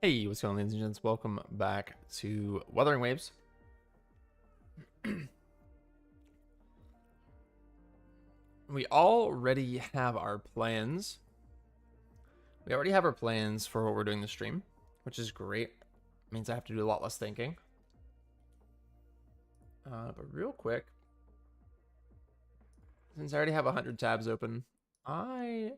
Hey, what's going on, ladies and gents? Welcome back to Wuthering Waves. We already have our plans. We already have our plans for what we're doing this stream, which is great. Means I have to do a lot less thinking. But real quick, since I already have 100 tabs open, I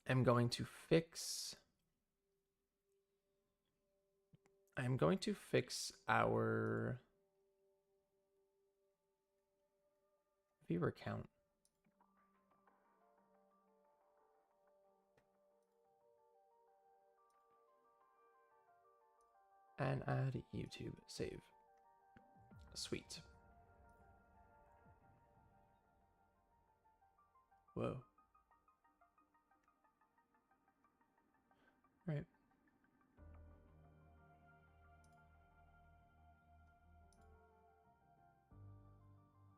am going to fix... our viewer count. And add YouTube. Save. Sweet. Whoa. Right.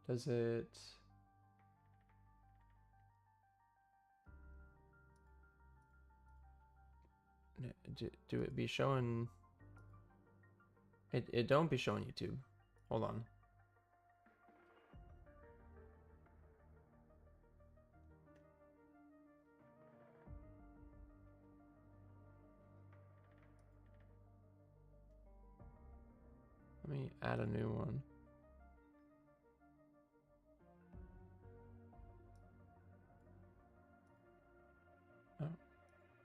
Does it... do it be showing... It don't be showing YouTube. Hold on. Let me add a new one. Oh.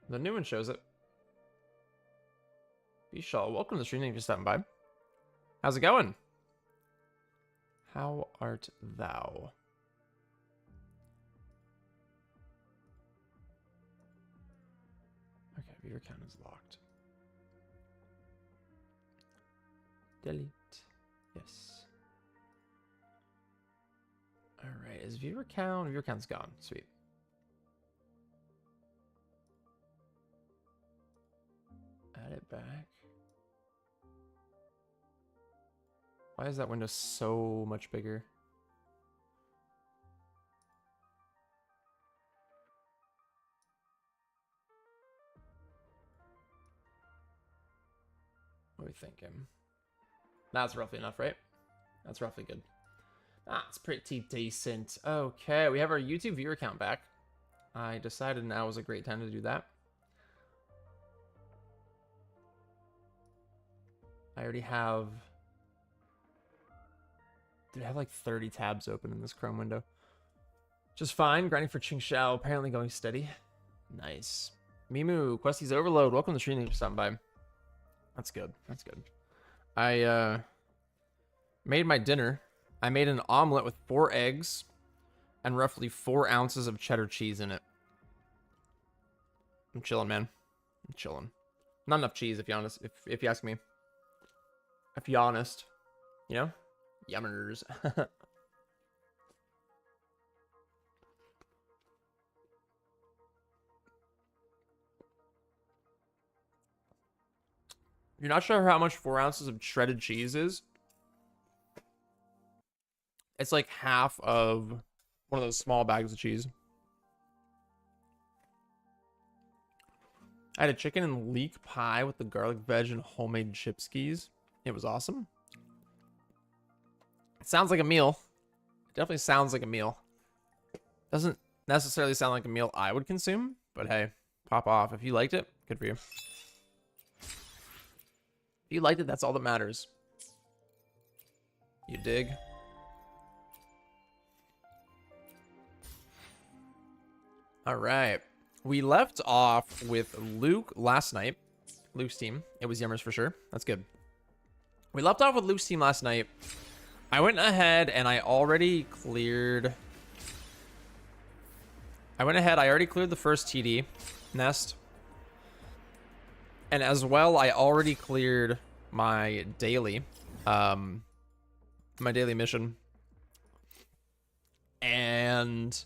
The new one shows it. Bishal, welcome to the stream. Thank you for stopping by. How's it going? How art thou? Okay, viewer count is locked. Delete. Yes. Alright, is viewer count? Viewer count's gone. Sweet. Add it back. Why is that window so much bigger? What are we thinking? That's roughly enough, right? That's roughly good. That's pretty decent. Okay, we have our YouTube viewer count back. I decided now was a great time to do that. I already have... Dude, I have like 30 tabs open in this Chrome window. Just fine. Grinding for Ching Shao. Apparently going steady. Nice. Mimu, Questy's Overload. Welcome to the stream. Thanks for stopping by. That's good. That's good. I made my dinner. I made an omelet with 4 eggs and roughly 4 ounces of cheddar cheese in it. I'm chilling, man. I'm chilling. Not enough cheese, if you're honest. If you ask me. If you're honest. You know? Yummers. You're not sure how much 4 ounces of shredded cheese is? It's like half of one of those small bags of cheese. I had a chicken and leek pie with the garlic veg and homemade chip skis. It was awesome. It sounds like a meal. It definitely sounds like a meal. Doesn't necessarily sound like a meal I would consume, but hey, pop off. If you liked it, good for you. If you liked it, that's all that matters. You dig? All right. We left off with Luke last night. Luke's team. It was Yummers for sure. That's good. We left off with Luke's team last night. I went ahead and I already cleared... I already cleared the first TD nest. And as well, I already cleared my daily. My daily mission. And...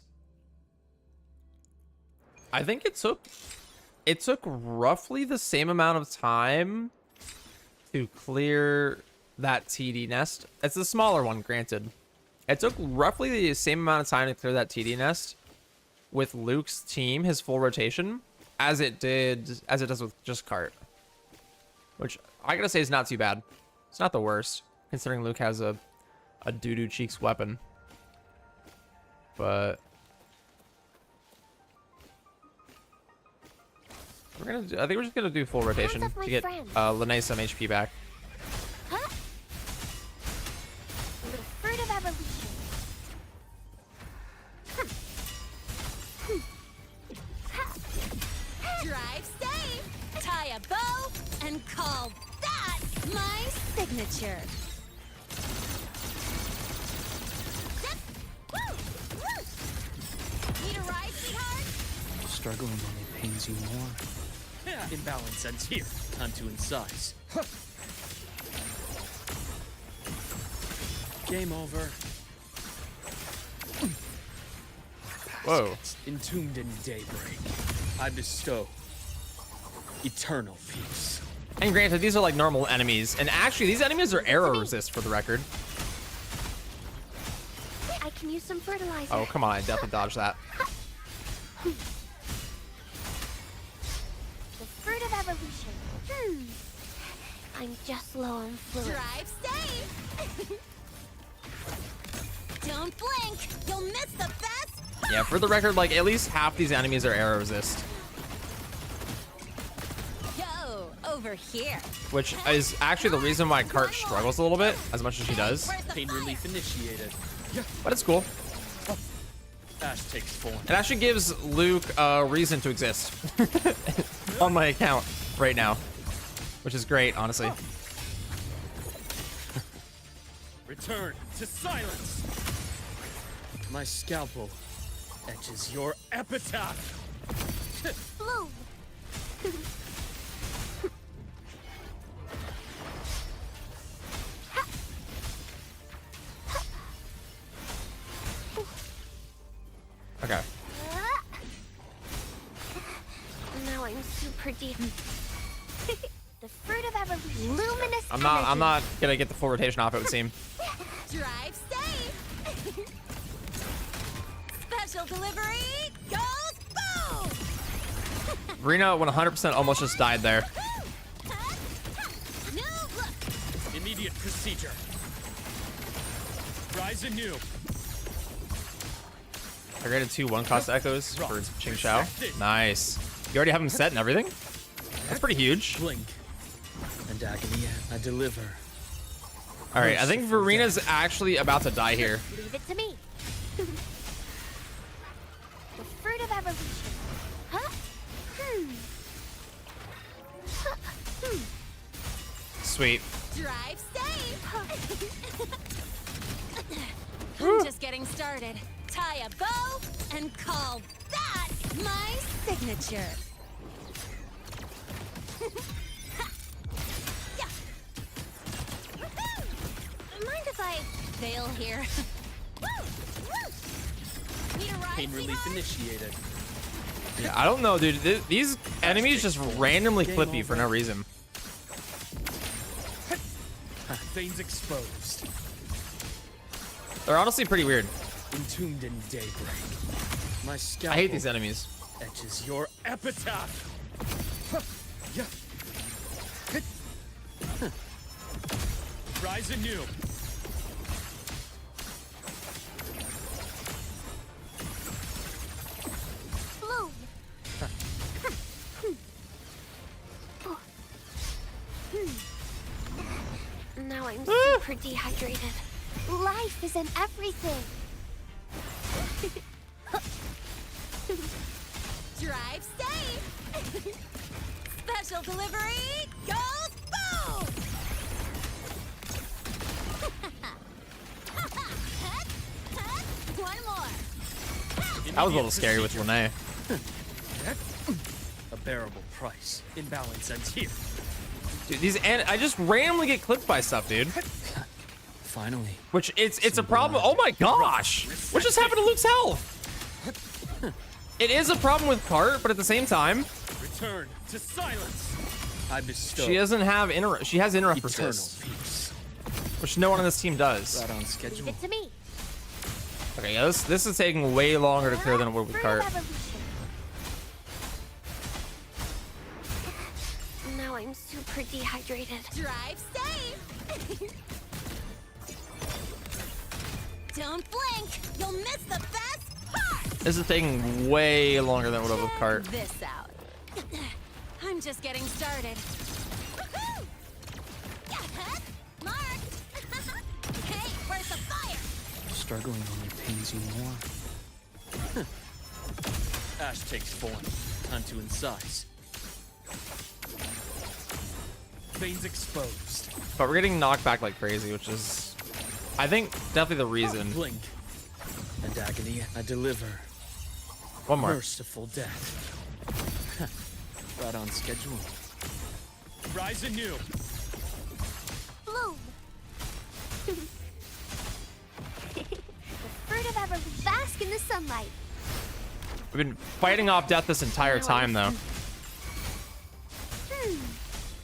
I think it took roughly the same amount of time to clear that TD nest. It's the smaller one, granted. It took roughly the same amount of time to clear that TD nest with Luke's team, his full rotation, as it does with just Cart. Which I gotta say is not too bad. It's not the worst, considering Luke has a doo-doo cheeks weapon. But I think we're just gonna do full rotation to get Lene some HP back. Huh? The fruit of evolution. Drive safe, tie a bow, and call that my signature. Need a ride, sweetheart? Struggling only pains you more. Yeah, imbalance ends here. Time to incise. Game over. Whoa. Entombed in daybreak, I bestow eternal peace. And granted, these are like normal enemies, and actually these enemies are arrow resist for the record. I can use some fertilizer. Oh, come on, I definitely dodged that. The fruit of evolution. I'm just low on fluid. Drive safe. Don't blink, you'll miss the best. Yeah, for the record, like at least half these enemies are arrow resist, Go over here. which is actually the reason why Cart struggles a little bit as much as she does. Where's the Pain fun? relief initiated. But it's cool. Ash takes form. It actually gives Luke a reason to exist on my account right now, which is great, honestly. Return to silence. My scalpel etches your epitaph. Bloom. Okay. Now I'm super deep. The fruit of evolution. Luminous. I'm not gonna get the full rotation off, it would seem. Drive safe. Special delivery goes boom. Rena 100% almost just died there. No look. Immediate procedure. Rise anew. I graded 2 1-cost echoes for Ching Xiao. Nice. You already have them set and everything? That's pretty huge. Blink. And agony I deliver. All right, I think Verena's actually about to die here. Leave it to me. The fruit of evolution. Huh? Sweet. Drive safe. I'm just getting started. Tie a bow and call that my signature. Yeah. Mind if I fail here? Need a ride, Pain relief sweetheart? initiated. Yeah, I don't know, dude. These enemies just randomly clip you for no reason. Veins exposed. They're honestly pretty weird. Entombed in daybreak. My scalpel I hate these enemies. etches your epitaph. Yeah. Rise anew. Bloom. Now I'm super dehydrated. Life is in everything. Drive safe. Special delivery goes boom. One more. That was a little scary with Lene. A bearable price. Imbalance ends here. Dude, I just randomly get clipped by stuff, dude. Finally. Which it's a problem. Oh my gosh! What just happened to Luke's health? It is a problem with Cart, but at the same time, Return to silence. I bestow she doesn't have she has interrupt eternal persist, peace. which no one on this team does. Right on Leave schedule. it to me. Okay, yeah, this is taking way longer to clear than it would with Fruit cart. of evolution. Now I'm super dehydrated. Drive safe. Don't blink. You'll miss the best part. This is taking way longer than it would have with Check cart. this out. I'm just getting started. Woohoo! Mark. Hey, where's the fire? Struggling only pains you more. Ash takes form, unto in size. Veins exposed. But we're getting knocked back like crazy, which is, I think, definitely the reason. Blink. And agony I deliver. One more. Merciful death. Right on schedule. Rise anew. Bloom. The fruit of evolution. Bask in the sunlight. We've been fighting off death this entire time, though.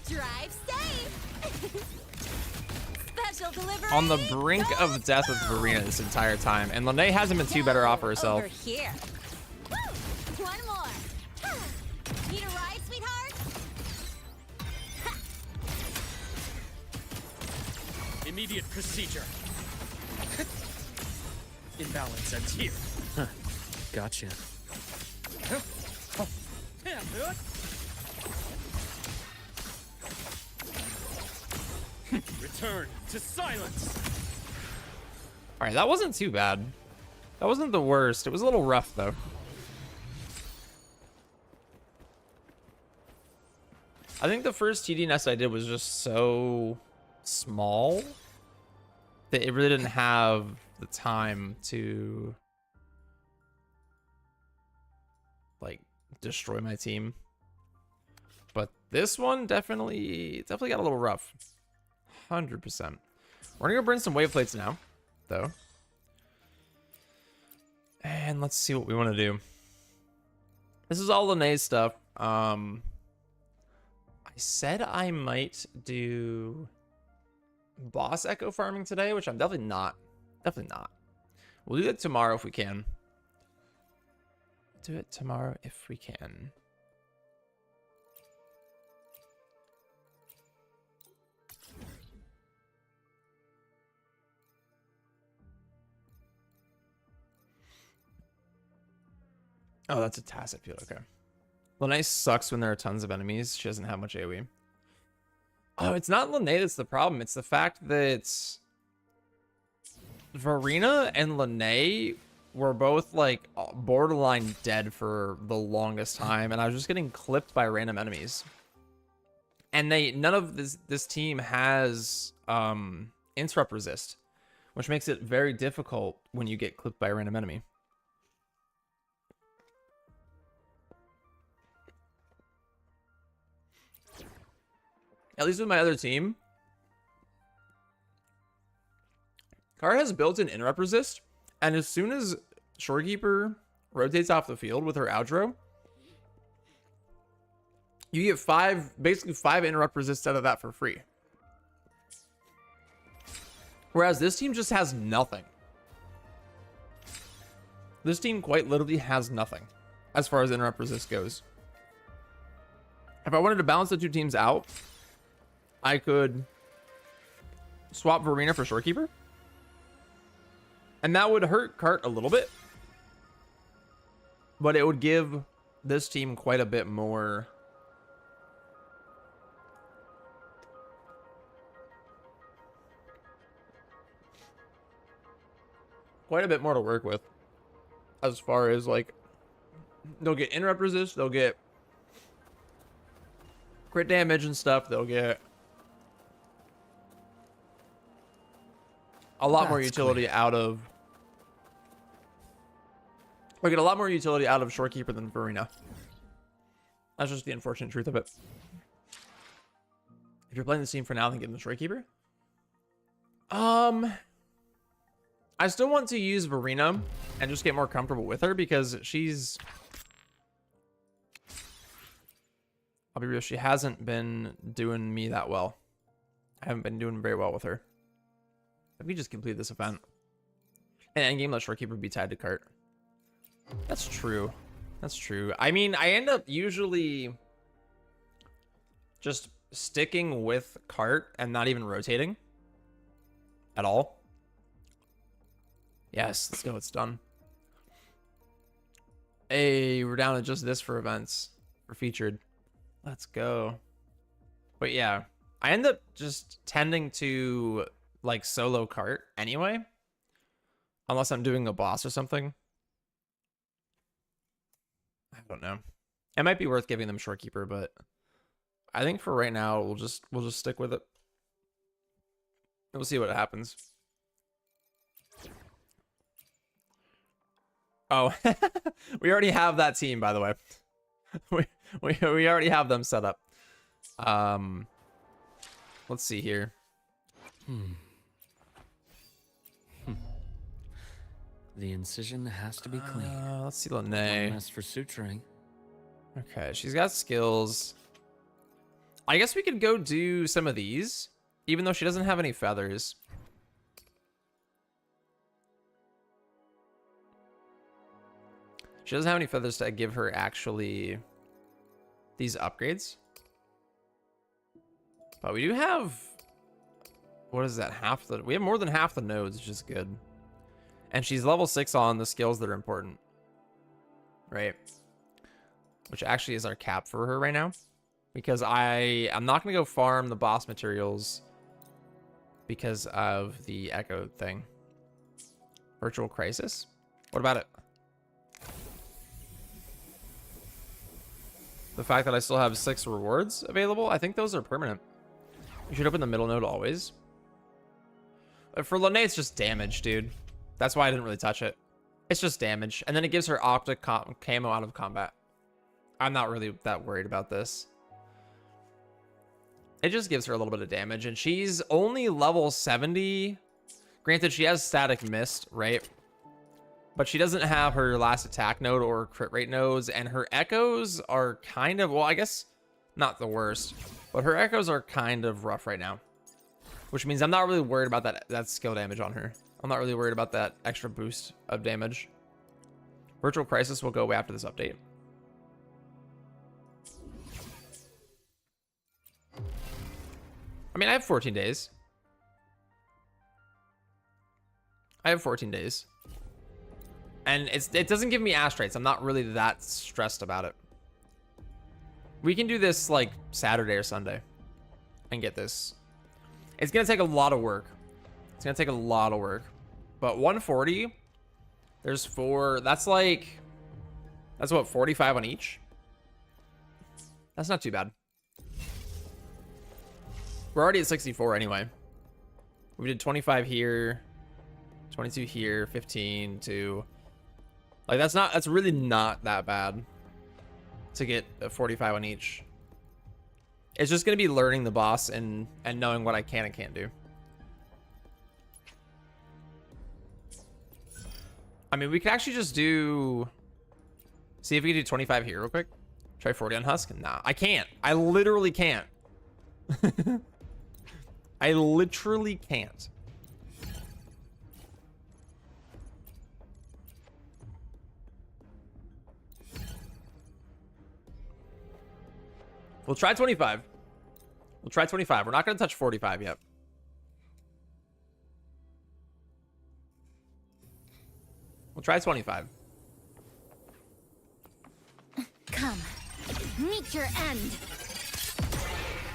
Drive safe. Special delivery. On the brink of death with Verena this entire time, and Lene hasn't been too better off for herself. Over here. Woo! One more. Need a ride, sweetheart? Immediate procedure. Imbalance ends here. Gotcha. Return to silence. All right, that wasn't too bad. That wasn't the worst. It was a little rough, though. I think the first TD nest I did was just so small that it really didn't have the time to like destroy my team. But this one definitely got a little rough. 100%. We're gonna go burn some wave plates now, though. And let's see what we want to do. This is all Lene's stuff. I said I might do boss echo farming today, which I'm definitely not. Definitely not. We'll do that tomorrow if we can. Do it tomorrow if we can. Oh, that's a tacit field. Okay. Lene sucks when there are tons of enemies. She doesn't have much AoE. Oh, it's not Lene that's the problem. It's the fact that Verena and Lene were both like borderline dead for the longest time, and I was just getting clipped by random enemies. And none of this team has interrupt resist, which makes it very difficult when you get clipped by a random enemy. At least with my other team, Car has built-in interrupt resist, and as soon as Shorekeeper rotates off the field with her outro, you get basically five interrupt resists out of that for free. Whereas this team just has nothing. This team quite literally has nothing as far as interrupt resist goes. If I wanted to balance the two teams out, I could swap Verena for Shorekeeper. And that would hurt Cart a little bit. But it would give this team quite a bit more. Quite a bit more to work with. As far as like, they'll get interrupt resist, they'll get crit damage and stuff, they'll get a lot more utility out of. We get a lot more utility out of Shorekeeper than Verena. That's just the unfortunate truth of it. If you're playing this team for now, then give them the Shorekeeper. I still want to use Verena and just get more comfortable with her because she's. I'll be real, she hasn't been doing me that well. I haven't been doing very well with her. Let me just complete this event. And endgame, let Shorekeeper be tied to cart. That's true. That's true. I mean, I end up usually just sticking with cart and not even rotating at all. Yes, let's go. It's done. Hey, we're down to just this for events. For featured. Let's go. But yeah, I end up just tending to like solo cart anyway. Unless I'm doing a boss or something. I don't know. It might be worth giving them Shorekeeper, but I think for right now we'll just stick with it. We'll see what happens. Oh, we already have that team, by the way. we already have them set up. Let's see here. The incision has to be clean. Let's see One Lene. mess for suturing. Okay, she's got skills. I guess we could go do some of these, even though she doesn't have any feathers. She doesn't have any feathers to give her actually these upgrades. But we do have, what is that? We have more than half the nodes, which is good. And she's level 6 on the skills that are important. Right? Which actually is our cap for her right now. Because I'm not going to go farm the boss materials because of the echo thing. Virtual Crisis? What about it? The fact that I still have 6 rewards available, I think those are permanent. You should open the middle node always. For Lene, it's just damage, dude. That's why I didn't really touch it. It's just damage. And then it gives her optic camo out of combat. I'm not really that worried about this. It just gives her a little bit of damage. And she's only level 70. Granted, she has static mist, right? But she doesn't have her last attack node or crit rate nodes. And her echoes are kind of, well, I guess not the worst. But her echoes are kind of rough right now. Which means I'm not really worried about that skill damage on her. I'm not really worried about that extra boost of damage. Virtual Crisis will go away after this update. I mean, I have 14 days. I have 14 days. And it doesn't give me astrites. I'm not really that stressed about it. We can do this like Saturday or Sunday and get this. It's going to take a lot of work. It's going to take a lot of work. But 140, there's 4. That's what, 45 on each? That's not too bad. We're already at 64 anyway. We did 25 here, 22 here, 15 to... Like, that's really not that bad to get a 45 on each. It's just going to be learning the boss and knowing what I can and can't do. I mean, we could actually just do... See if we can do 25 here real quick. Try 40 on Husk. Nah, I can't. I literally can't. I literally can't. We'll try 25. We'll try 25. We're not going to touch 45 yet. We'll try 25. Come, meet your end.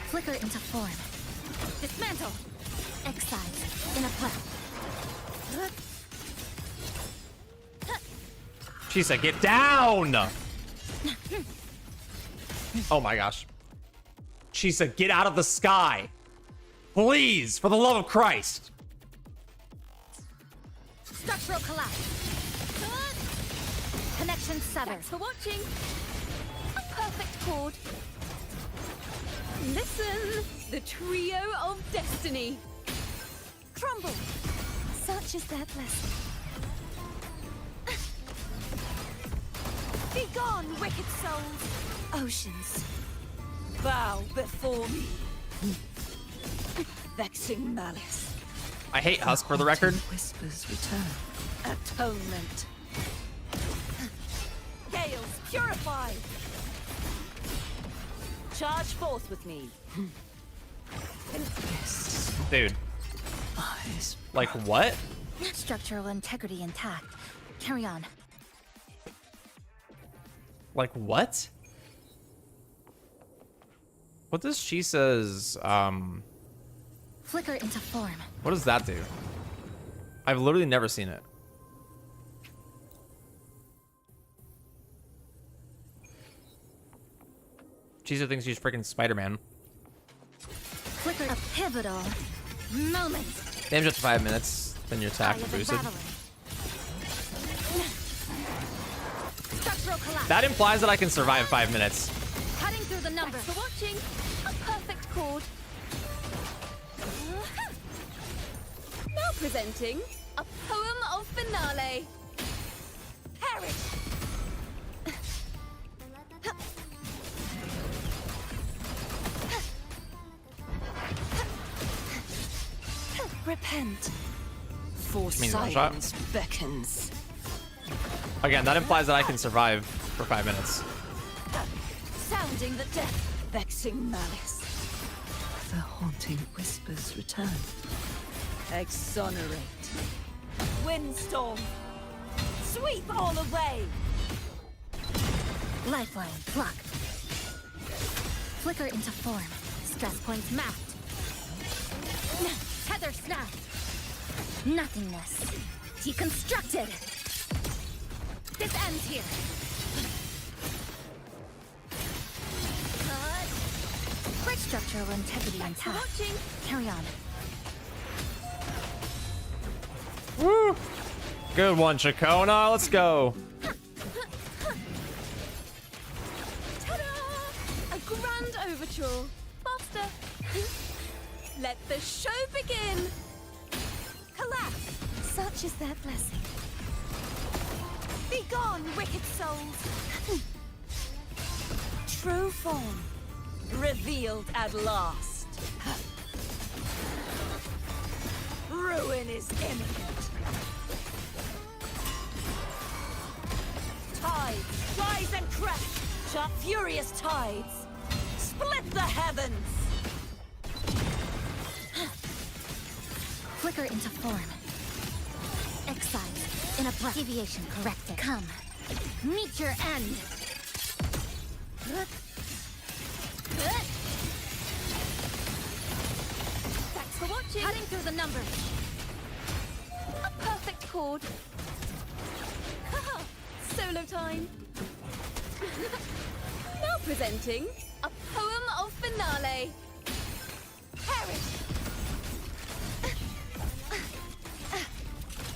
Flicker into form. Dismantle. Exile in a plot. She said, "Get down!" Oh my gosh. She said, "Get out of the sky, please, for the love of Christ." Structural collapse. Connection severed. Thanks for watching. A perfect chord. Listen, the trio of destiny. Crumble. Such is their blessing. Be gone, wicked souls. Oceans. Bow before me. Vexing malice. I hate Husk for the record. Whispers return. Atonement. Gales, purify. Charge forth with me. Dude. Eyes. Like what? Structural integrity intact. Carry on. Like what? What does Chisa's Flicker into form. what does that do? I've literally never seen it. Chisa thinks she's freaking Spider-Man. Flicker. A pivotal moment. Damage up to 5 minutes, then your attack Eye of the boosted. battler. Structural collapse. That implies that I can survive 5 minutes. Cutting through the numbers. For watching. A perfect chord. Now presenting a poem of finale. Perish. Repent. For Means one shot. silence beckons. Again, that implies that I can survive for 5 minutes. Sounding the death, vexing malice. The haunting whispers return. Exonerate. Windstorm. Sweep all away. Lifeline. Block. Flicker into form. Stress points mapped. Tether snap. Nothingness. Deconstructed. This ends here. Quick structural integrity intact. Watching. Carry on. Woo! Good one, Chacona. Let's go. Ta-da! A grand overture. Faster. Let the show begin. Collapse. Such is their blessing. Be gone, wicked souls. True form. Revealed at last. Ruin is imminent. Tides, rise and crest. Sharp, furious tides. Split the heavens. Flicker into form. Excise. In a breath. Deviation corrected. Come. Meet your end. Thanks for watching. Cutting through the numbers. A perfect chord. Haha, solo time. Now presenting a poem of finale. Perish.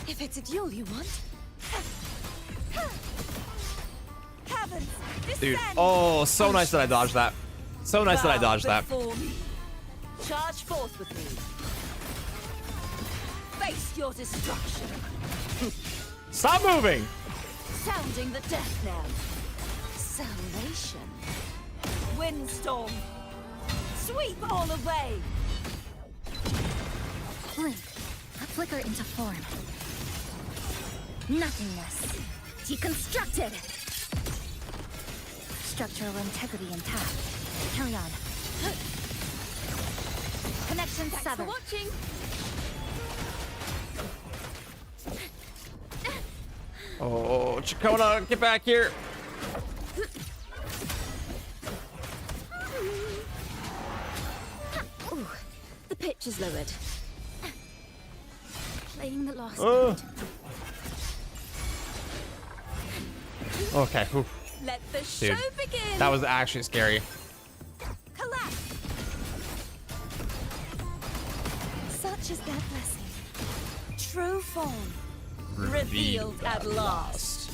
If it's a duel you want. Heavens, Dude. descend. Oh, so nice that I dodged that. So nice that I Bow dodged that. before me. Charge forth with me. Face your destruction. Stop moving! Sounding the death knell. Salvation. Windstorm. Sweep all away. Blink. Flicker into form. Nothingness. Deconstructed. Structural integrity intact. Carry on. Connection Thanks for severed. watching. Oh, Chacona, get back here. Ooh, the pitch is lowered. Playing the last Oh. note. Okay, whew. Let the show Dude, begin. that was actually scary. Collapse. Such is their blessing. True form. Revealed at last.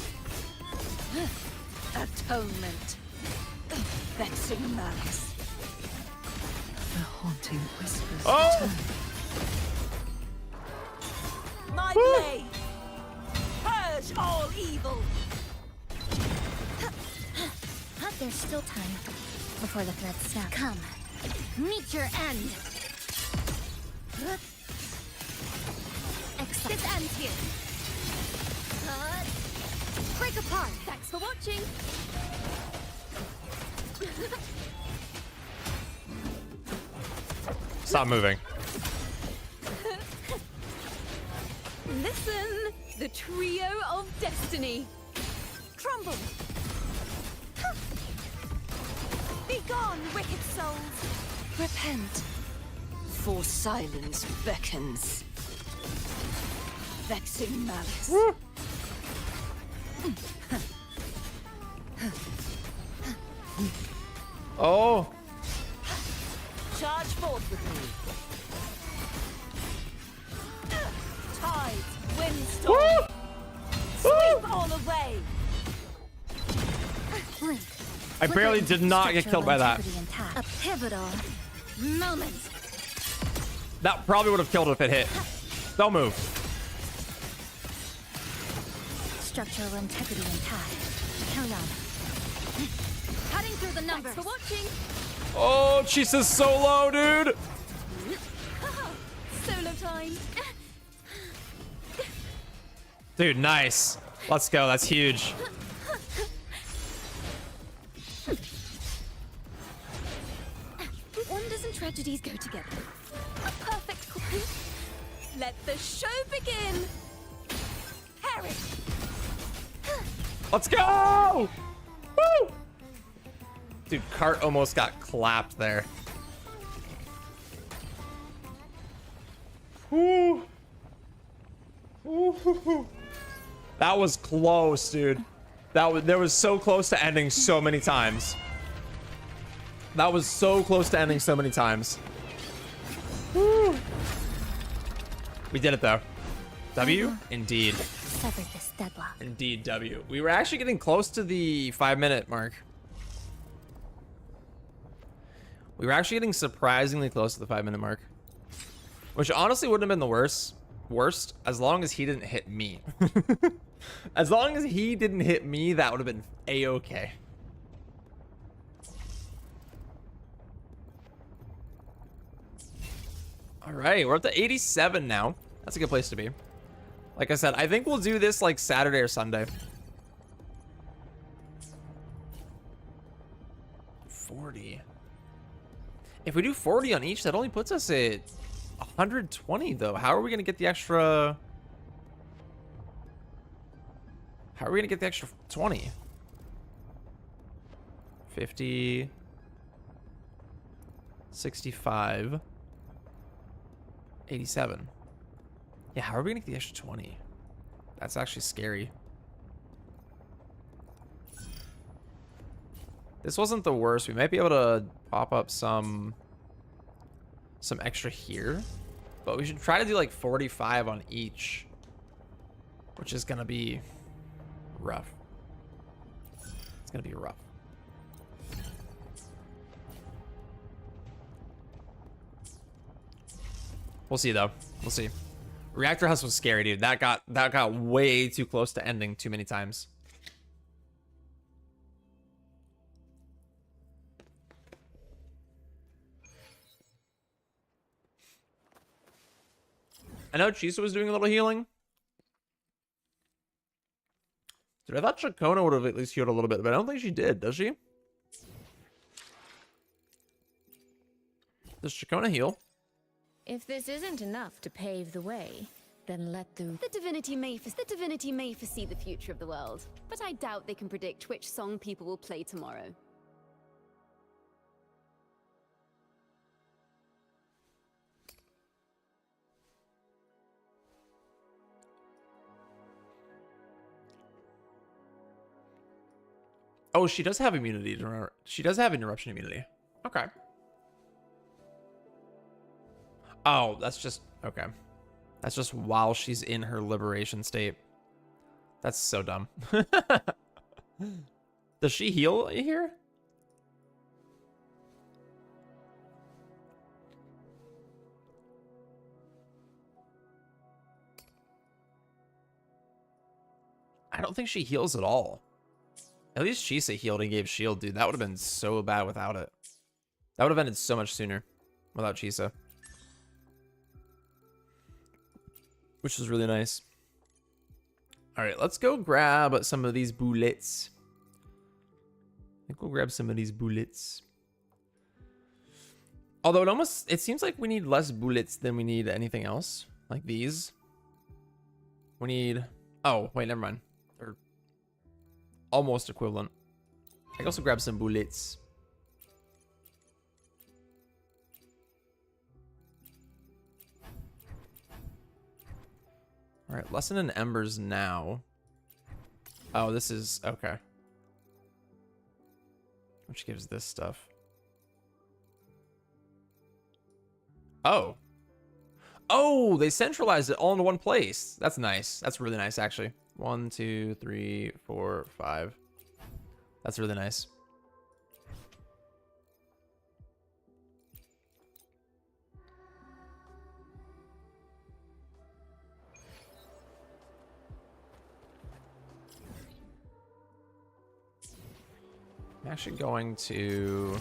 Atonement. Vexing malice. The haunting whispers Oh! return. My blade. Purge all evil. There's still time before the thread snap. Come. Meet your end. ends here. Break apart. Thanks for watching. Stop moving. Listen, the trio of destiny. Crumble! Be gone, wicked souls! Repent, for silence beckons. Vexing malice. Oh. Charge forth with me. Tides, windstorm, sweep all away. Blink. I barely did not get killed by that. A pivotal moment. That probably would have killed if it hit. Don't move. Structural integrity intact. Carry on. Cutting through the numbers. Thanks for watching. Oh, she's is so low, dude. Solo time. Dude, nice. Let's go. That's huge. Wonders and tragedies go together. A perfect chord. Let the show begin. Perish. Let's go. Woo! Dude, cart almost got clapped there. Woo. Woo. That was close, dude. That was so close to ending so many times. That was so close to ending so many times. Woo. We did it though. W? Indeed. Severed this deadlock. Indeed, W. We were actually getting close to the 5-minute mark. We were actually getting surprisingly close to the 5-minute mark. Which honestly wouldn't have been the worst as long as he didn't hit me. As long as he didn't hit me, that would have been a-okay. All right, we're up to 87 now. That's a good place to be. Like I said, I think we'll do this like Saturday or Sunday. 40. If we do 40 on each, that only puts us at 120 though. How are we gonna get the extra? How are we gonna get the extra 20? 50, 65, 87. Yeah, how are we gonna get the extra 20? That's actually scary. This wasn't the worst. We might be able to pop up some extra here, but we should try to do like 45 on each, which is gonna be rough. It's gonna be rough. We'll see though. We'll see. Reactor House was scary, dude. That got way too close to ending too many times. I know Chisa was doing a little healing. Dude, I thought Chacona would have at least healed a little bit, but I don't think she did. Does she? Does Chacona heal? If this isn't enough to pave the way, then let the divinity may foresee the future of the world, but I doubt they can predict which song people will play tomorrow. Oh, she does have immunity. She does have interruption immunity. Okay. Oh, that's just... Okay. That's just while she's in her liberation state. That's so dumb. Does she heal here? I don't think she heals at all. At least Chisa healed and gave shield, dude. That would have been so bad without it. That would have ended so much sooner without Chisa. which is really nice. All right, let's go grab some of these bullets. I think we'll grab some of these bullets. Although it seems like we need less bullets than we need anything else. Like these. We need, oh, wait, never mind. They're almost equivalent. I can also grab some bullets. All right, lesson in embers now. Oh, this is okay. Which gives this stuff. Oh. Oh, they centralized it all into one place. That's nice. That's really nice, actually. 1, 2, 3, 4, 5. That's really nice. I'm actually going to...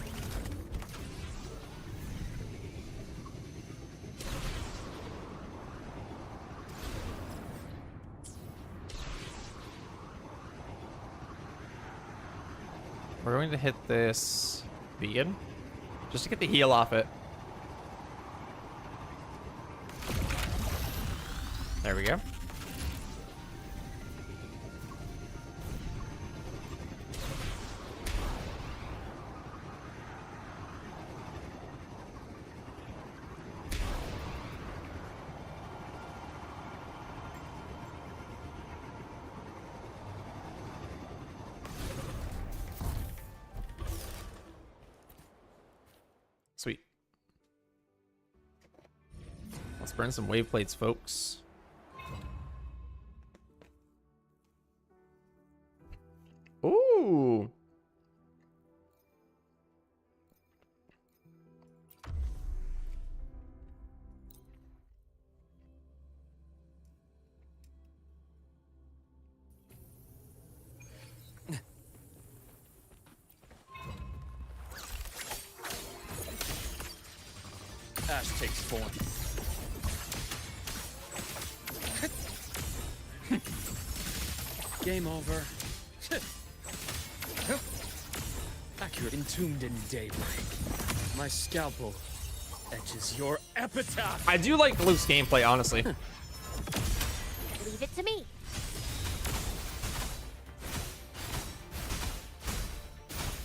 We're going to hit this vegan just to get the heal off it. There we go. Sweet. Let's burn some wave plates, folks. Ooh. Ash takes form. Game over. Accurate. Entombed in daybreak. My scalpel etches your epitaph. I do like Luke's gameplay, honestly. Leave it to me.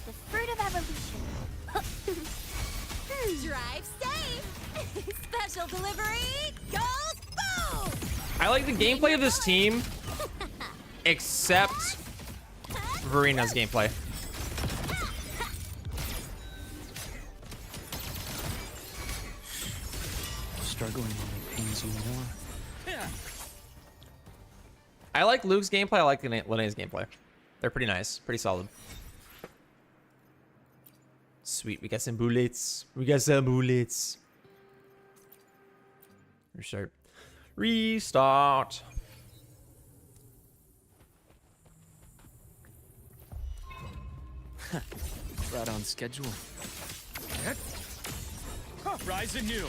The fruit of evolution. Drive safe. Special delivery goes boom. I like the gameplay of this team, except Verina's gameplay. Struggling only pains you more. I like Luke's gameplay. I like Linnea's gameplay. They're pretty nice, pretty solid. Sweet, we got some bullets. We got some bullets. Restart. Restart. Right on schedule. Rise anew.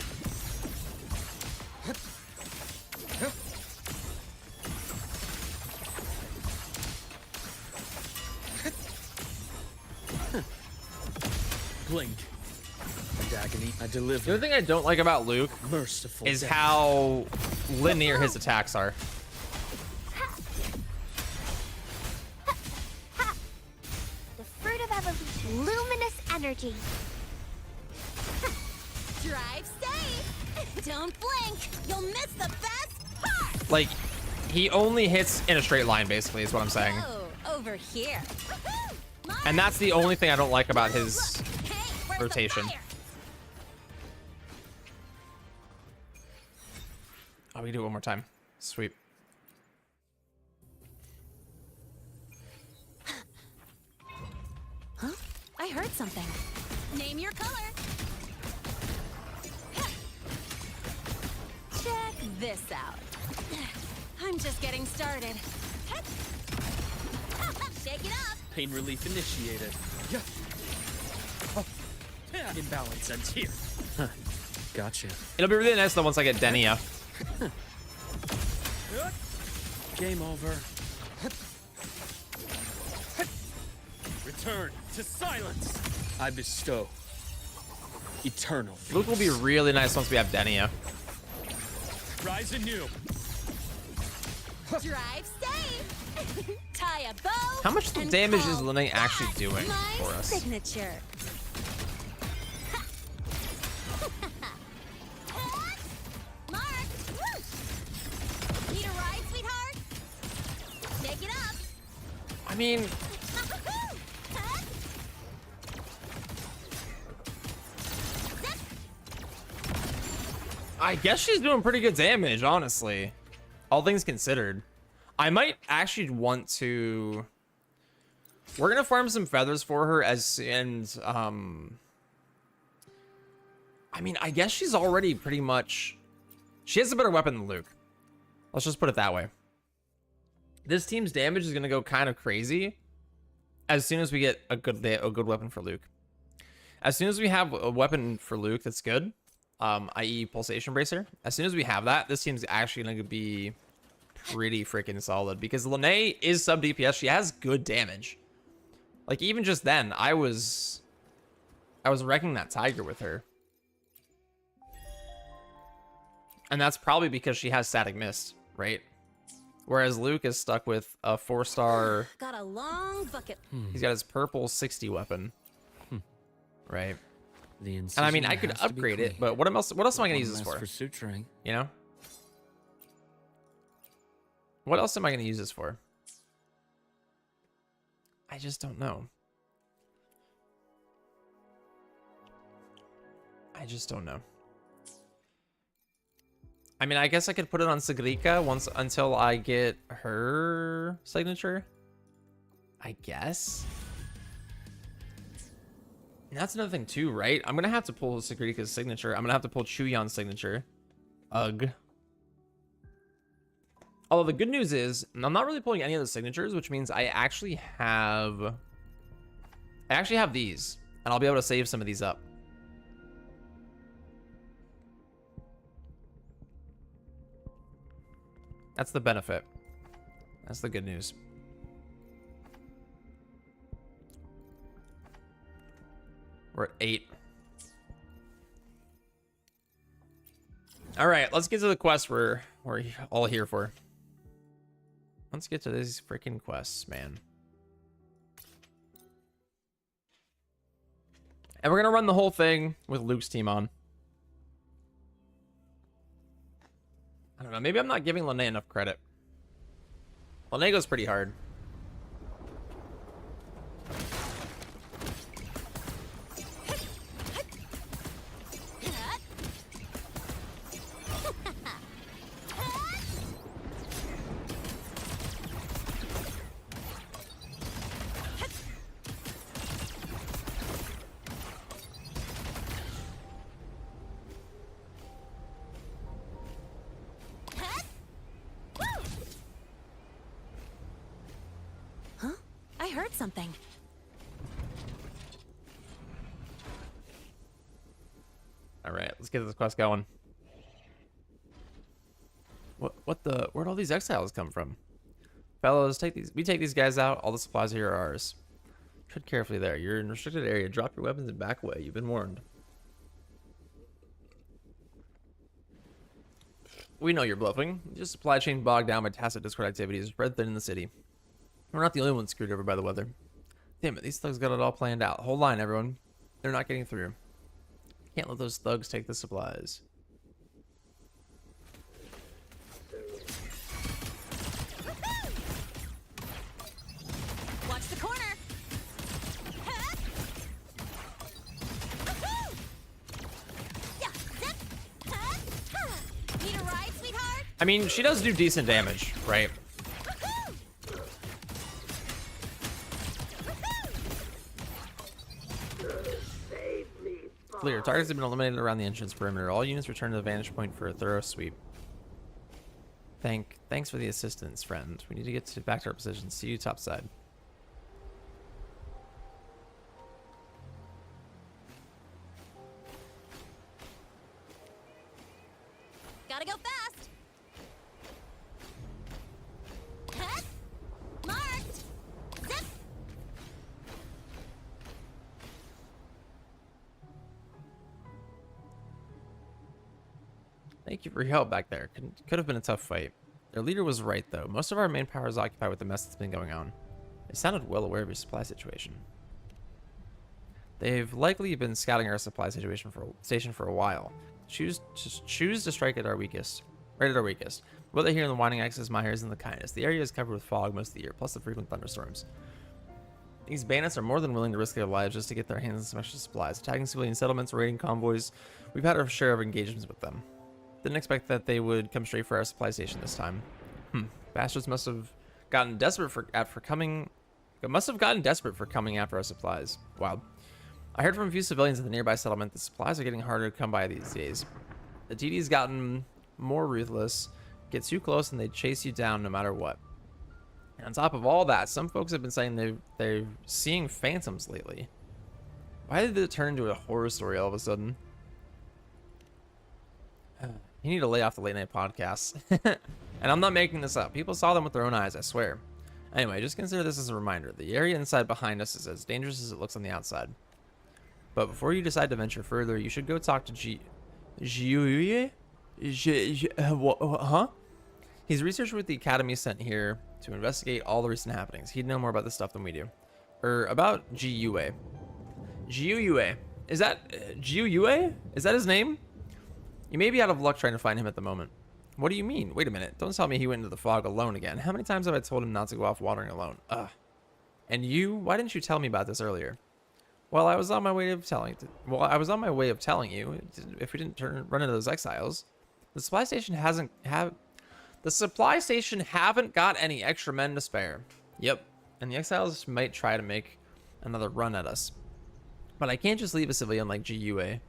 Blink. And agony, I The deliver. other thing I don't like about Luke Merciful is death. how linear his attacks are. The fruit of evolution. Luminous energy. Drive safe. Don't blink. You'll miss the best part. Like, he only hits in a straight line, basically, is what I'm saying. Oh, over here. Woohoo! And that's the only thing I don't like about his Hey, where's the rotation. fire? Oh, we can do it one more time. Sweet. Huh? I heard something. Name your color. Check this out. I'm just getting started. Shake it up. Pain relief initiated. Yeah. Oh. Yeah. Imbalance ends here. Gotcha. It'll be really nice though once I get Denia. Game over. Return to silence. I bestow eternal peace. Luke will be really nice once we have Denia. Rise anew. Drive safe. Tie a bow. How much and damage is call Lene actually that doing my for us? signature. Mark. Need a ride, sweetheart? Take it up. I mean, I guess she's doing pretty good damage, honestly. All things considered. I might actually want to... We're gonna farm some feathers for her I mean, I guess she's already pretty much... She has a better weapon than Luke. Let's just put it that way. This team's damage is gonna go kind of crazy as soon as we get a good weapon for Luke. As soon as we have a weapon for Luke that's good, i.e. Pulsation Bracer, as soon as we have that, this team's actually gonna be pretty freaking solid because Lene is sub DPS. She has good damage. Like even just then, I was wrecking that tiger with her. And that's probably because she has static mist, right? Whereas Luke is stuck with a 4-star. Got a long bucket. He's got his purple 60 weapon. Right. The And I mean, I could upgrade it, but what else am I gonna use this for? suturing. You know? What else am I gonna use this for? I just don't know. I just don't know. I mean, I guess I could put it on Sigrika once until I get her signature. I guess. And that's another thing too, right? I'm gonna have to pull Sigrika's signature. I'm gonna have to pull Chuyon's signature. Ugh. Although the good news is, I'm not really pulling any of the signatures, which means I actually have these, and I'll be able to save some of these up. That's the benefit. That's the good news. We're at 8. All right, let's get to the quest we're all here for. Let's get to these freaking quests, man. And we're gonna run the whole thing with Luke's team on. I don't know, maybe I'm not giving Lene enough credit. Lene goes pretty hard. I heard something. All right, let's get this quest going. Where'd all these exiles come from? Fellows, we take these guys out. All the supplies here are ours. Tread carefully there. You're in a restricted area. Drop your weapons and back away. You've been warned. We know you're bluffing. Just supply chain bogged down by tacit Discord activities spread thin in the city. We're not the only ones screwed over by the weather. Damn it, these thugs got it all planned out. Hold line, everyone. They're not getting through. Can't let those thugs take the supplies. Watch the corner. Need a ride, sweetheart? I mean, she does do decent damage, right? Clear. Targets have been eliminated around the entrance perimeter. All units return to the vantage point for a thorough sweep. Thanks for the assistance, friend. We need to get back to our position. See you topside. Gotta go fast. Thank you for your help back there. Could have been a tough fight. Their leader was right, though. Most of our manpower is occupied with the mess that's been going on. They sounded well aware of your supply situation. They've likely been scouting our supply station for a while. Choose to strike at our weakest. Right at our weakest. Weather here in the Winding Axis, Meyer isn't the kindest. The area is covered with fog most of the year, plus the frequent thunderstorms. These bandits are more than willing to risk their lives just to get their hands on some extra supplies, attacking civilian settlements, raiding convoys. We've had our share of engagements with them. Didn't expect that they would come straight for our supply station this time. Bastards must have gotten desperate for coming after our supplies. Wow. I heard from a few civilians in the nearby settlement that supplies are getting harder to come by these days. The TD's gotten more ruthless, get too close, and they chase you down no matter what. And on top of all that, some folks have been saying they're seeing phantoms lately. Why did it turn into a horror story all of a sudden? You need to lay off the late night podcasts. And I'm not making this up. People saw them with their own eyes, I swear. Anyway, just consider this as a reminder. The area inside behind us is as dangerous as it looks on the outside. But before you decide to venture further, you should go talk to Jiuye? Huh? He's a researcher with the Academy sent here to investigate all the recent happenings. He'd know more about this stuff than we do. About Jiuye. Jiuye. Is that Jiuye? Is that his name? You may be out of luck trying to find him at the moment. What do you mean? Wait a minute. Don't tell me he went into the fog alone again. How many times have I told him not to go off wandering alone? Ugh. And you? Why didn't you tell me about this earlier? Well, I was on my way of telling you. If we didn't run into those exiles, the supply station haven't got any extra men to spare. Yep. And the exiles might try to make another run at us. But I can't just leave a civilian like Jiuye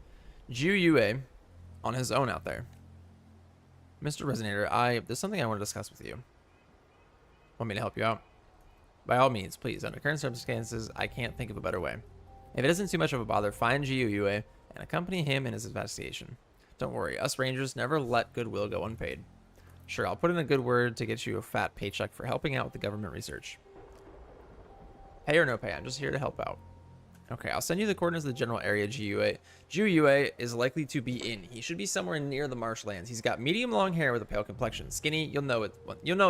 on his own out there. Mr. Resonator, there's something I want to discuss with you. Want me to help you out? By all means, please. Under current circumstances, I can't think of a better way. If it isn't too much of a bother, find Jiuye and accompany him in his investigation. Don't worry, us Rangers never let goodwill go unpaid. Sure, I'll put in a good word to get you a fat paycheck for helping out with the government research. Pay or no pay, I'm just here to help out. Okay, I'll send you the coordinates of the general area Jiuye is likely to be in. He should be somewhere near the marshlands. He's got medium long hair with a pale complexion. Skinny, you'll know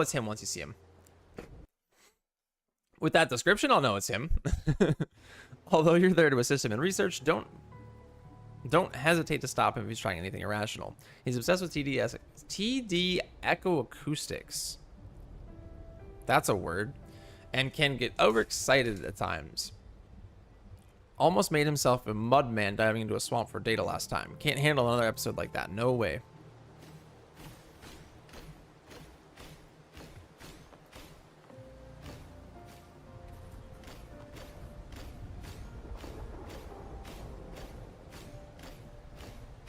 it's him once you see him. With that description, I'll know it's him. Although you're there to assist him in research, don't hesitate to stop him if he's trying anything irrational. He's obsessed with TD echoacoustics. That's a word. And can get overexcited at times. Almost made himself a mud man diving into a swamp for data last time. Can't handle another episode like that. No way.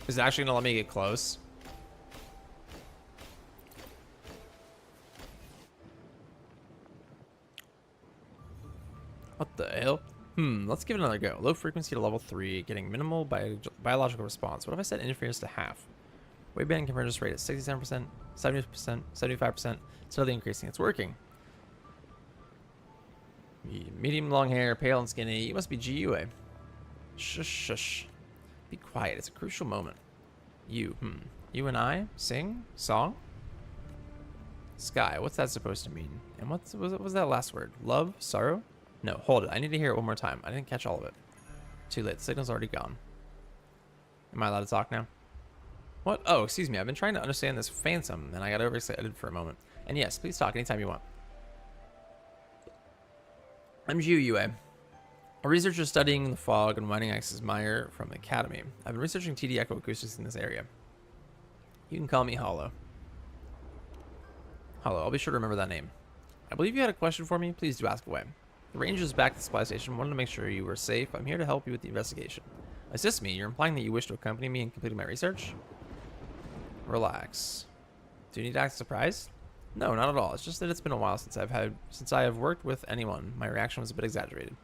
Is it actually gonna let me get close? What the hell? Let's give it another go. Low frequency to level 3, getting minimal biological response. What if I set interference to half? Waveband convergence rate at 67%, 70%, 75%, steadily increasing. It's working. Medium long hair, pale and skinny. You must be Jiuye. Shush, shush. Be quiet. It's a crucial moment. You and I? Sing? Song? Sky. What's that supposed to mean? And what was that last word? Love? Sorrow? No, hold it. I need to hear it one more time. I didn't catch all of it. Too late. The signal's already gone. Am I allowed to talk now? What? Oh, excuse me. I've been trying to understand this phantom, and I got overexcited for a moment. And yes, please talk anytime you want. I'm Jiuye, a researcher studying the fog and Winding Axis Meyer from the Academy. I've been researching TD echoacoustics in this area. You can call me Hollow. Hollow, I'll be sure to remember that name. I believe you had a question for me. Please do ask away. The Rangers back at the supply station wanted to make sure you were safe. I'm here to help you with the investigation. Assist me? You're implying that you wish to accompany me in completing my research? Relax. Do you need to act surprised? No, not at all. It's just that it's been a while since I have worked with anyone. My reaction was a bit exaggerated.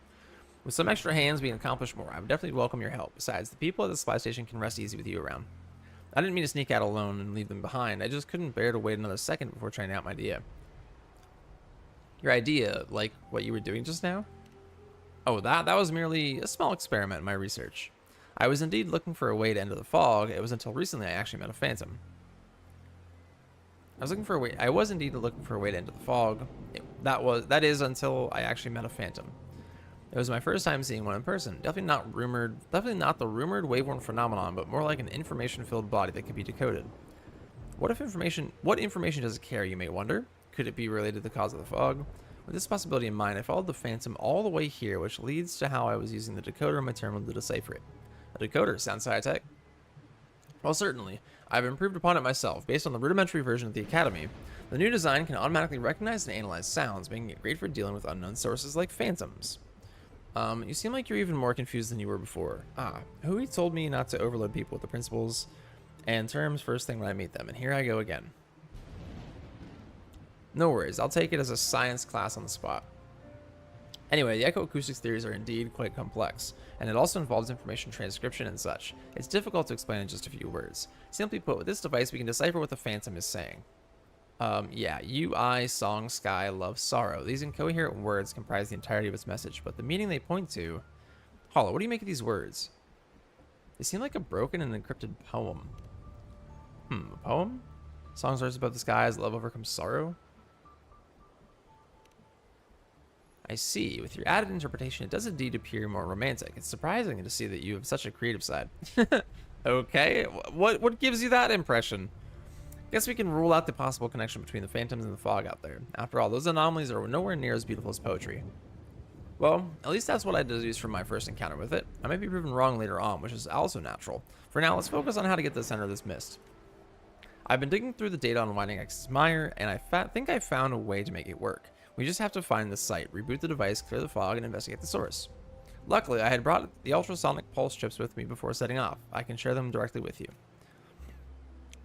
With some extra hands, we can accomplish more. I would definitely welcome your help. Besides, the people at the supply station can rest easy with you around. I didn't mean to sneak out alone and leave them behind. I just couldn't bear to wait another second before trying out my idea. Your idea, like what you were doing just now? Oh, that was merely a small experiment in my research. I was indeed looking for a way to enter the fog. It was until recently I actually met a phantom. I was looking for a way. I was indeed looking for a way to enter the fog. That is until I actually met a phantom. It was my first time seeing one in person. Definitely not the rumored waveworn phenomenon, but more like an information-filled body that could be decoded. What information does it carry, you may wonder? Could it be related to the cause of the fog? With this possibility in mind, I followed the phantom all the way here, which leads to how I was using the decoder in my terminal to decipher it. A decoder sounds high-tech. Well, certainly. I've improved upon it myself. Based on the rudimentary version of the Academy, the new design can automatically recognize and analyze sounds, making it great for dealing with unknown sources like phantoms. You seem like you're even more confused than you were before. Hui told me not to overload people with the principles and terms first thing when I meet them, and here I go again. No worries, I'll take it as a science class on the spot. Anyway, the echoacoustics theories are indeed quite complex, and it also involves information transcription and such. It's difficult to explain in just a few words. Simply put, with this device, we can decipher what the phantom is saying. Yeah, you, I, song, sky, love, sorrow. These incoherent words comprise the entirety of its message, but the meaning they point to... Hollow, what do you make of these words? They seem like a broken and encrypted poem. A poem? Songs are about the skies, love overcomes sorrow? I see. With your added interpretation, it does indeed appear more romantic. It's surprising to see that you have such a creative side. Okay, what gives you that impression? Guess we can rule out the possible connection between the phantoms and the fog out there. After all, those anomalies are nowhere near as beautiful as poetry. Well, at least that's what I deduced from my first encounter with it. I might be proven wrong later on, which is also natural. For now, let's focus on how to get to the center of this mist. I've been digging through the data on Winding X's mire, and I think I found a way to make it work. We just have to find the site, reboot the device, clear the fog, and investigate the source. Luckily, I had brought the ultrasonic pulse chips with me before setting off. I can share them directly with you.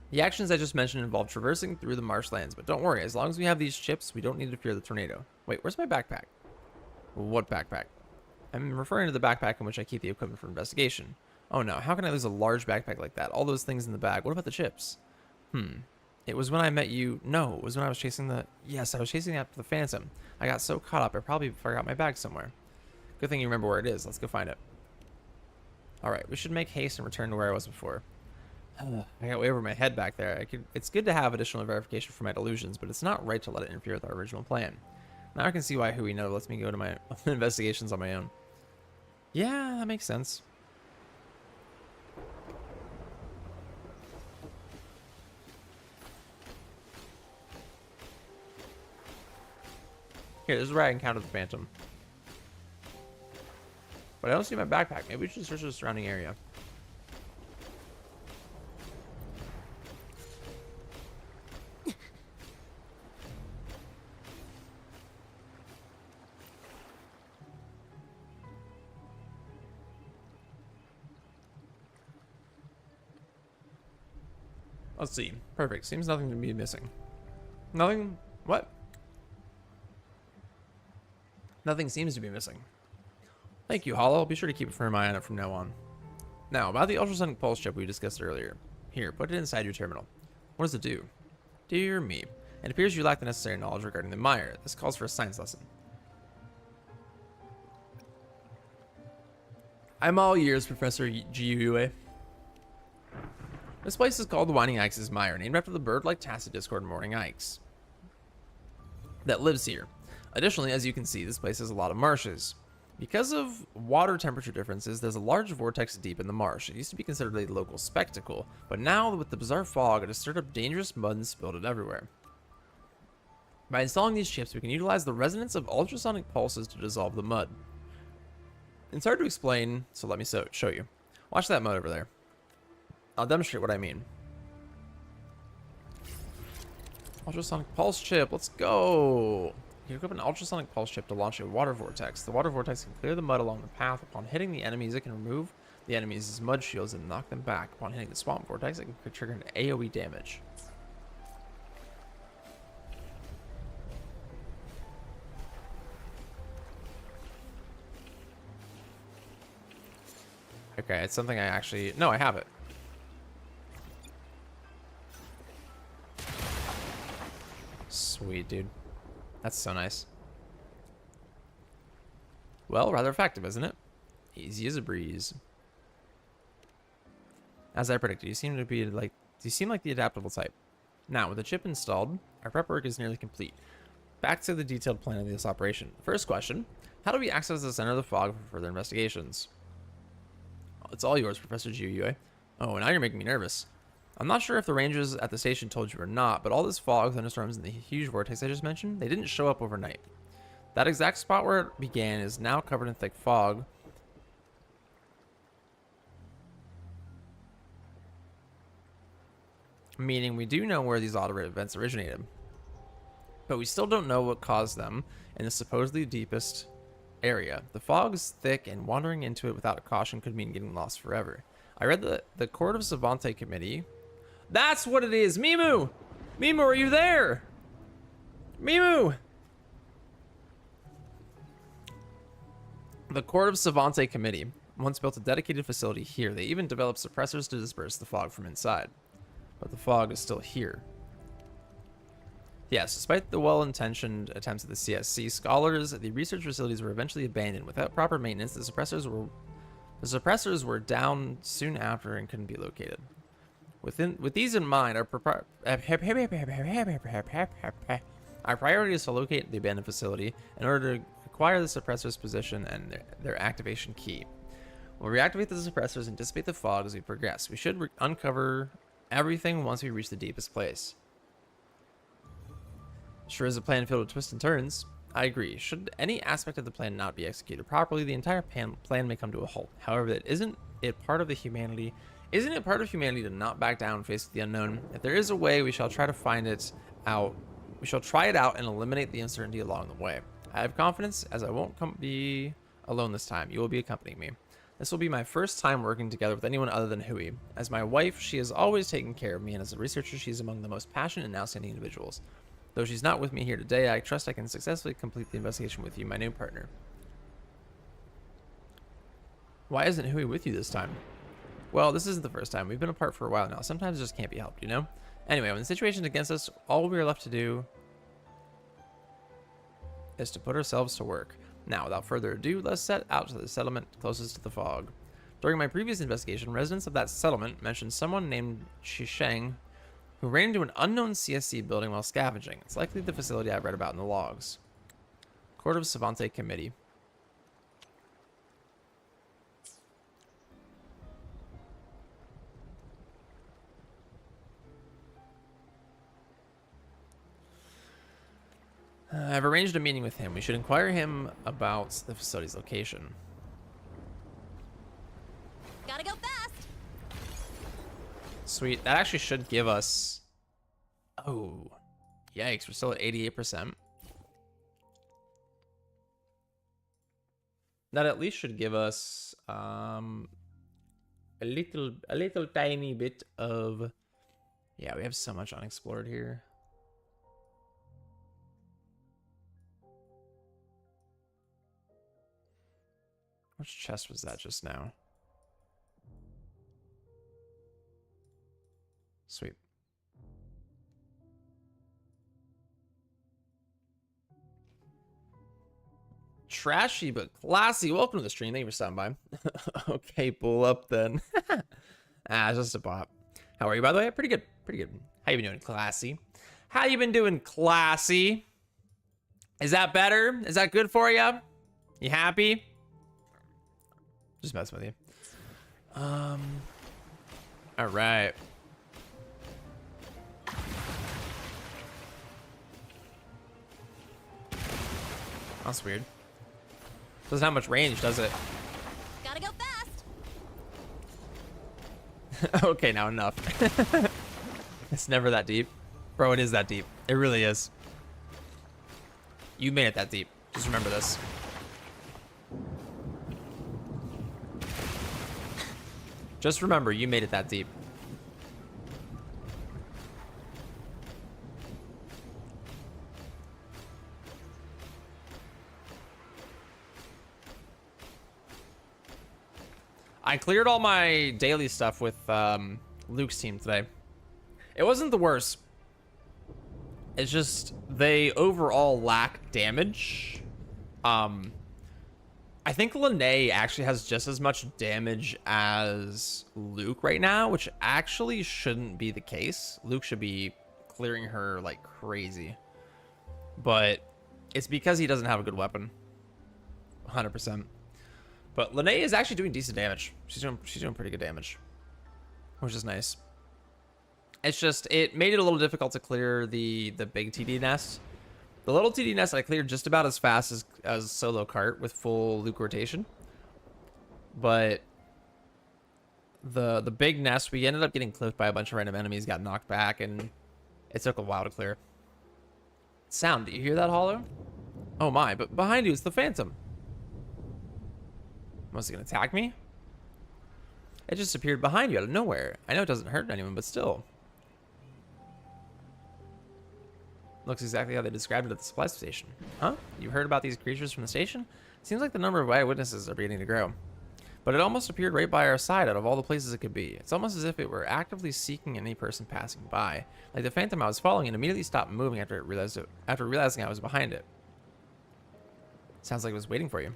The actions I just mentioned involve traversing through the marshlands, but don't worry, as long as we have these chips, we don't need to fear the tornado. Wait, where's my backpack? What backpack? I'm referring to the backpack in which I keep the equipment for investigation. Oh no, how can I lose a large backpack like that? All those things in the bag. What about the chips? It was when I met you. No, it was when I was chasing the... Yes, I was chasing after the phantom. I got so caught up, I probably forgot my bag somewhere. Good thing you remember where it is. Let's go find it. Alright, we should make haste and return to where I was before. I got way over my head back there. It's good to have additional verification for my delusions, but it's not right to let it interfere with our original plan. Now I can see why Hui lets me go to my investigations on my own. Yeah, that makes sense. Here, this is where I encountered the phantom. But I don't see my backpack. Maybe we should search the surrounding area. Let's see. Perfect. Seems nothing to be missing. Nothing? What? Nothing seems to be missing. Thank you, Hollow. I'll be sure to keep a firm eye on it from now on. Now, about the ultrasonic pulse chip we discussed earlier. Here, put it inside your terminal. What does it do? Dear me. It appears you lack the necessary knowledge regarding the mire. This calls for a science lesson. I'm all ears, Professor Jiuyue. This place is called the Winding Ix's Mire, named after the bird-like tacit discord Morning Ix that lives here. Additionally, as you can see, this place has a lot of marshes. Because of water temperature differences, there's a large vortex deep in the marsh. It used to be considered a local spectacle, but now with the bizarre fog, it has stirred up dangerous mud and spilled it everywhere. By installing these chips, we can utilize the resonance of ultrasonic pulses to dissolve the mud. It's hard to explain, so let me show you. Watch that mud over there. I'll demonstrate what I mean. Ultrasonic pulse chip, let's go! You equip an ultrasonic pulse chip to launch a water vortex. The water vortex can clear the mud along the path. Upon hitting the enemies, it can remove the enemies' mud shields and knock them back. Upon hitting the swamp vortex, it can trigger an AoE damage. Okay, it's something I actually... No, I have it. Sweet, dude. That's so nice. Well, rather effective, isn't it? Easy as a breeze. As I predicted, you seem like the adaptable type. Now, with the chip installed, our prep work is nearly complete. Back to the detailed plan of this operation. First question, how do we access the center of the fog for further investigations? It's all yours, Professor Jiuyue. Oh, now you're making me nervous. I'm not sure if the rangers at the station told you or not, but all this fog, thunderstorms, and the huge vortex I just mentioned, they didn't show up overnight. That exact spot where it began is now covered in thick fog. Meaning we do know where these auto events originated. But we still don't know what caused them in the supposedly deepest area. The fog is thick, and wandering into it without caution could mean getting lost forever. I read the Court of Savante Committee. That's what it is! Mimu! Mimu, are you there? Mimu! The Court of Savante Committee once built a dedicated facility here. They even developed suppressors to disperse the fog from inside. But the fog is still here. Yes, despite the well-intentioned attempts of the CSC scholars, the research facilities were eventually abandoned. Without proper maintenance, the suppressors were down soon after and couldn't be located. With these in mind, our priority is to locate the abandoned facility in order to acquire the suppressor's position and their activation key. We'll reactivate the suppressors and dissipate the fog as we progress. We should uncover everything once we reach the deepest place. Sure is a plan filled with twists and turns. I agree. Should any aspect of the plan not be executed properly, the entire plan may come to a halt. However, isn't it part of humanity to not back down and face the unknown? If there is a way, we shall try to find it out. We shall try it out and eliminate the uncertainty along the way. I have confidence, as I won't be alone this time. You will be accompanying me. This will be my first time working together with anyone other than Hui. As my wife, she has always taken care of me, and as a researcher, she is among the most passionate and outstanding individuals. Though she's not with me here today, I trust I can successfully complete the investigation with you, my new partner. Why isn't Hui with you this time? Well, this isn't the first time. We've been apart for a while now. Sometimes it just can't be helped, you know? Anyway, when the situation's against us, all we are left to do is to put ourselves to work. Now, without further ado, let's set out to the settlement closest to the fog. During my previous investigation, residents of that settlement mentioned someone named Shisheng who ran into an unknown CSC building while scavenging. It's likely the facility I read about in the logs. Court of Savante Committee. I've arranged a meeting with him. We should inquire him about the facility's location. Gotta go fast. Sweet. That actually should give us... Oh. Yikes. We're still at 88%. That at least should give us a little tiny bit of... Yeah, we have so much unexplored here. Which chest was that just now? Sweet. Trashy but classy. Welcome to the stream. Thank you for stopping by. Okay, pull up then. It's just a bot. How are you, by the way? Pretty good. Pretty good. How you been doing, classy? How you been doing, classy? Is that better? Is that good for you? You happy? Just messing with you. All right. That's weird. Doesn't have much range, does it? Gotta go fast. Okay, now enough. It's never that deep. Bro, it is that deep. It really is. You made it that deep. Just remember this. Just remember, you made it that deep. I cleared all my daily stuff with Luke's team today. It wasn't the worst. It's just they overall lack damage. I think Lene actually has just as much damage as Luke right now, which actually shouldn't be the case. Luke should be clearing her like crazy. But it's because he doesn't have a good weapon. 100%. But Lene is actually doing decent damage. She's doing pretty good damage, which is nice. It's just, it made it a little difficult to clear the big TD nest. The little TD nest I cleared just about as fast as solo cart with full Luke rotation. But the big nest, we ended up getting clipped by a bunch of random enemies, got knocked back, and it took a while to clear. Sound, do you hear that, Hollow? Oh my, but behind you is the Phantom. Was he gonna attack me? It just appeared behind you out of nowhere. I know it doesn't hurt anyone, but still. Looks exactly how they described it at the supply station. Huh? You heard about these creatures from the station? Seems like the number of eyewitnesses are beginning to grow. But it almost appeared right by our side out of all the places it could be. It's almost as if it were actively seeking any person passing by. Like the Phantom I was following and immediately stopped moving after realizing I was behind it. Sounds like it was waiting for you.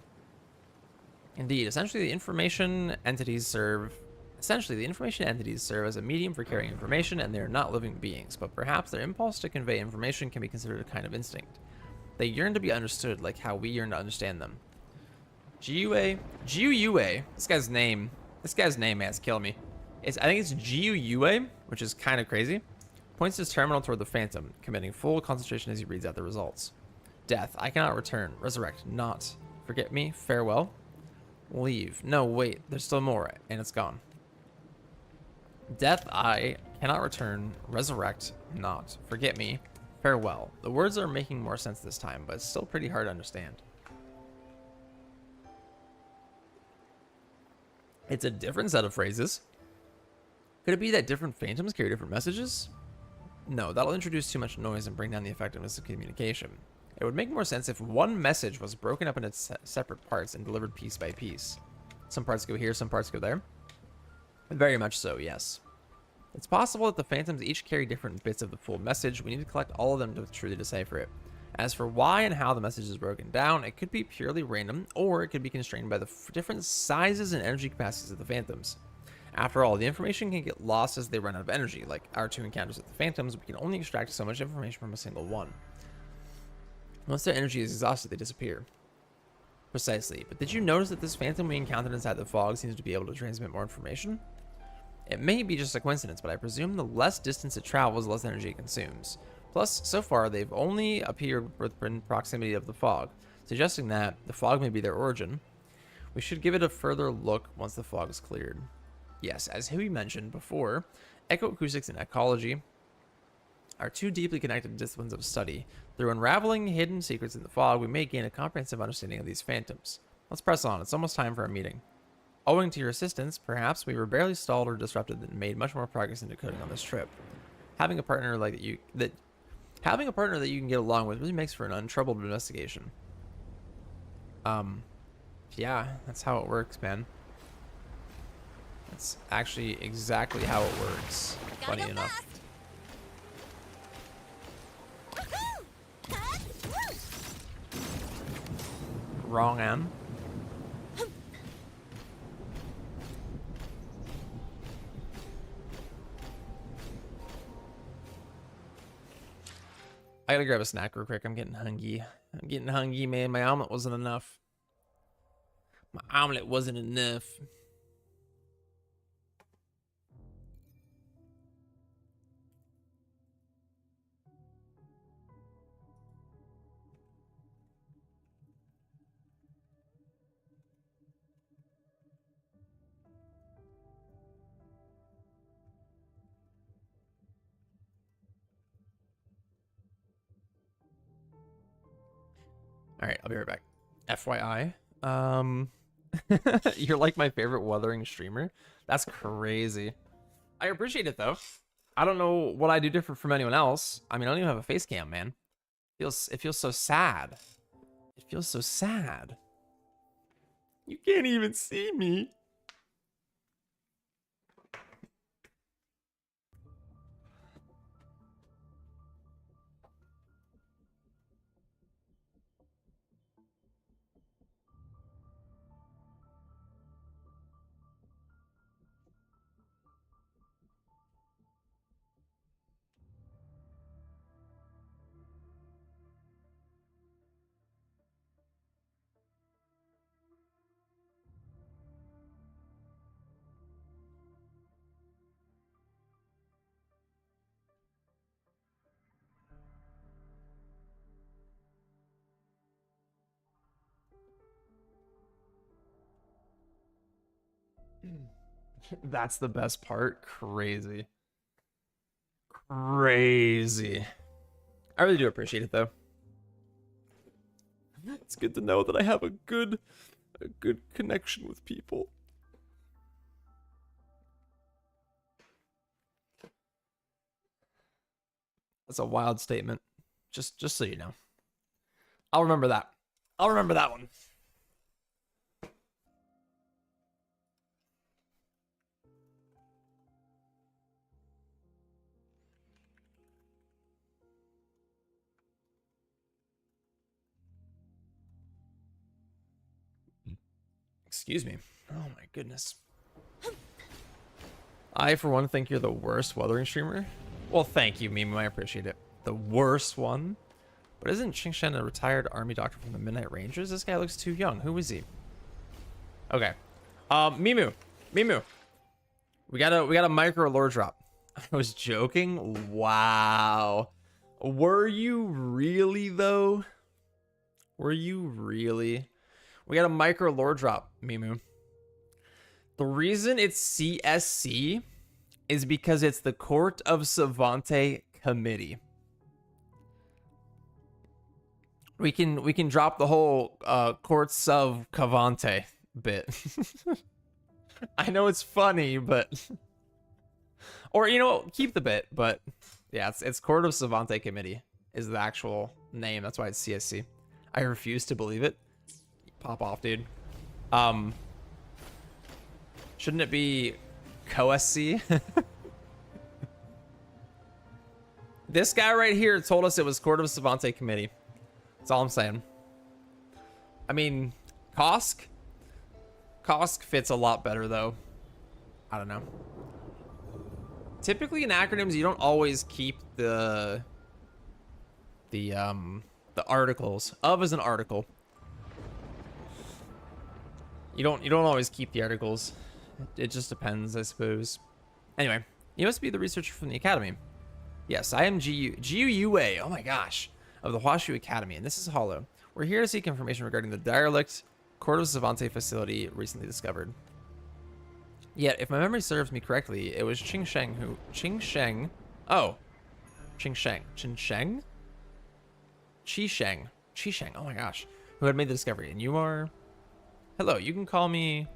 Indeed, essentially the information entities serve as a medium for carrying information, and they are not living beings, but perhaps their impulse to convey information can be considered a kind of instinct. They yearn to be understood like how we yearn to understand them. G-U-A. This guy's name has killed me. I think it's G-U-A, which is kind of crazy. Points his terminal toward the Phantom, committing full concentration as he reads out the results. Death. I cannot return. Resurrect. Not. Forget me. Farewell. Leave. No, wait. There's still more, and it's gone. Death. I cannot return. Resurrect. Not. Forget me. Farewell. The words are making more sense this time, but it's still pretty hard to understand. It's a different set of phrases. Could it be that different phantoms carry different messages? No, that'll introduce too much noise and bring down the effectiveness of communication. It would make more sense if one message was broken up into separate parts and delivered piece by piece. Some parts go here, some parts go there. Very much so, yes. It's possible that the phantoms each carry different bits of the full message. We need to collect all of them to truly decipher it. As for why and how the message is broken down, it could be purely random, or it could be constrained by the different sizes and energy capacities of the phantoms. After all, the information can get lost as they run out of energy. Like our two encounters with the phantoms, we can only extract so much information from a single one. Once their energy is exhausted, they disappear. Precisely. But did you notice that this phantom we encountered inside the fog seems to be able to transmit more information? It may be just a coincidence, but I presume the less distance it travels, the less energy it consumes. Plus, so far, they've only appeared within proximity of the fog, suggesting that the fog may be their origin. We should give it a further look once the fog is cleared. Yes, as we mentioned before, echoacoustics and ecology are two deeply connected disciplines of study. Through unraveling hidden secrets in the fog, we may gain a comprehensive understanding of these phantoms. Let's press on. It's almost time for our meeting. Owing to your assistance, perhaps we were barely stalled or disrupted and made much more progress in decoding on this trip. Having a partner that you can get along with really makes for an untroubled investigation. Yeah, that's how it works, man. That's actually exactly how it works. Funny enough. Wrong am. I gotta grab a snack real quick. I'm getting hungry. Man. My omelet wasn't enough. All right, I'll be right back. FYI, you're like my favorite Wuthering streamer. That's crazy. I appreciate it though. I don't know what I do different from anyone else. I mean, I don't even have a face cam, man. It feels so sad. It feels so sad. You can't even see me. That's the best part. Crazy. Crazy. I really do appreciate it though. It's good to know that I have a good connection with people. That's a wild statement. Just so you know. I'll remember that. I'll remember that one. Excuse me. Oh my goodness. I, for one, think you're the worst Wuthering streamer. Well, thank you, Mimu. I appreciate it. The worst one? But isn't Qingshen a retired army doctor from the Midnight Rangers? This guy looks too young. Who is he? Okay. Mimu. Mimu. We got a micro lore drop. I was joking. Wow. Were you really, though? Were you really? We got a micro lore drop, Mimu. The reason it's CSC is because it's the Court of Savante Committee. We can drop the whole Courts of Cavante bit. I know it's funny, but or you know, keep the bit, but yeah, it's Court of Savante Committee is the actual name. That's why it's CSC. I refuse to believe it. Pop off, dude. Shouldn't it be COSC? This guy right here told us it was Court of Savante Committee. That's all I'm saying. I mean, Kosk fits a lot better though. I don't know. Typically in acronyms, you don't always keep the articles. Of is an article. You don't always keep the articles. It just depends, I suppose. Anyway, you must be the researcher from the academy. Yes, I am GUUA. Oh my gosh. Of the Huashu Academy, and this is Hollow. We're here to seek information regarding the derelict Court of Savante facility recently discovered. Yet, if my memory serves me correctly, it was Qingshen who... Qingshen? Oh. Qingshen. Qingshen? Qisheng. Qisheng. Oh my gosh. Who had made the discovery. And you are... Hello, you can call me...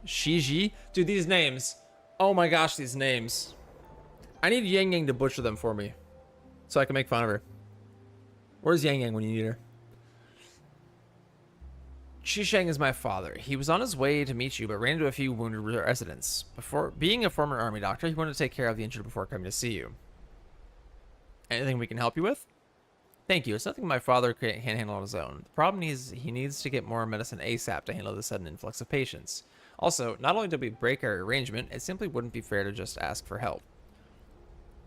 Shiji? Dude, these names. Oh my gosh, these names. I need Yang Yang to butcher them for me. So I can make fun of her. Where's Yang Yang when you need her? Qisheng is my father. He was on his way to meet you, but ran into a few wounded residents. Before being a former army doctor, he wanted to take care of the injured before coming to see you. Anything we can help you with? Thank you. It's nothing my father can't handle on his own. The problem is he needs to get more medicine ASAP to handle the sudden influx of patients. Also, not only did we break our arrangement, it simply wouldn't be fair to just ask for help.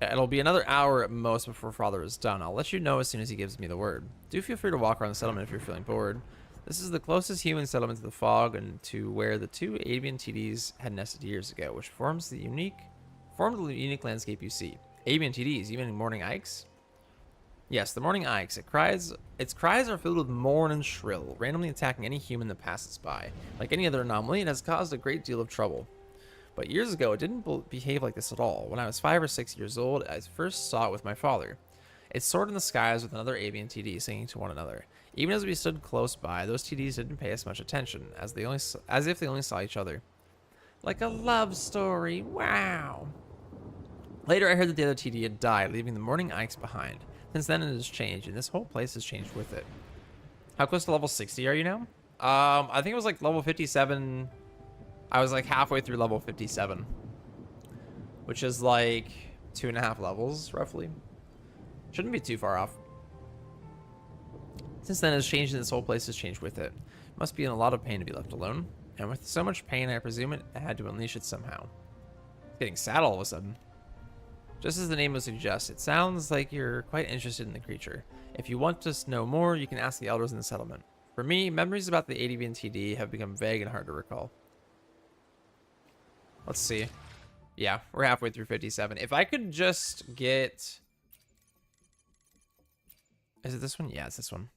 It'll be another hour at most before father is done. I'll let you know as soon as he gives me the word. Do feel free to walk around the settlement if you're feeling bored. This is the closest human settlement to the fog and to where the two avian TDs had nested years ago, which formed the unique landscape you see. Avian TDs, even morning ikes? Yes, the morning ikes. Its cries are filled with mourn and shrill, randomly attacking any human that passes by. Like any other anomaly, it has caused a great deal of trouble. But years ago, it didn't behave like this at all. When I was 5 or 6 years old, I first saw it with my father. It soared in the skies with another avian TD singing to one another. Even as we stood close by, those TDs didn't pay us much attention, as if they only saw each other. Like a love story. Wow. Later, I heard that the other TD had died, leaving the morning ikes behind. Since then, it has changed, and this whole place has changed with it. How close to level 60 are you now? I think it was like level 57. I was like halfway through level 57, which is like 2.5 levels, roughly. Shouldn't be too far off. Since then, it's changed, and this whole place has changed with it. Must be in a lot of pain to be left alone. And with so much pain, I presume it had to unleash it somehow. It's getting sad all of a sudden. Just as the name would suggest, it sounds like you're quite interested in the creature. If you want to know more, you can ask the elders in the settlement. For me, memories about the avian TD have become vague and hard to recall. Let's see. Yeah, we're halfway through 57. If I could just get... Is it this one? Yeah, it's this one.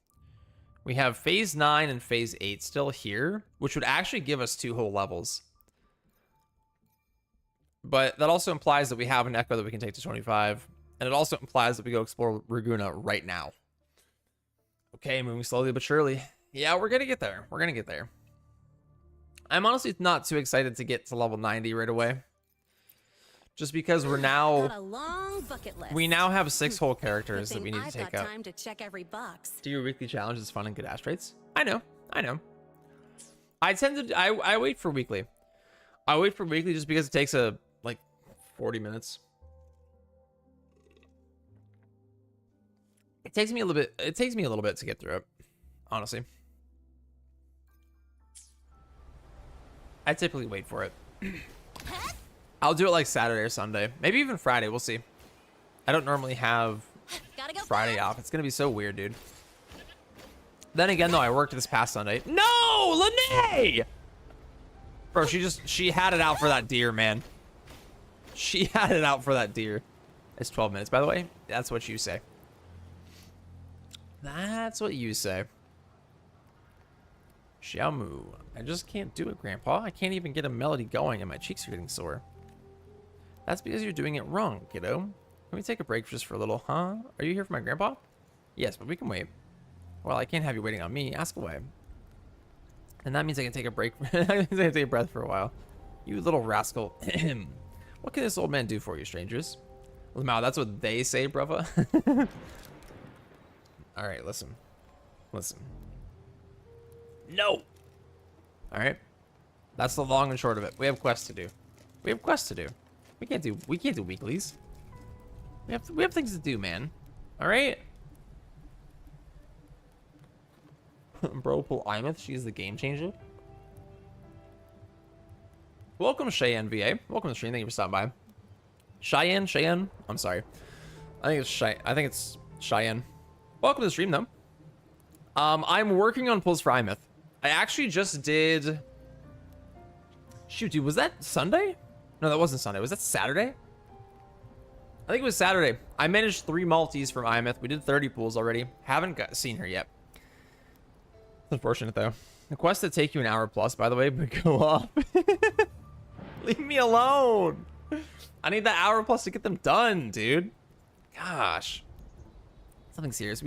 We have phase 9 and phase 8 still here, which would actually give us 2 whole levels. But that also implies that we have an Echo that we can take to 25. And it also implies that we go explore Raguna right now. Okay, moving slowly but surely. Yeah, we're going to get there. We're going to get there. I'm honestly not too excited to get to level 90 right away. Just because we're Got now... a long bucket list. We now have 6 whole characters Good that we thing need to I've take got out. time to check every box. Do your weekly challenge is fun and good ash rates. I know. I wait for weekly. I wait for weekly just because it takes like 40 minutes. It takes me a little bit to get through it, honestly. I typically wait for it. I'll do it like Saturday or Sunday, maybe even Friday. We'll see. I don't normally have Gotta go Friday off. It's gonna be so weird, dude. Then again, though, I worked this past Sunday. No, Lene! Bro, she had it out for that deer, man. She had it out for that deer. It's 12 minutes, by the way. That's what you say. That's what you say. Xiaomu. I just can't do it, Grandpa. I can't even get a melody going and my cheeks are getting sore. That's because you're doing it wrong, kiddo. Can we take a break just for a little, huh? Are you here for my grandpa? Yes, but we can wait. Well, I can't have you waiting on me. Ask away. And that means I can take a break. That means I can take a breath for a while. You little rascal. What can this old man do for you, strangers? Wow, that's what they say, brother. All right, listen. No. All right. That's the long and short of it. We have quests to do. We can't do weeklies. We have things to do, man. All right. Bro, pull Imeth. She's the game changer. Welcome, Cheyenne VA. Welcome to the stream. Thank you for stopping by. Cheyenne. I'm sorry. I think it's Cheyenne. Welcome to the stream, though. I'm working on pulls for Imeth. I actually just did. Shoot, dude, was that Sunday? No, that wasn't Sunday. Was that Saturday? I think it was Saturday. I managed 3 Maltese from Imeth. We did 30 pulls already. Haven't seen her yet. It's unfortunate, though. The quests that take you an hour plus, by the way, but go off. Leave me alone. I need that hour plus to get them done, dude. Gosh. Something serious.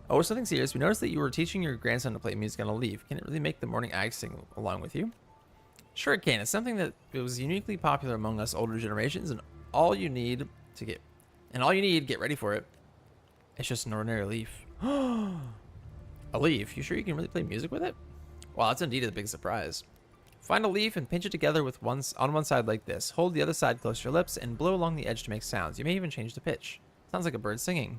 Something serious. We noticed that you were teaching your grandson to play music on a leaf. Can it really make the morning ag sing along with you? Sure it can. It's something that was uniquely popular among us older generations, and all you need, get ready for it. It's just an ordinary leaf. A leaf? You sure you can really play music with it? Well, that's indeed a big surprise. Find a leaf and pinch it together with on one side like this. Hold the other side close to your lips and blow along the edge to make sounds. You may even change the pitch. Sounds like a bird singing.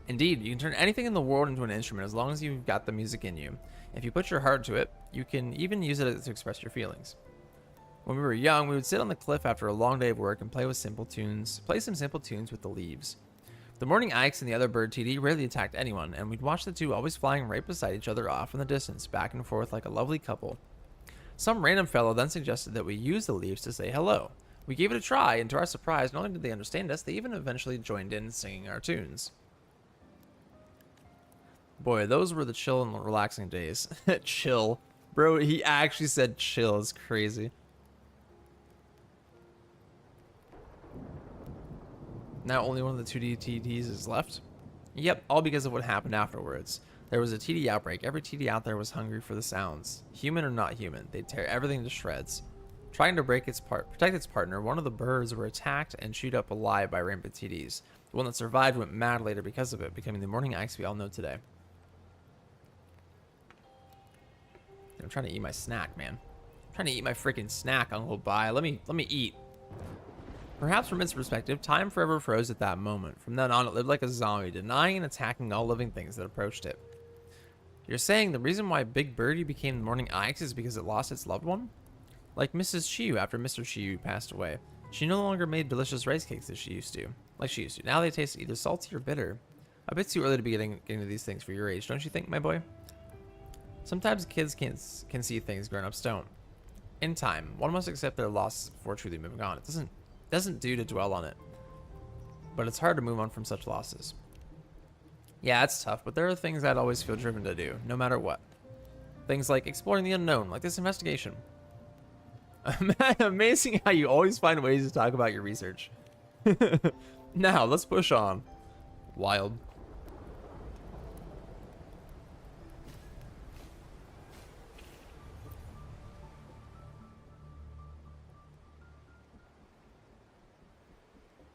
Indeed, you can turn anything in the world into an instrument as long as you've got the music in you. If you put your heart to it, you can even use it to express your feelings. When we were young, we would sit on the cliff after a long day of work and play some simple tunes with the leaves. The morning Ike's and the other bird TD rarely attacked anyone, and we'd watch the two always flying right beside each other off in the distance, back and forth like a lovely couple. Some random fellow then suggested that we use the leaves to say hello. We gave it a try, and to our surprise, not only did they understand us, they even eventually joined in singing our tunes. Boy, those were the chill and relaxing days. Chill. Bro, he actually said chill. It's crazy. Now only one of the 2D TDs is left? Yep, all because of what happened afterwards. There was a TD outbreak. Every TD out there was hungry for the sounds. Human or not human, they'd tear everything to shreds. Trying to protect its partner, one of the birds were attacked and chewed up alive by rampant TDs. The one that survived went mad later because of it, becoming the morning axe we all know today. I'm trying to eat my snack, man. I'm trying to eat my freaking snack, Uncle Bai. Let me eat. Perhaps from its perspective, time forever froze at that moment. From then on, it lived like a zombie, denying and attacking all living things that approached it. You're saying the reason why Big Birdie became the morning Ix is because it lost its loved one? Like Mrs. Chiu after Mr. Chiu passed away. She no longer made delicious rice cakes as she used to. Now they taste either salty or bitter. A bit too early to be getting to these things for your age, don't you think, my boy? Sometimes kids can see things grown-ups don't. In time, one must accept their loss before truly moving on. It doesn't do to dwell on it, but it's hard to move on from such losses. Yeah, it's tough, but there are things I'd always feel driven to do, no matter what. Things like exploring the unknown, like this investigation. Amazing how you always find ways to talk about your research. Now, let's push on. Wild.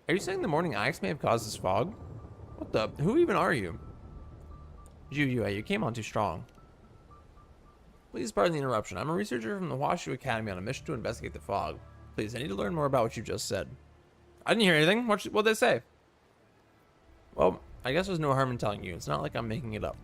Are you saying the morning ice may have caused this fog? What the? Who even are you? Yue, you came on too strong. Please pardon the interruption. I'm a researcher from the Washu Academy on a mission to investigate the fog. Please, I need to learn more about what you just said. I didn't hear anything. What'd they say? Well, I guess there's no harm in telling you. It's not like I'm making it up.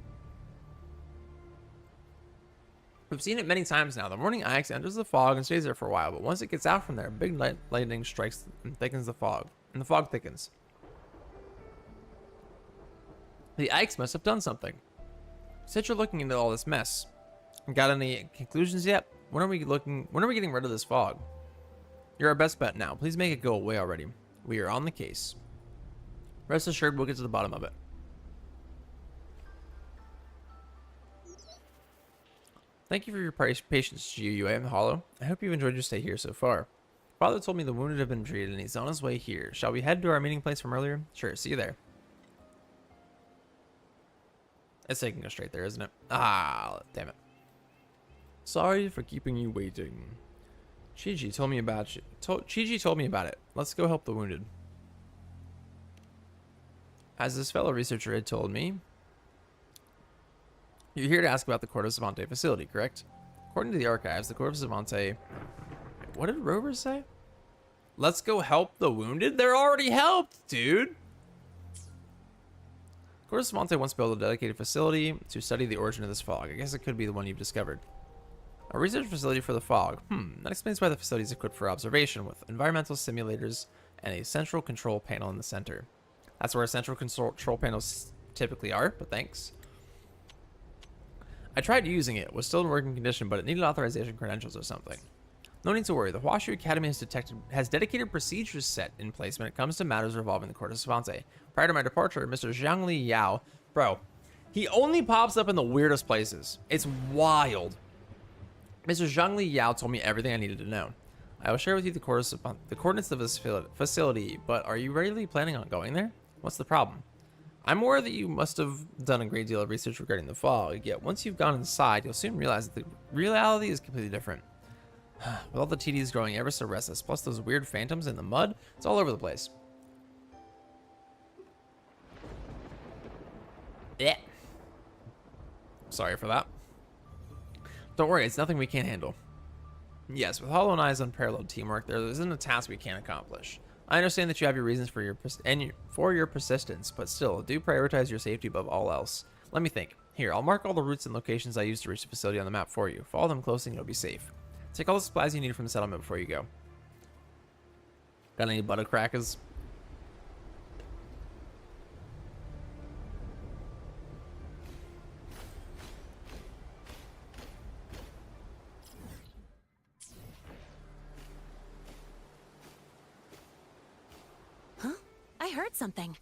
We've seen it many times now. The morning ice enters the fog and stays there for a while, but once it gets out from there, big lightning strikes and thickens the fog. And the fog thickens. The Ikes must have done something. Since you're looking into all this mess, got any conclusions yet? When are we getting rid of this fog? You're our best bet now. Please make it go away already. We are on the case. Rest assured, we'll get to the bottom of it. Thank you for your patience, Yue and Hollow. I hope you've enjoyed your stay here so far. Father told me the wounded have been treated and he's on his way here. Shall we head to our meeting place from earlier? Sure, see you there. It's taking us straight there, isn't it? Ah, damn it. Sorry for keeping you waiting. Chi-Chi told me about Chi-Chi told me about it. Let's go help the wounded. As this fellow researcher had told me, you're here to ask about the Court of Savante facility, correct? According to the archives, the Court of Savante... What did Rover say? Let's go help the wounded? They're already helped, dude! Court of Savante wants to build a dedicated facility to study the origin of this fog. I guess it could be the one you've discovered. A research facility for the fog. That explains why the facility is equipped for observation with environmental simulators and a central control panel in the center. That's where central control panels typically are, but thanks. I tried using it. It was still in working condition, but it needed authorization credentials or something. No need to worry. The Washu Academy has dedicated procedures set in place when it comes to matters revolving the Court of Savante. Prior to my departure, Mr. Zhangli Yao, bro, he only pops up in the weirdest places. It's wild. Mr. Zhangli Yao told me everything I needed to know. I will share with you the coordinates of this facility, but are you really planning on going there? What's the problem? I'm aware that you must have done a great deal of research regarding the fog, yet once you've gone inside, you'll soon realize that the reality is completely different. With all the TDs growing ever so restless, plus those weird phantoms in the mud, it's all over the place. Yeah. Sorry for that. Don't worry, it's nothing we can't handle. Yes, with Hollow and Eye's unparalleled teamwork, there isn't a task we can't accomplish. I understand that you have your reasons for your persistence, but still, do prioritize your safety above all else. Let me think. Here, I'll mark all the routes and locations I used to reach the facility on the map for you. Follow them closely and you'll be safe. Take all the supplies you need from the settlement before you go. Got any butter crackers? Huh? I heard something.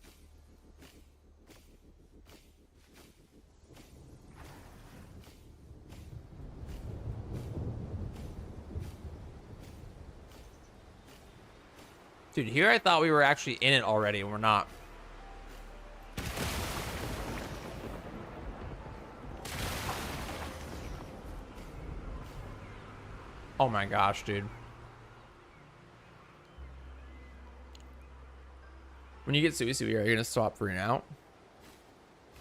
Dude, here I thought we were actually in it already, and we're not. Oh my gosh, dude. When you get Suisui, are you gonna swap for out?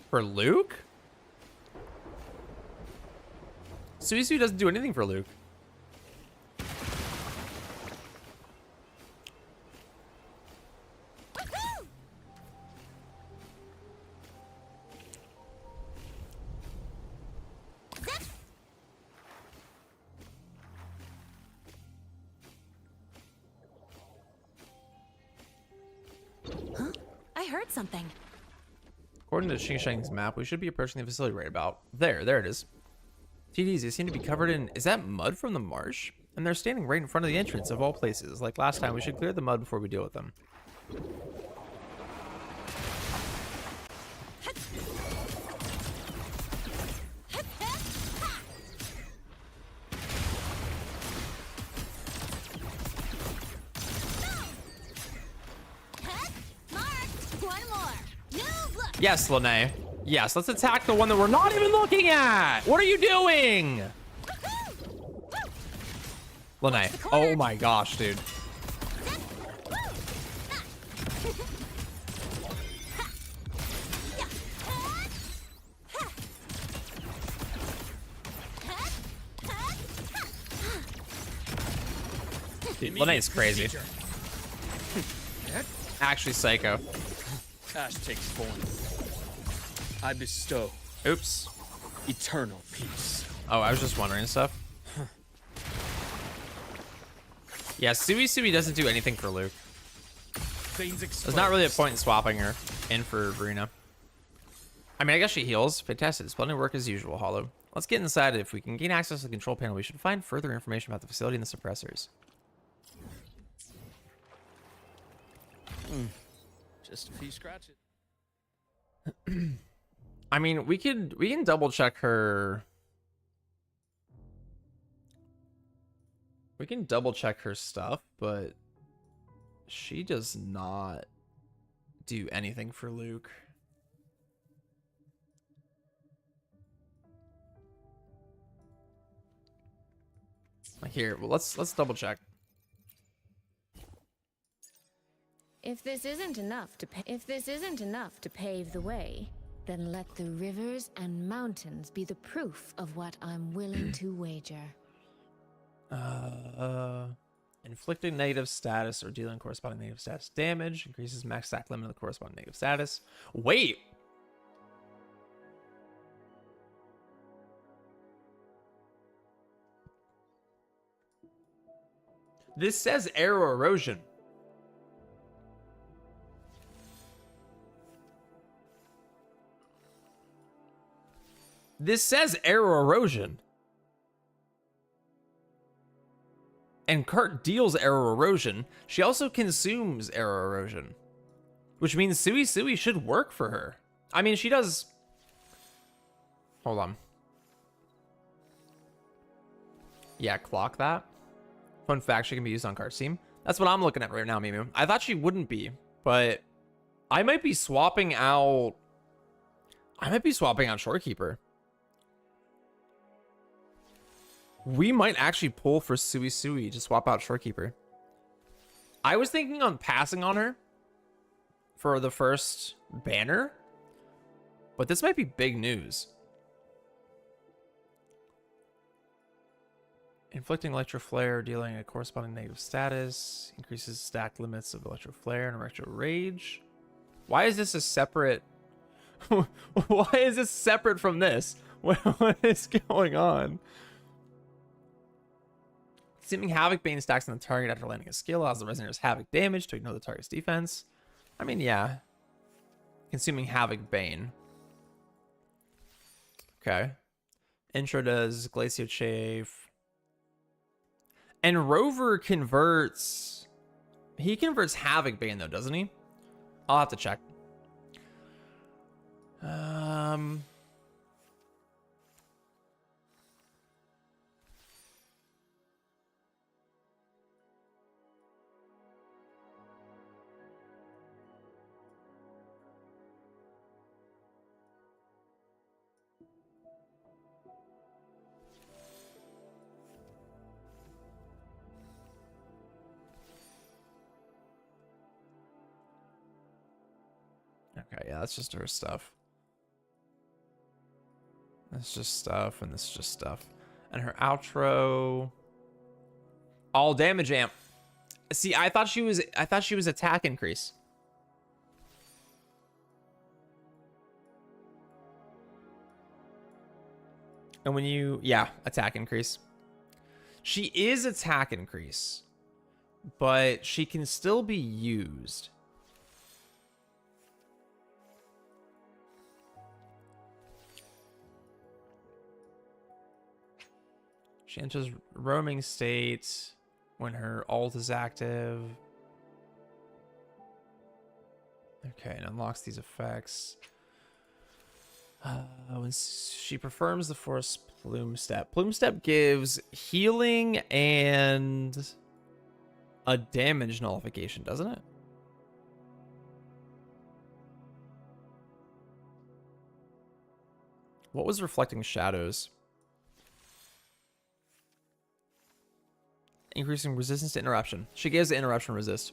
For Luke? Suisui doesn't do anything for Luke. I heard something. According to Xing Sheng's map, we should be approaching the facility right about there. There it is. TDs, they seem to be covered in... Is that mud from the marsh? And they're standing right in front of the entrance of all places. Like last time, we should clear the mud before we deal with them. Yes, Lene. Yes, let's attack the one that we're not even looking at. What are you doing? Lene. Oh my gosh, dude. Dude, Lene's crazy. Actually psycho. Ash takes form. I bestow Oops. eternal peace. Oh, I was just wondering stuff. Yeah, Sui doesn't do anything for Luke. There's not really a point in swapping her in for Brina. I mean, I guess she heals. Fantastic. Splendid work as usual, Hollow. Let's get inside. If we can gain access to the control panel, we should find further information about the facility and the suppressors. Just a few scratches. I mean, we can double check her. We can double check her stuff, but she does not do anything for Luke. Here, well, let's double check. If this isn't enough to pave the way, then let the rivers and mountains be the proof of what I'm willing to wager. Inflicting negative status or dealing corresponding negative status damage increases max stack limit of the corresponding negative status. Wait. This says arrow erosion. This says arrow erosion. And Kurt deals arrow erosion. She also consumes arrow erosion, which means Sui should work for her. I mean, she does. Hold on. Yeah, clock that. Fun fact, she can be used on Kart's team. That's what I'm looking at right now, Mimu. I thought she wouldn't be, but I might be swapping out. Shorekeeper. We might actually pull for Sui to swap out Shorekeeper. I was thinking on passing on her for the first banner, but this might be big news. Inflicting Electro Flare, dealing a corresponding negative status, increases stack limits of Electro Flare and Electro Rage. Why is this a separate? Why is this separate from this? What is going on? Consuming Havoc Bane stacks on the target after landing a skill allows the Resonator's Havoc damage to ignore the target's defense. I mean, yeah. Consuming Havoc Bane. Okay. Intro does Glacio Chafe. And Rover converts... He converts Havoc Bane, though, doesn't he? I'll have to check. Okay, yeah, that's just her stuff. That's just stuff, and this is just stuff. And her outro... All damage amp. See, I thought she was attack increase. And when you... Yeah, attack increase. She is attack increase. But she can still be used. She enters roaming state when her ult is active. Okay, and unlocks these effects. When she performs the Force Plume Step. Plume Step gives healing and a damage nullification, doesn't it? What was reflecting shadows? Increasing resistance to interruption. She gives the interruption resist.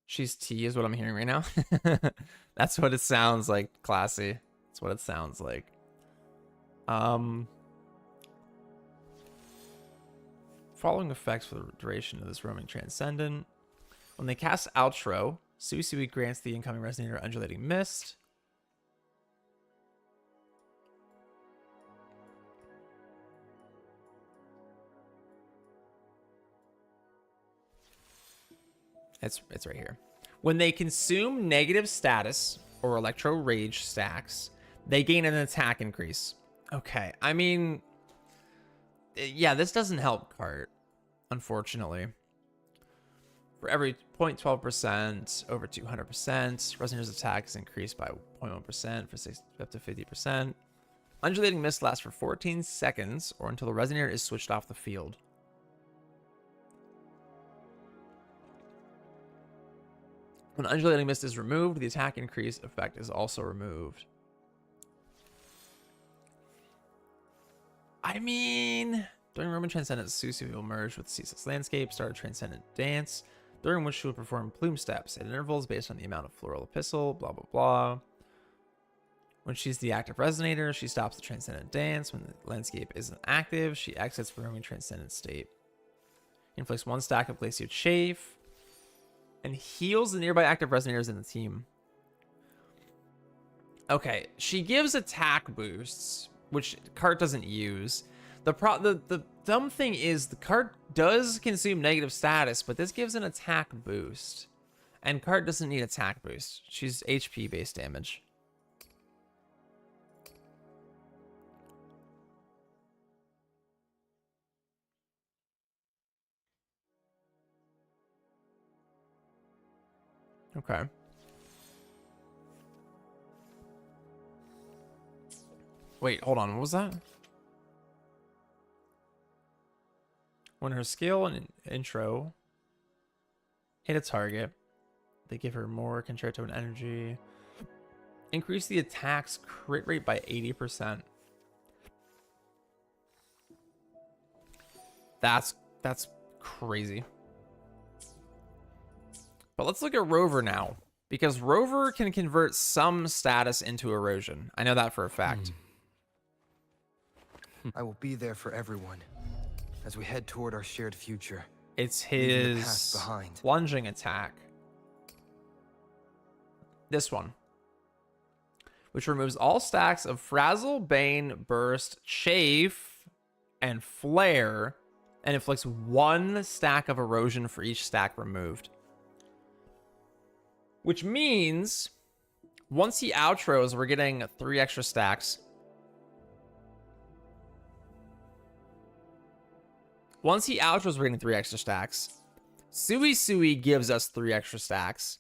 She's T is what I'm hearing right now. That's what it sounds like, classy. That's what it sounds like. Following effects for the duration of this roaming transcendent. When they cast outro, Sui grants the incoming resonator undulating mist. It's right here. When they consume negative status or electro rage stacks, they gain an attack increase. Okay, I mean, yeah, this doesn't help Cart, unfortunately. For every 0.12%, over 200%, Resonator's attack is increased by 0.1% for 60, up to 50%. Undulating Mist lasts for 14 seconds or until the Resonator is switched off the field. When Undulating Mist is removed, the attack increase effect is also removed. I mean, during Roman Transcendent, Susu will merge with the Ceaseless Landscape, start a Transcendent dance, during which she will perform plume steps at intervals based on the amount of floral epistle, blah, blah, blah. When she's the active resonator, she stops the Transcendent dance. When the landscape isn't active, she exits the roaming Transcendent state. Inflicts 1 stack of Glacial Chafe, and heals the nearby active resonators in the team. Okay, she gives attack boosts, which Cart doesn't use. The dumb thing is the Cart does consume negative status, but this gives an attack boost. And Cart doesn't need attack boost. She's HP based damage. Okay. Wait, hold on. What was that? When her skill and intro hit a target, they give her more concerto and energy. Increase the attack's crit rate by 80%. That's crazy. But let's look at Rover now, because Rover can convert some status into erosion. I know that for a fact. I will be there for everyone as we head toward our shared future. It's leaving the his past behind. lunging attack. This one. Which removes all stacks of Frazzle, Bane, Burst, Chafe, and Flare, and inflicts 1 stack of erosion for each stack removed. Which means once he outros, we're getting 3 extra stacks. Once he outros, we're getting 3 extra stacks. Sui gives us 3 extra stacks.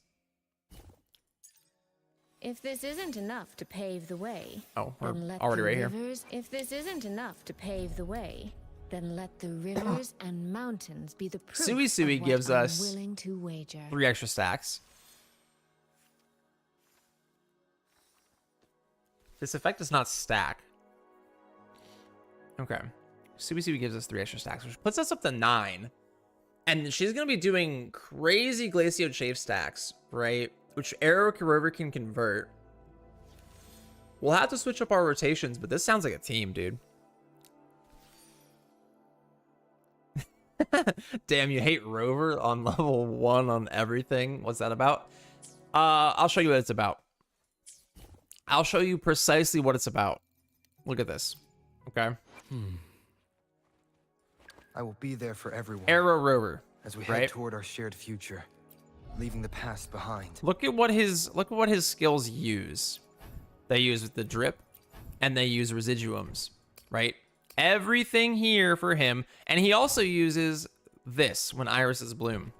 If this isn't enough to pave the way, Oh, we're then let already the right here. rivers, if this isn't enough to pave the way, then let the rivers and mountains be the proof Sui of what gives I'm us willing to wager. 3 extra stacks. This effect does not stack. Okay. Sui gives us 3 extra stacks, which puts us up to 9. And she's going to be doing crazy Glacio Chafe stacks, right? Which Arrow Rover can convert. We'll have to switch up our rotations, but this sounds like a team, dude. Damn, you hate Rover on level 1 on everything. What's that about? I'll show you what it's about. I'll show you precisely what it's about. Look at this. Okay. I will be there for everyone Arrow Rover. as we head toward our shared future, leaving the past behind. Look at what his skills use. They use the drip and they use residuums, right? Everything here for him, and he also uses this when irises bloom,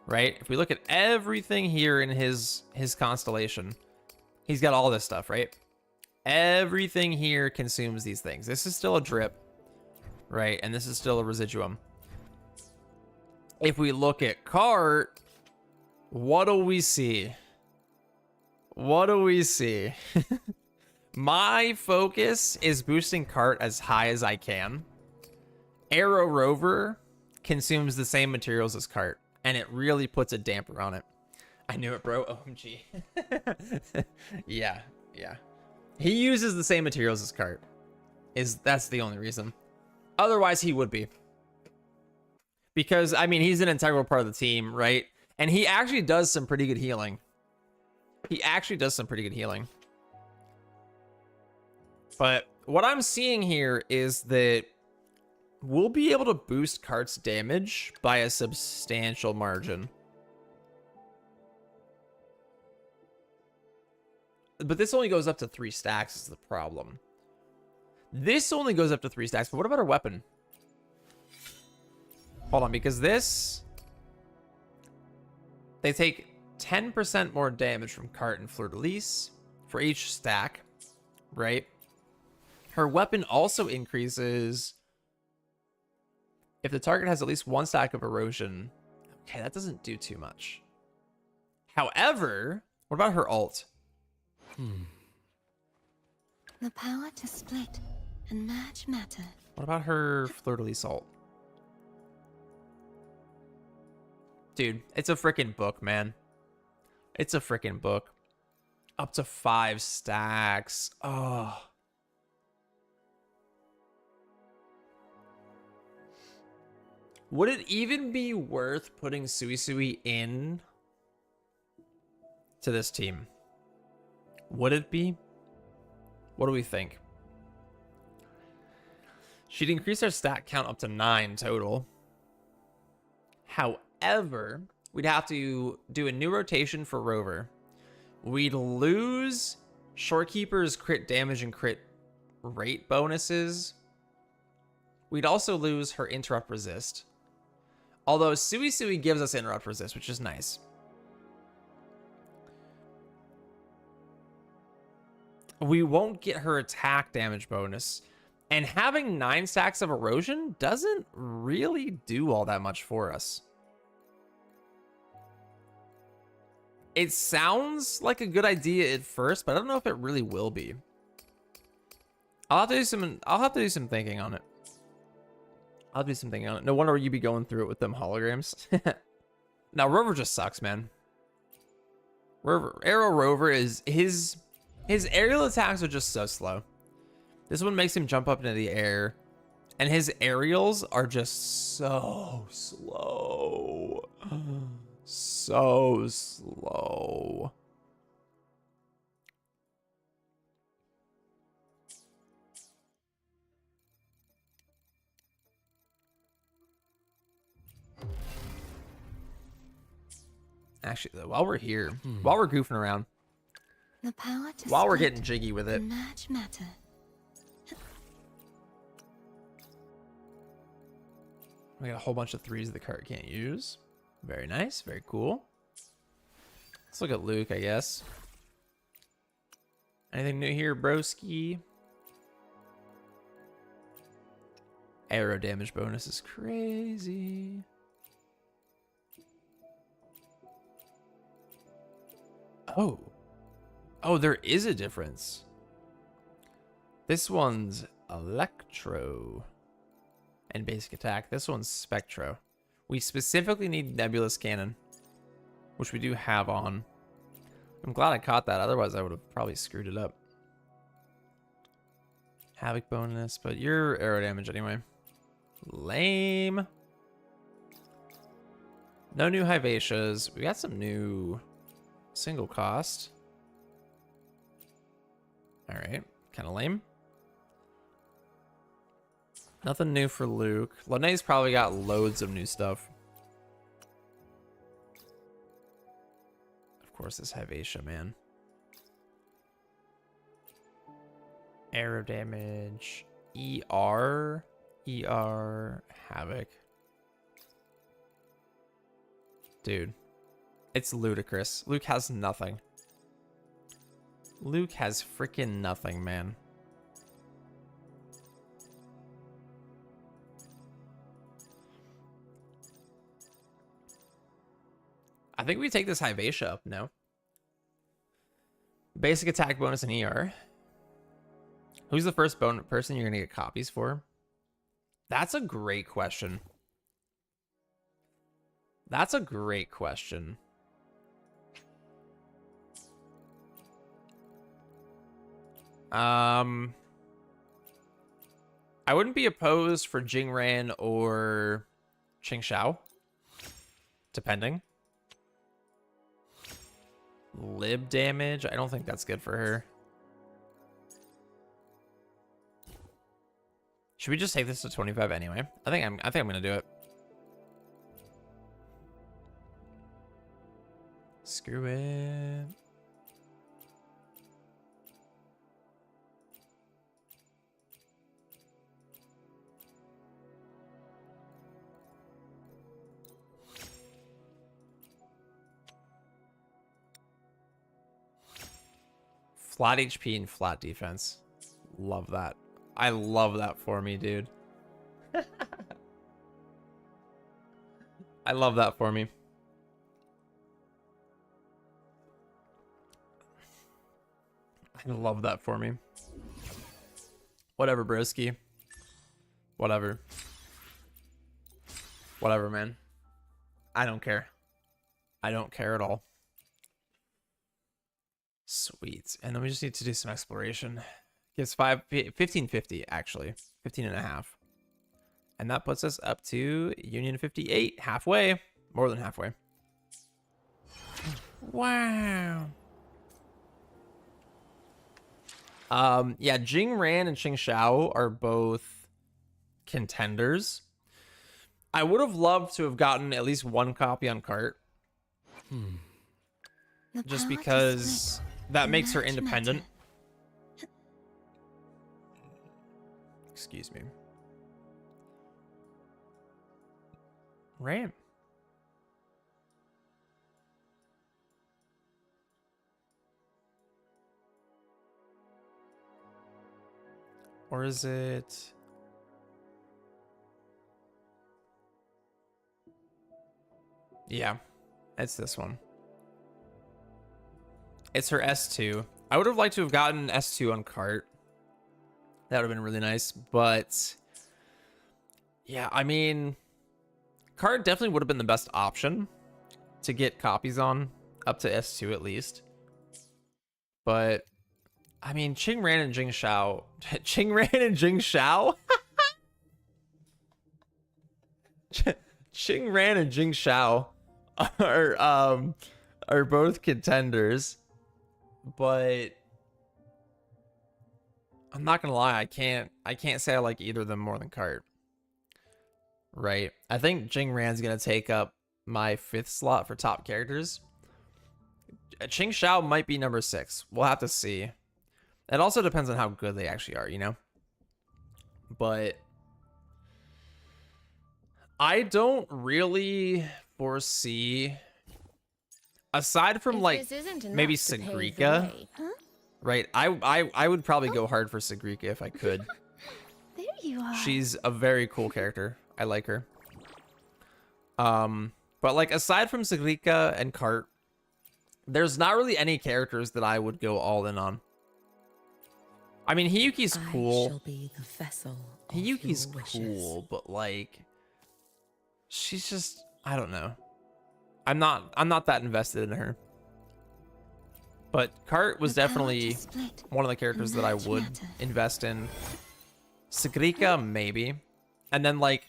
right? If we look at everything here in his constellation, he's got all this stuff, right? Everything here consumes these things. This is still a drip, right? And this is still a residuum. If we look at Cart, what do we see? What do we see? My focus is boosting cart as high as I can. Arrow Rover consumes the same materials as cart, and it really puts a damper on it. I knew it, bro. OMG. Yeah. He uses the same materials as cart. That's the only reason. Otherwise, he would be. Because, I mean, he's an integral part of the team, right? And he actually does some pretty good healing. But what I'm seeing here is that we'll be able to boost Cart's damage by a substantial margin. But this only goes up to 3 stacks is the problem. This only goes up to 3 stacks, but what about our weapon? Hold on, because this... They take 10% more damage from Cart and Fleur de Lis for each stack, right? Her weapon also increases if the target has at least 1 stack of erosion. Okay, that doesn't do too much. However, what about her ult? The power to split and merge matter. What about her Fleur de Lis ult? Dude, it's a freaking book, man. It's a freaking book. Up to 5 stacks. Oh. Would it even be worth putting Suisui in to this team? Would it be? What do we think? She'd increase our stat count up to 9 total. However, we'd have to do a new rotation for Rover. We'd lose Shorekeeper's crit damage and crit rate bonuses. We'd also lose her interrupt resist. Although Suisui gives us interrupt resist, which is nice. We won't get her attack damage bonus. And having 9 stacks of erosion doesn't really do all that much for us. It sounds like a good idea at first, but I don't know if it really will be. I'll have to do some thinking on it. No wonder you'd be going through it with them holograms. Now Rover just sucks, man. Arrow Rover is his aerial attacks are just so slow. This one makes him jump up into the air, and his aerials are just so slow. So slow. Actually, while we're here, while we're goofing around, The power to while we're split getting jiggy with it, and merge matter. we got a whole bunch of 3s the card can't use. Very nice, very cool. Let's look at Luke, I guess. Anything new here, broski? Arrow damage bonus is crazy. Oh, there is a difference. This one's Electro and basic attack. This one's Spectro. We specifically need Nebulous Cannon, which we do have on. I'm glad I caught that. Otherwise, I would have probably screwed it up. Havoc bonus, but you're arrow damage anyway. Lame. No new Hivatias. We got some new single cost. All right, kind of lame. Nothing new for Luke. Lene's probably got loads of new stuff. Of course, this Hivatia, man. Arrow damage. ER, Havoc. Dude, it's ludicrous. Luke has nothing. Luke has freaking nothing, man. I think we take this Hivatia up, no? Basic attack bonus and ER. Who's the first person you're gonna get copies for? That's a great question. That's a great question. I wouldn't be opposed for Jingran or Qingxiao, depending. Lib damage, I don't think that's good for her. Should we just take this to 25 anyway? I think I'm gonna do it. Screw it. Flat HP and flat defense. Love that. I love that for me, dude. I love that for me. I love that for me. Whatever, broski. Whatever. Whatever, man. I don't care. I don't care at all. Sweet. And then we just need to do some exploration. Gives 1550 actually. 15 and a half. And that puts us up to Union 58. Halfway. More than halfway. Wow. Yeah, Jingran and Qingxiao are both contenders. I would have loved to have gotten at least one copy on cart. Just because that makes her independent. Excuse me. Right. Or is it... Yeah, it's this one. It's her S2. I would have liked to have gotten S2 on cart. That would have been really nice, but... Yeah, I mean... Cart definitely would have been the best option to get copies on, up to S2 at least. But... I mean, Qingran and Jingxiao... Qingran and Jingxiao? Qingran and Jingxiao are both contenders. But... I'm not gonna lie, I can't say I like either of them more than Cart. Right? I think Jingran's gonna take up my 5th slot for top characters. Qingxiao might be number 6. We'll have to see. It also depends on how good they actually are, you know? But I don't really foresee, aside from like maybe Sagrika, right? I would probably go hard for Sagrika if I could. There you are. She's a very cool character. I like her. But like aside from Sagrika and Cart, there's not really any characters that I would go all in on. I mean, Hiyuki's cool. Hiyuki's cool, but like, she's just, I don't know. I'm not that invested in her. But Cart was definitely one of the characters that I would invest in. Sagrika, maybe. And then like,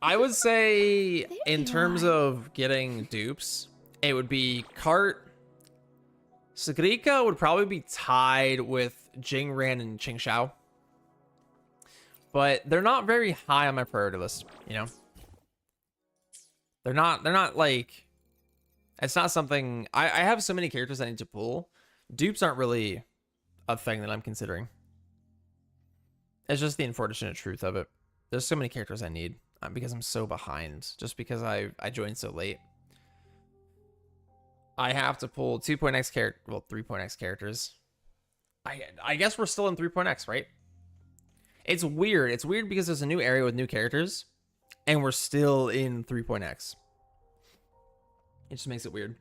I would say in terms of getting dupes, it would be Cart. Sagrika would probably be tied with Jingran and Qingxiao. But they're not very high on my priority list, you know? They're not like, it's not something, I have so many characters I need to pull. Dupes aren't really a thing that I'm considering. It's just the unfortunate truth of it. There's so many characters I need because I'm so behind, just because I joined so late. I have to pull 2.x character, well, 3.x characters. I guess we're still in 3.x, right? It's weird. It's weird because there's a new area with new characters, and we're still in 3.x. It just makes it weird.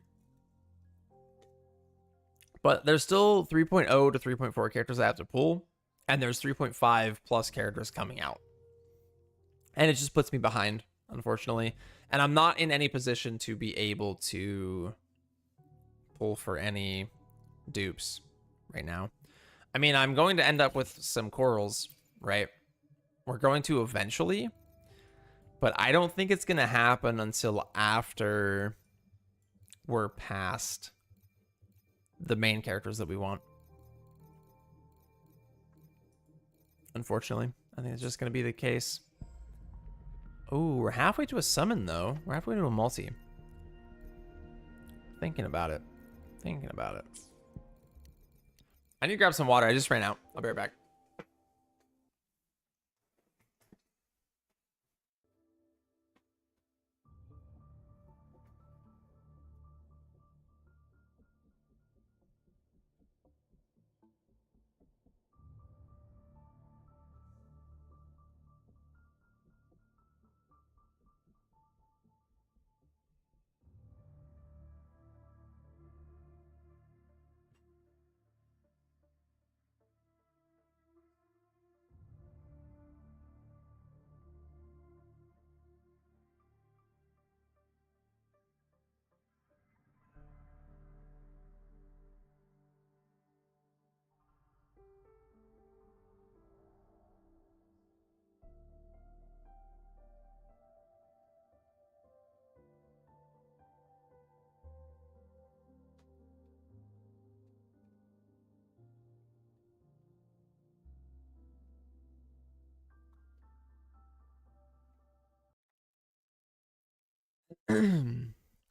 But there's still 3.0 to 3.4 characters I have to pull, and there's 3.5 plus characters coming out. And it just puts me behind, unfortunately. And I'm not in any position to be able to pull for any dupes right now. I mean, I'm going to end up with some corals, right? We're going to eventually, but I don't think it's going to happen until after we're past the main characters that we want. Unfortunately, I think it's just going to be the case. Oh, we're halfway to a summon, though. We're halfway to a multi. Thinking about it. Thinking about it. I need to grab some water. I just ran out. I'll be right back.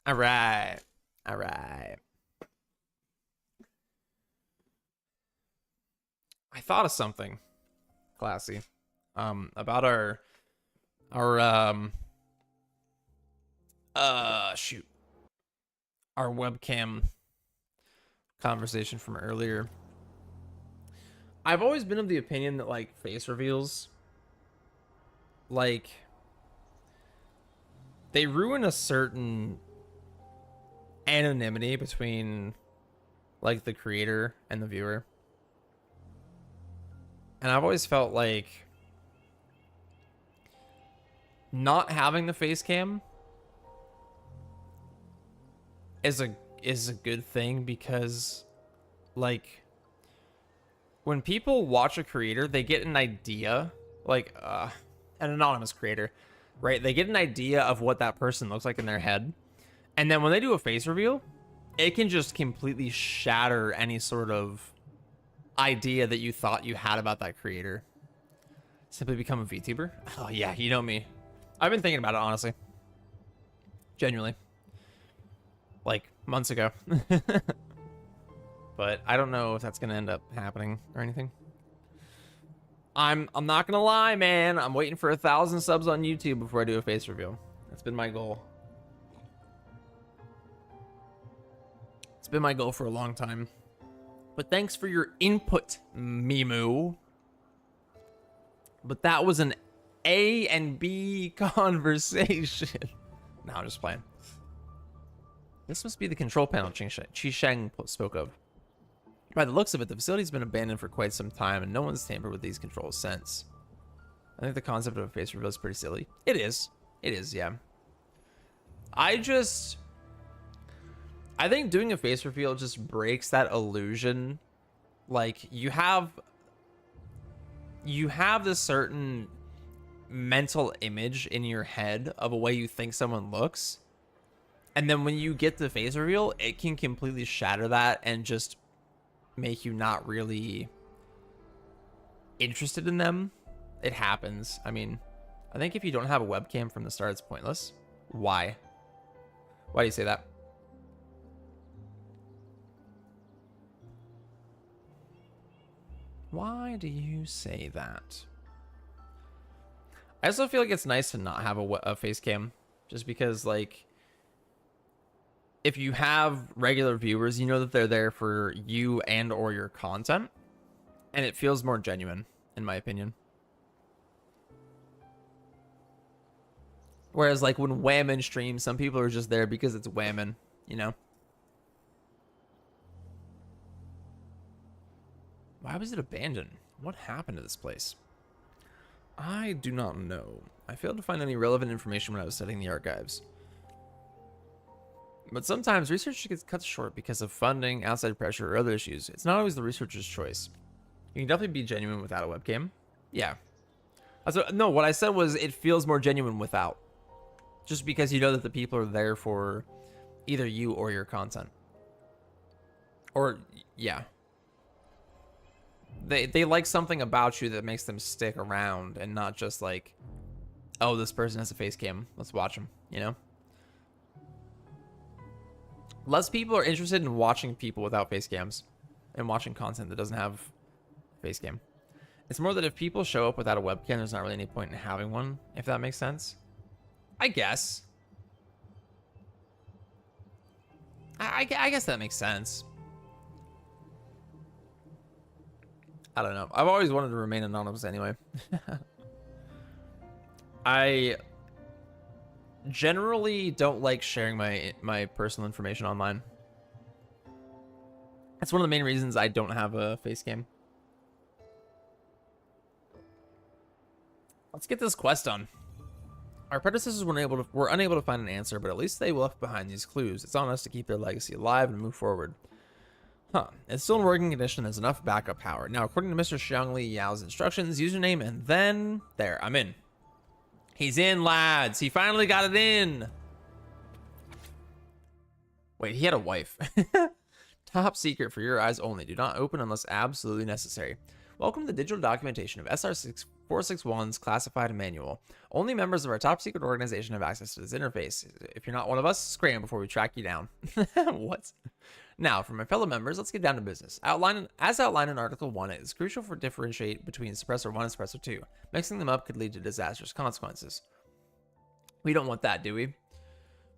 All right. All right. I thought of something classy about our shoot, our webcam conversation from earlier. I've always been of the opinion that like face reveals, like, they ruin a certain anonymity between like the creator and the viewer. And I've always felt like not having the face cam is a good thing, because like when people watch a creator, they get an idea, like an anonymous creator, right? They get an idea of what that person looks like in their head. And then when they do a face reveal, it can just completely shatter any sort of idea that you thought you had about that creator. Simply become a VTuber? Oh yeah, you know me. I've been thinking about it, honestly. Genuinely. Like, months ago. But I don't know if that's gonna end up happening or anything. I'm not gonna lie, man. I'm waiting for 1,000 subs on YouTube before I do a face reveal. That's been my goal. It's been my goal for a long time. But thanks for your input, Mimu. But that was an A and B conversation. No, I'm just playing. This must be the control panel Qisheng spoke of. By the looks of it, the facility's been abandoned for quite some time, and no one's tampered with these controls since. I think the concept of a face reveal is pretty silly. It is. It is, yeah. I think doing a face reveal just breaks that illusion. Like, you have this certain mental image in your head of a way you think someone looks. And then when you get the face reveal, it can completely shatter that and just make you not really interested in them. It happens. I mean, I think if you don't have a webcam from the start, it's pointless. Why? Why do you say that? Why do you say that? I also feel like it's nice to not have a face cam, just because, like, if you have regular viewers, you know that they're there for you and or your content, and it feels more genuine, in my opinion. Whereas, like, when Whammon streams, some people are just there because it's Whammon, you know? Why was it abandoned? What happened to this place? I do not know. I failed to find any relevant information when I was studying the archives. But sometimes research gets cut short because of funding, outside pressure, or other issues. It's not always the researcher's choice. You can definitely be genuine without a webcam. Yeah. No, what I said was it feels more genuine without. Just because you know that the people are there for either you or your content. Or, yeah. They like something about you that makes them stick around and not just like, oh, this person has a face cam. Let's watch them, you know? Less people are interested in watching people without face cams and watching content that doesn't have face cam. It's more that if people show up without a webcam, there's not really any point in having one, if that makes sense. I guess. I guess that makes sense. I don't know. I've always wanted to remain anonymous anyway. I generally don't like sharing my personal information online. That's one of the main reasons I don't have a face cam. Let's get this quest done. Our predecessors were unable to find an answer, but at least they left behind these clues. It's on us to keep their legacy alive and move forward. Huh. It's still in working condition. There's enough backup power. Now, according to Mr. Xiangli Yao's instructions, username, and then... There, I'm in. He's in, lads. He finally got it in. Wait, he had a wife. Top secret for your eyes only. Do not open unless absolutely necessary. Welcome to the digital documentation of SR-461's classified manual. Only members of our top secret organization have access to this interface. If you're not one of us, scram before we track you down. What? Now, for my fellow members, let's get down to business. As outlined in Article 1, it is crucial for differentiate between Suppressor 1 and Suppressor 2. Mixing them up could lead to disastrous consequences. We don't want that, do we?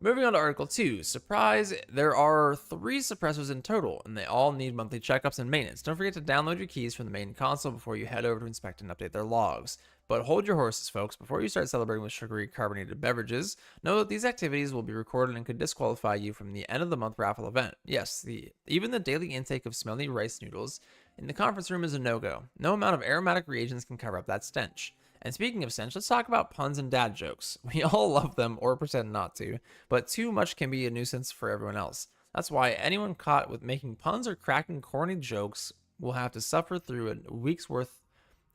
Moving on to Article 2. Surprise, there are 3 suppressors in total, and they all need monthly checkups and maintenance. Don't forget to download your keys from the main console before you head over to inspect and update their logs. But hold your horses, folks. Before you start celebrating with sugary carbonated beverages, know that these activities will be recorded and could disqualify you from the end of the month raffle event. Yes, even the daily intake of smelly rice noodles in the conference room is a no-go. No amount of aromatic reagents can cover up that stench. And speaking of stench, let's talk about puns and dad jokes. We all love them, or pretend not to, but too much can be a nuisance for everyone else. That's why anyone caught with making puns or cracking corny jokes will have to suffer through a week's worth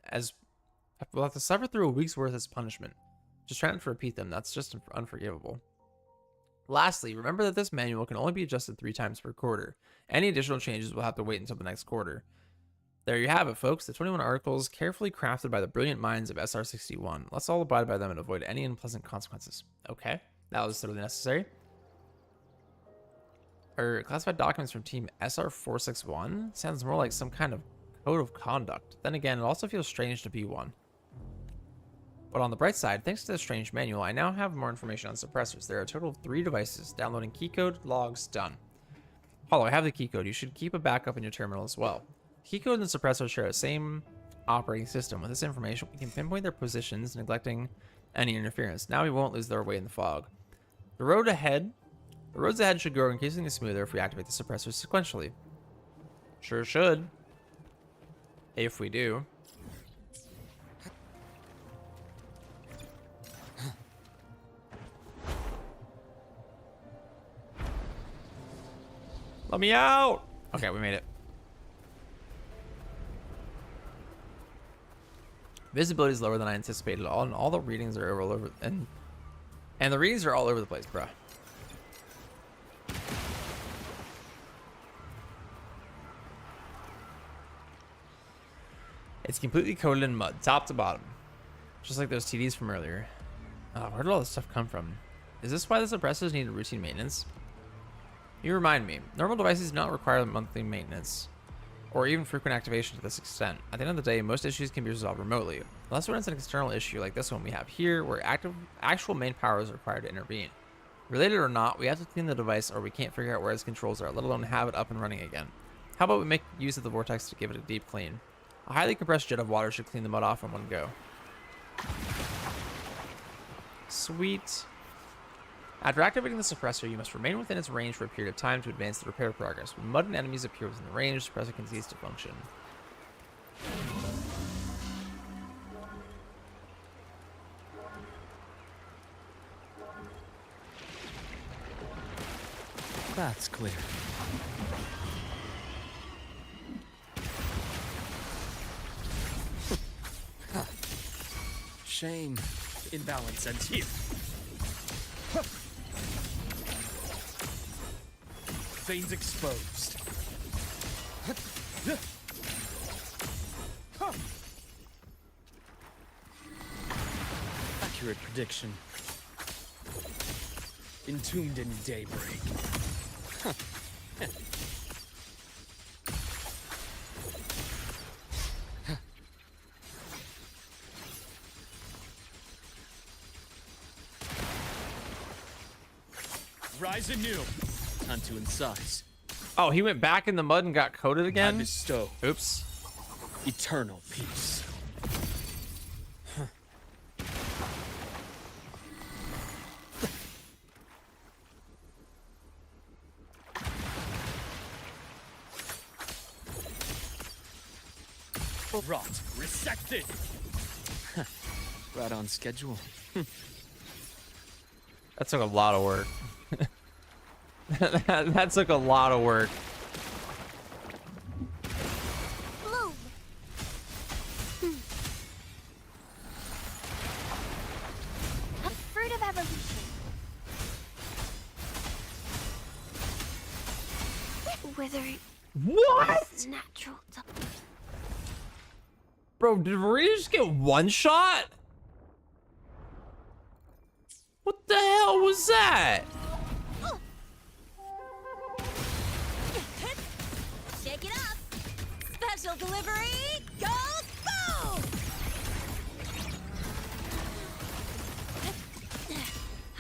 as punishment. Just trying to repeat them, that's just unforgivable. Lastly, remember that this manual can only be adjusted 3 times per quarter. Any additional changes will have to wait until the next quarter. There you have it, folks. The 21 articles carefully crafted by the brilliant minds of SR-61. Let's all abide by them and avoid any unpleasant consequences. Okay, that was totally necessary. Or classified documents from Team SR-461? Sounds more like some kind of code of conduct. Then again, it also feels strange to be one. But on the bright side, thanks to this strange manual, I now have more information on suppressors. There are a total of 3 devices. Downloading keycode, logs, done. Hollow, I have the keycode. You should keep a backup in your terminal as well. Keycode and suppressor share the same operating system. With this information, we can pinpoint their positions, neglecting any interference. Now we won't lose their way in the fog. The roads ahead should grow increasingly smoother if we activate the suppressors sequentially. Sure should. If we do. Let me out! Okay, we made it. Visibility is lower than I anticipated, and all the readings are all over, and the readings are all over the place, bruh. It's completely coated in mud, top to bottom, just like those TDs from earlier. Where did all this stuff come from? Is this why the suppressors need routine maintenance? You remind me, normal devices do not require monthly maintenance, or even frequent activation to this extent. At the end of the day, most issues can be resolved remotely, unless when it's an external issue like this one we have here, where actual main power is required to intervene. Related or not, we have to clean the device or we can't figure out where its controls are, let alone have it up and running again. How about we make use of the vortex to give it a deep clean? A highly compressed jet of water should clean the mud off in one go. Sweet. After activating the suppressor, you must remain within its range for a period of time to advance the repair progress. When mud and enemies appear within the range, the suppressor can cease to function. That's clear. Shame. Imbalance ends here. Veins exposed. Accurate prediction. Entombed in daybreak. Rise anew. Time to incise. Oh, he went back in the mud and got coated I again? bestow Oops. eternal peace. Rot resected. Right on schedule. That took a lot of work. that took a lot of work. Bloom. The fruit of evolution. Withering. What? Natural. Bro, did Maria just get one shot? What the hell was that? Shake it up. Special delivery goes boom.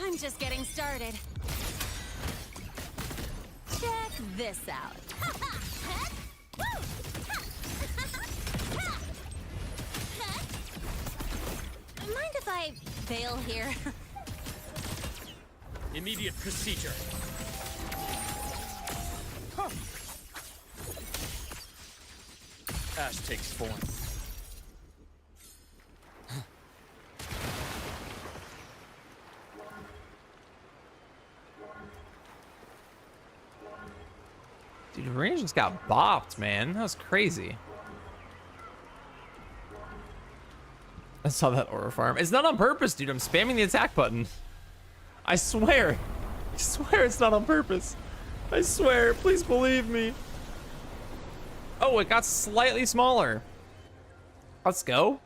I'm just getting started. Check this out. Mind if I bail here? Immediate procedure. Ash takes form. Dude, Range just got bopped, man. That was crazy. I saw that aura farm. It's not on purpose, dude. I'm spamming the attack button. I swear. I swear it's not on purpose. I swear. Please believe me. Oh, it got slightly smaller. Let's go.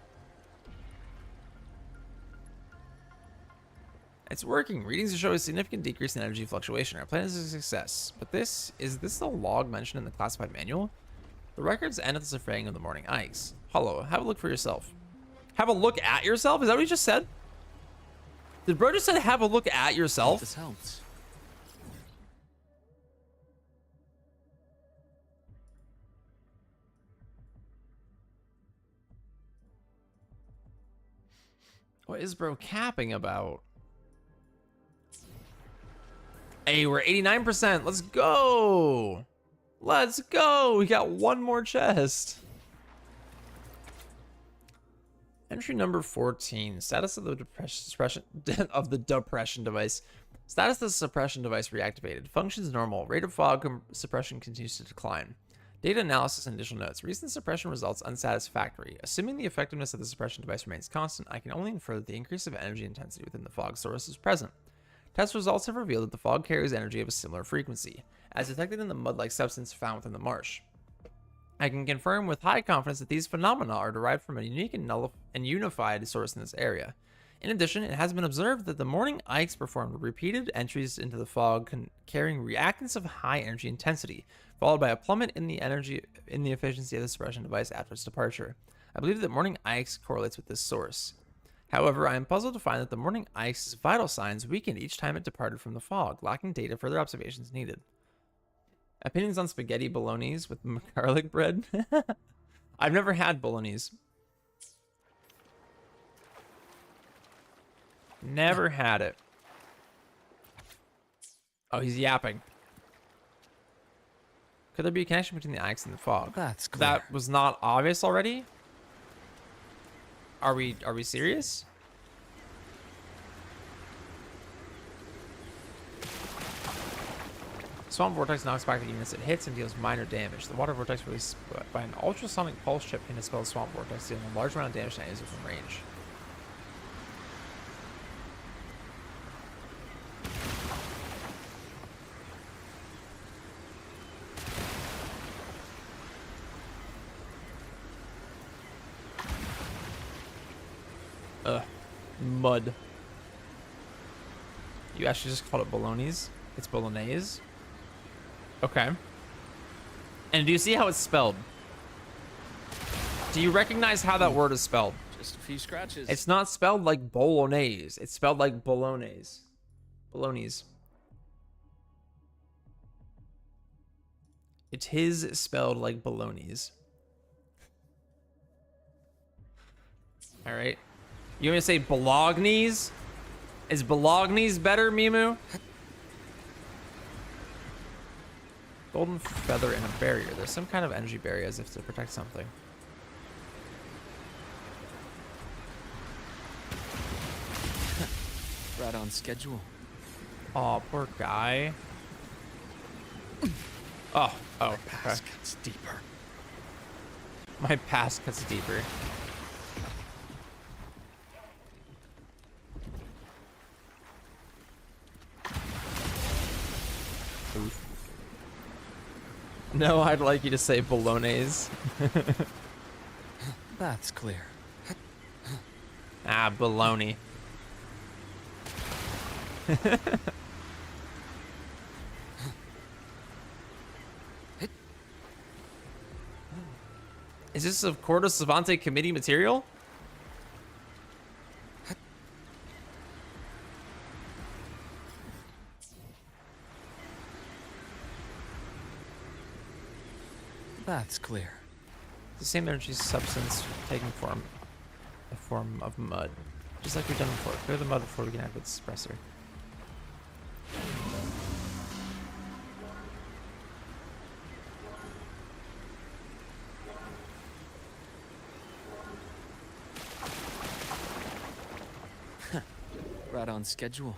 It's working. Readings show a significant decrease in energy fluctuation. Our plan is a success. But is this the log mentioned in the classified manual? The records end at the fraying of the morning ice. Hollow, have a look for yourself. Have a look at yourself? Is that what he just said? Did bro just say have a look at yourself? This helps. What is bro capping about? Hey, we're 89%. Let's go. Let's go. We got one more chest. Entry number 14. Status of the suppression device. Status of the suppression device reactivated. Functions normal. Rate of fog suppression continues to decline. Data analysis and additional notes. Recent suppression results unsatisfactory. Assuming the effectiveness of the suppression device remains constant, I can only infer that the increase of energy intensity within the fog source is present. Test results have revealed that the fog carries energy of a similar frequency, as detected in the mud-like substance found within the marsh. I can confirm with high confidence that these phenomena are derived from a unique and unified source in this area. In addition, it has been observed that the morning Ikes performed repeated entries into the fog carrying reactants of high energy intensity, followed by a plummet in the efficiency of the suppression device after its departure. I believe that morning Ikes correlates with this source. However, I am puzzled to find that the morning Ikes' vital signs weakened each time it departed from the fog, lacking data. Further observations needed. Opinions on spaghetti bolognese with garlic bread? I've never had bolognese. Never had it. Oh, he's yapping. Could there be a connection between the Ikes and the fog? That's clear. That was not obvious already? Are we serious? Swamp Vortex knocks back the units it hits and deals minor damage. The Water Vortex released by an ultrasonic pulse chip can dispel the Swamp Vortex, dealing a large amount of damage to enemies within range. Mud. You actually just called it bolognese? It's bolognese? Okay. And do you see how it's spelled? Do you recognize how that word is spelled? Just a few scratches. It's not spelled like bolognese. It's spelled like bolognese. Bolognese. It is spelled like bolognese. All right. You want me to say bolognese? Is bolognese better, Mimu? Golden feather and a barrier. There's some kind of energy barrier as if to protect something. Right on schedule. Oh, poor guy. Oh, okay. Pass gets deeper. My past cuts deeper. Oof. No, I'd like you to say bolognese. That's clear. Ah, baloney. Is this a Cordo Savante committee material? That's clear. The same energy substance taking form, a form of mud. Just like we've done before. Clear the mud before we can activate the suppressor. Right on schedule.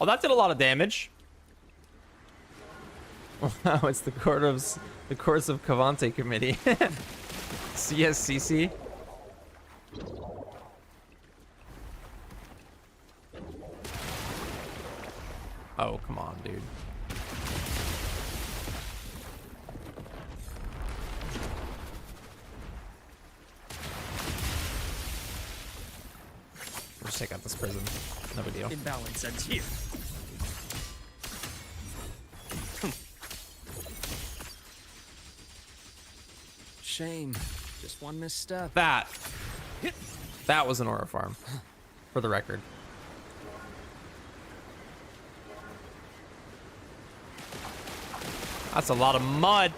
Oh, that did a lot of damage. Wow, it's the Courts of Cavante committee. CSCC. Oh, come on, dude. We'll just take out this prison. No big deal. Imbalance ends here. Shame. Just one misstep. That was an aura farm, for the record. That's a lot of mud.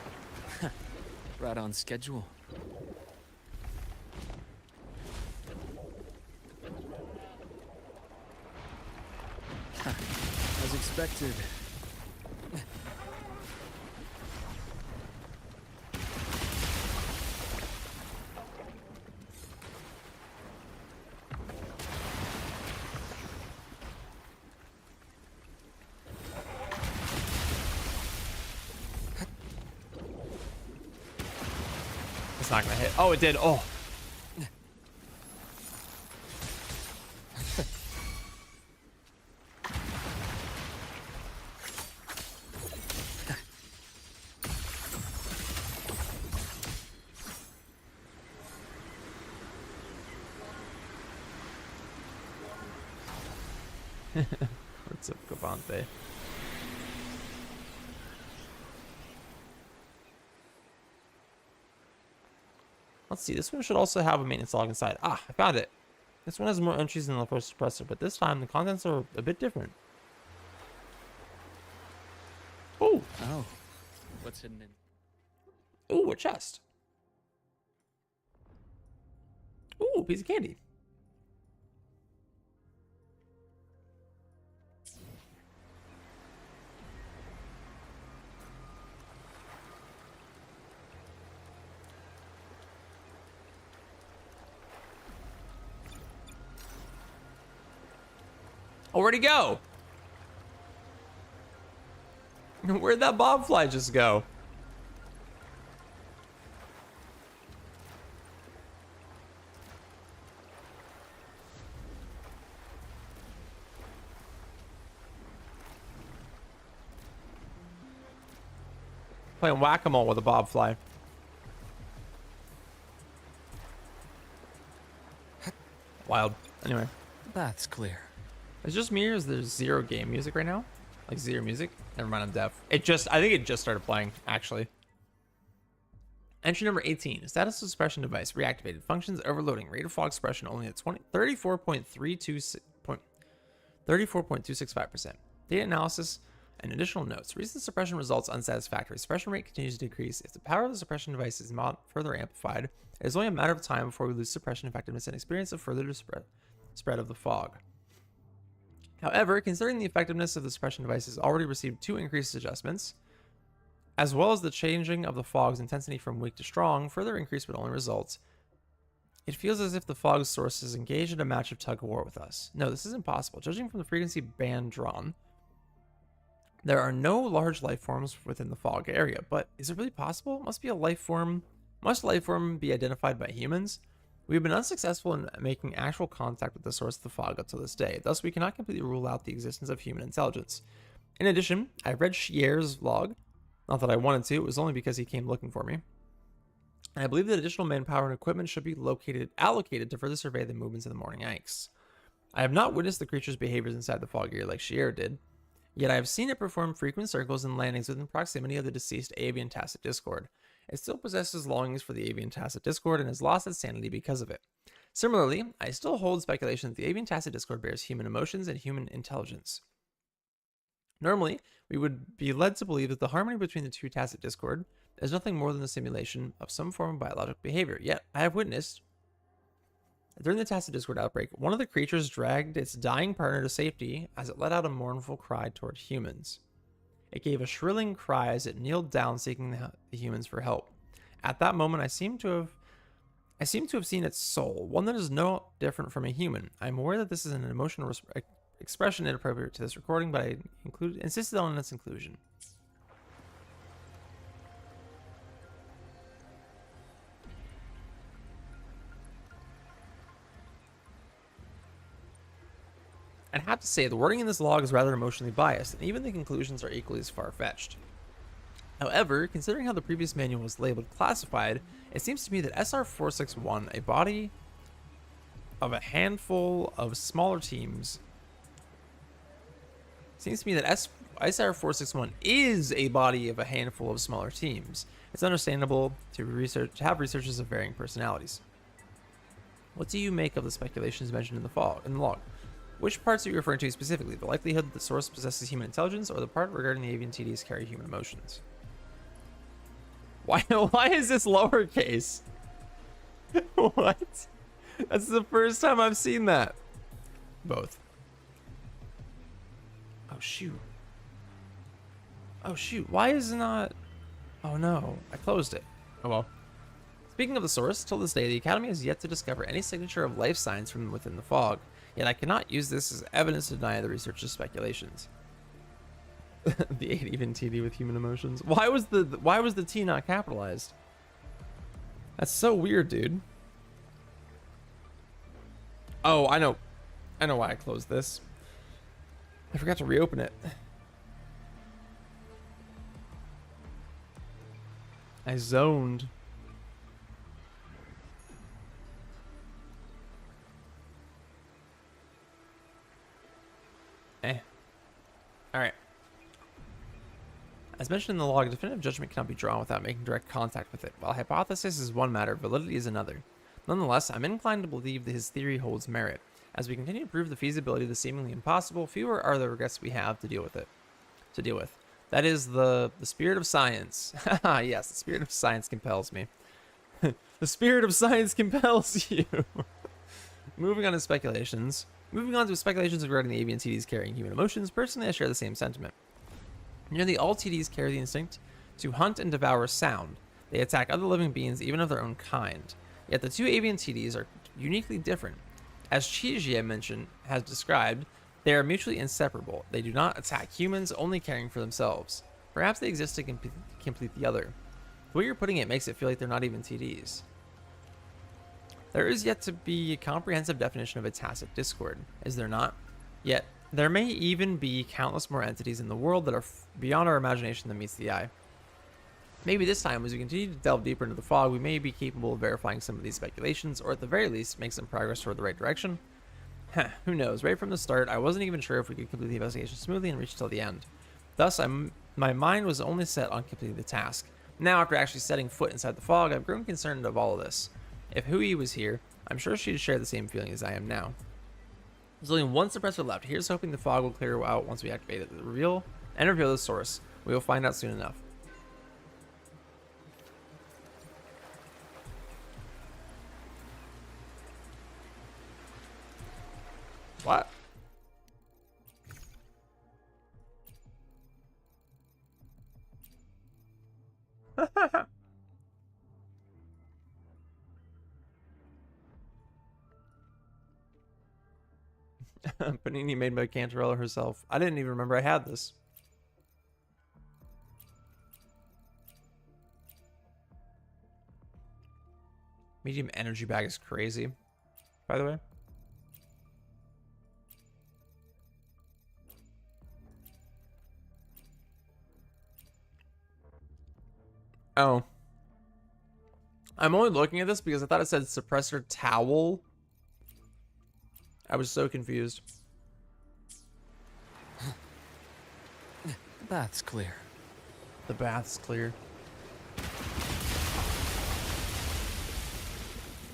Right on schedule. As expected. It's not gonna hit. Oh, it did. Oh. What's up, Cavante? Let's see. This one should also have a maintenance log inside. Ah, I found it. This one has more entries than the first suppressor, but this time the contents are a bit different. Oh. Oh. What's hidden in? Ooh, a chest. Ooh, piece of candy. Oh, where'd he go? Where'd that bobfly just go? Playing whack-a-mole with a bobfly. Wild. Anyway. The bath's clear. It's just me or is there zero game music right now? Like zero music? Never mind, I'm deaf. I think it just started playing, actually. Entry number 18. Status of suppression device reactivated. Functions overloading. Rate of fog suppression only at 34.265%. Data analysis and additional notes. Recent suppression results unsatisfactory. Suppression rate continues to decrease. If the power of the suppression device is not further amplified, it is only a matter of time before we lose suppression effectiveness and experience a further spread of the fog. However, considering the effectiveness of the suppression device has already received 2 increased adjustments, as well as the changing of the fog's intensity from weak to strong, further increase would only result. It feels as if the fog's source is engaged in a match of tug-of-war with us. No, this is impossible. Judging from the frequency band drawn, there are no large life forms within the fog area, but is it really possible? Must a life form be identified by humans? We have been unsuccessful in making actual contact with the source of the fog up to this day, thus we cannot completely rule out the existence of human intelligence. In addition, I read Shier's log, not that I wanted to, it was only because he came looking for me. And I believe that additional manpower and equipment should be allocated to further survey the movements of the morning ice. I have not witnessed the creature's behaviors inside the fog area like Shier did, yet I have seen it perform frequent circles and landings within proximity of the deceased avian Tacet Discord. It still possesses longings for the avian Tacet Discord and has lost its sanity because of it. Similarly, I still hold speculation that the avian Tacet Discord bears human emotions and human intelligence. Normally, we would be led to believe that the harmony between the two Tacet Discord is nothing more than the simulation of some form of biological behavior, yet I have witnessed during the Tacet Discord outbreak, one of the creatures dragged its dying partner to safety as it let out a mournful cry toward humans. It gave a shrilling cry as it kneeled down seeking the humans for help. At that moment, I seem to have seen its soul, one that is no different from a human. I am aware that this is an emotional expression inappropriate to this recording, but I insisted on its inclusion. I'd have to say, the wording in this log is rather emotionally biased, and even the conclusions are equally as far-fetched. However, considering how the previous manual was labeled classified, it seems to me that SR-461, a body of a handful of smaller teams, SR-461 is a body of a handful of smaller teams. It's understandable to have researchers of varying personalities. What do you make of the speculations mentioned in the log? Which parts are you referring to specifically? The likelihood that the source possesses human intelligence, or the part regarding the avian TDs carry human emotions? Why is this lowercase? What? That's the first time I've seen that. Both. Oh shoot. Oh shoot. Why is it not? Oh no, I closed it. Oh well. Speaking of the source, till this day, the Academy has yet to discover any signature of life signs from within the fog. Yet I cannot use this as evidence to deny the researchers' speculations. The 8 even TD with human emotions. Why was the T not capitalized? That's so weird, dude. Oh, I know why I closed this. I forgot to reopen it. I zoned. Alright. As mentioned in the log, definitive judgment cannot be drawn without making direct contact with it. While hypothesis is one matter, validity is another. Nonetheless, I'm inclined to believe that his theory holds merit. As we continue to prove the feasibility of the seemingly impossible, fewer are the regrets we have to deal with. That is the spirit of science. Yes, the spirit of science compels me. The spirit of science compels you. Moving on to speculations regarding the avian TDs carrying human emotions, personally I share the same sentiment. Nearly all TDs carry the instinct to hunt and devour sound. They attack other living beings, even of their own kind. Yet the two avian TDs are uniquely different. As Chijie has described, They are mutually inseparable. They do not attack humans, only caring for themselves. Perhaps they exist to complete the other. The way you're putting it makes it feel like they're not even TDs. There is yet to be a comprehensive definition of a tacit discord, is there not? Yet, there may even be countless more entities in the world that are beyond our imagination than meets the eye. Maybe this time, as we continue to delve deeper into the fog, we may be capable of verifying some of these speculations, or at the very least, make some progress toward the right direction. Heh, who knows? Right from the start, I wasn't even sure if we could complete the investigation smoothly and reach till the end. Thus, my mind was only set on completing the task. Now, after actually setting foot inside the fog, I've grown concerned of all of this. If Hui was here, I'm sure she'd share the same feeling as I am now. There's only one suppressor left. Here's hoping the fog will clear out once we activate it. Reveal the source. We will find out soon enough. What? Panini made by Cantarella herself. I didn't even remember I had this. Medium energy bag is crazy, by the way. Oh. I'm only looking at this because I thought it said suppressor towel. I was so confused. The bath's clear. The bath's clear.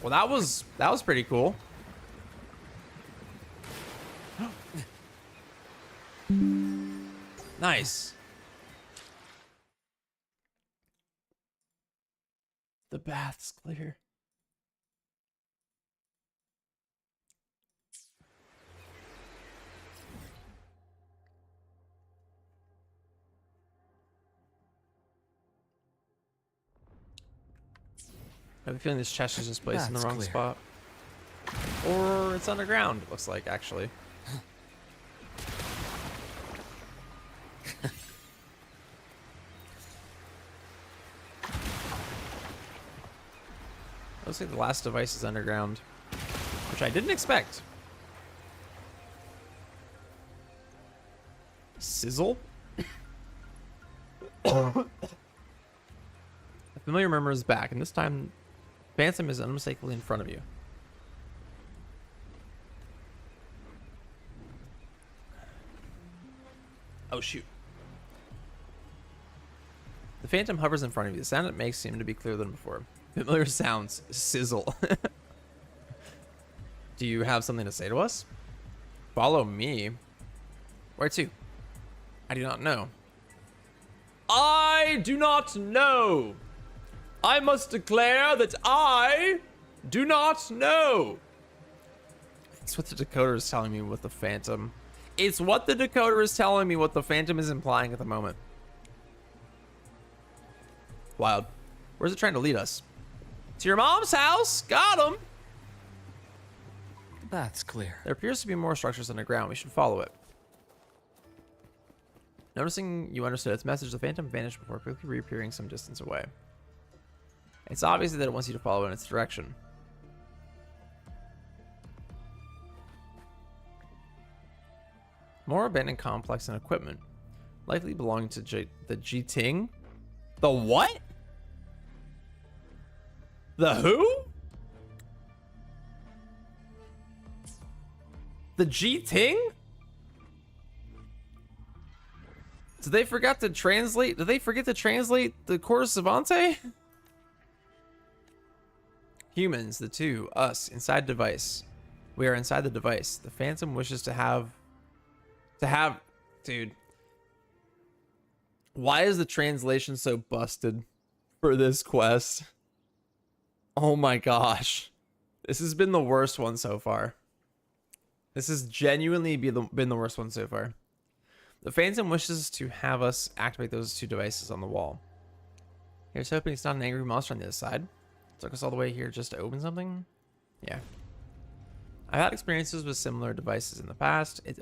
Well, that was pretty cool. Nice. The bath's clear. I have a feeling this chest is just placed in the wrong spot. Or it's underground, it looks like, actually. Looks like the last device is underground, which I didn't expect. Sizzle? A familiar murmur is back, and this time Phantom is unmistakably in front of you. Oh, shoot. The Phantom hovers in front of you. The sound it makes seems to be clearer than before. Familiar sounds. Sizzle. Do you have something to say to us? Follow me? Where to? I do not know. I do not know. I must declare that I do not know. It's what the decoder is telling me with the Phantom. It's what the decoder is telling me what the Phantom is implying at the moment. Wild. Where's it trying to lead us? To your mom's house. Got him. The bath's clear. There appears to be more structures underground. We should follow it. Noticing you understood its message, the Phantom vanished before quickly reappearing some distance away. It's obvious that it wants you to follow in its direction. More abandoned complex and equipment, likely belonging to the Jiting. The what? The who? The Jiting? Did they forget to translate? Did they forget to translate the Chorus Savante? Humans, the two, us, inside device. We are inside the device. The Phantom wishes to have, dude. Why is the translation so busted for this quest? Oh my gosh. This has been the worst one so far. This has genuinely been the worst one so far. The Phantom wishes to have us activate those two devices on the wall. Here's hoping it's not an angry monster on the other side. Took us all the way here just to open something? Yeah. I've had experiences with similar devices in the past. It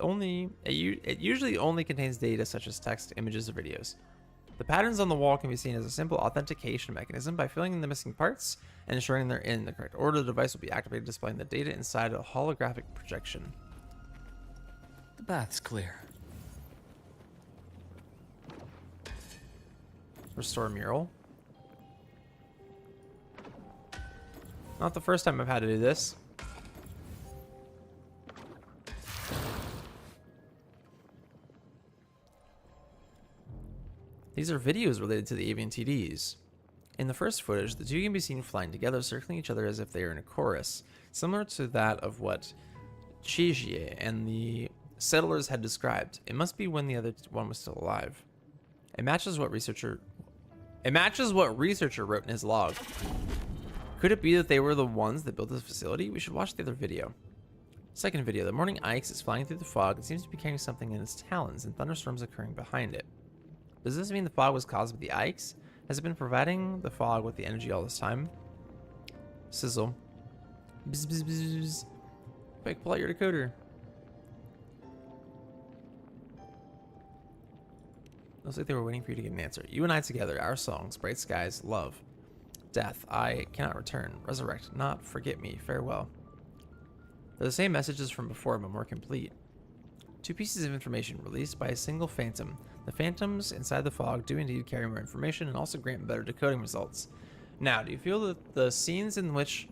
usually only contains data such as text, images, or videos. The patterns on the wall can be seen as a simple authentication mechanism. By filling in the missing parts and ensuring they're in the correct order, the device will be activated, displaying the data inside a holographic projection. The bath's clear. Restore mural. Not the first time I've had to do this. These are videos related to the avian TDs. In the first footage, the two can be seen flying together, circling each other as if they are in a chorus, similar to that of what Chijie and the settlers had described. It must be when the other one was still alive. It matches what researcher wrote in his log. Could it be that they were the ones that built this facility? We should watch the other video. Second video, the morning Ix is flying through the fog and seems to be carrying something in its talons, and thunderstorms occurring behind it. Does this mean the fog was caused by the Ix? Has it been providing the fog with the energy all this time? Sizzle. Bzz, bzz, bzz, bzz. Quick, pull out your decoder. Looks like they were waiting for you to get an answer. You and I together, our songs, bright skies, love, death, I cannot return, resurrect, not forget me, farewell. They're the same messages from before, but more complete. Two pieces of information released by a single phantom. The phantoms inside the fog do indeed carry more information and also grant better decoding results. Now, do you feel that the scenes in which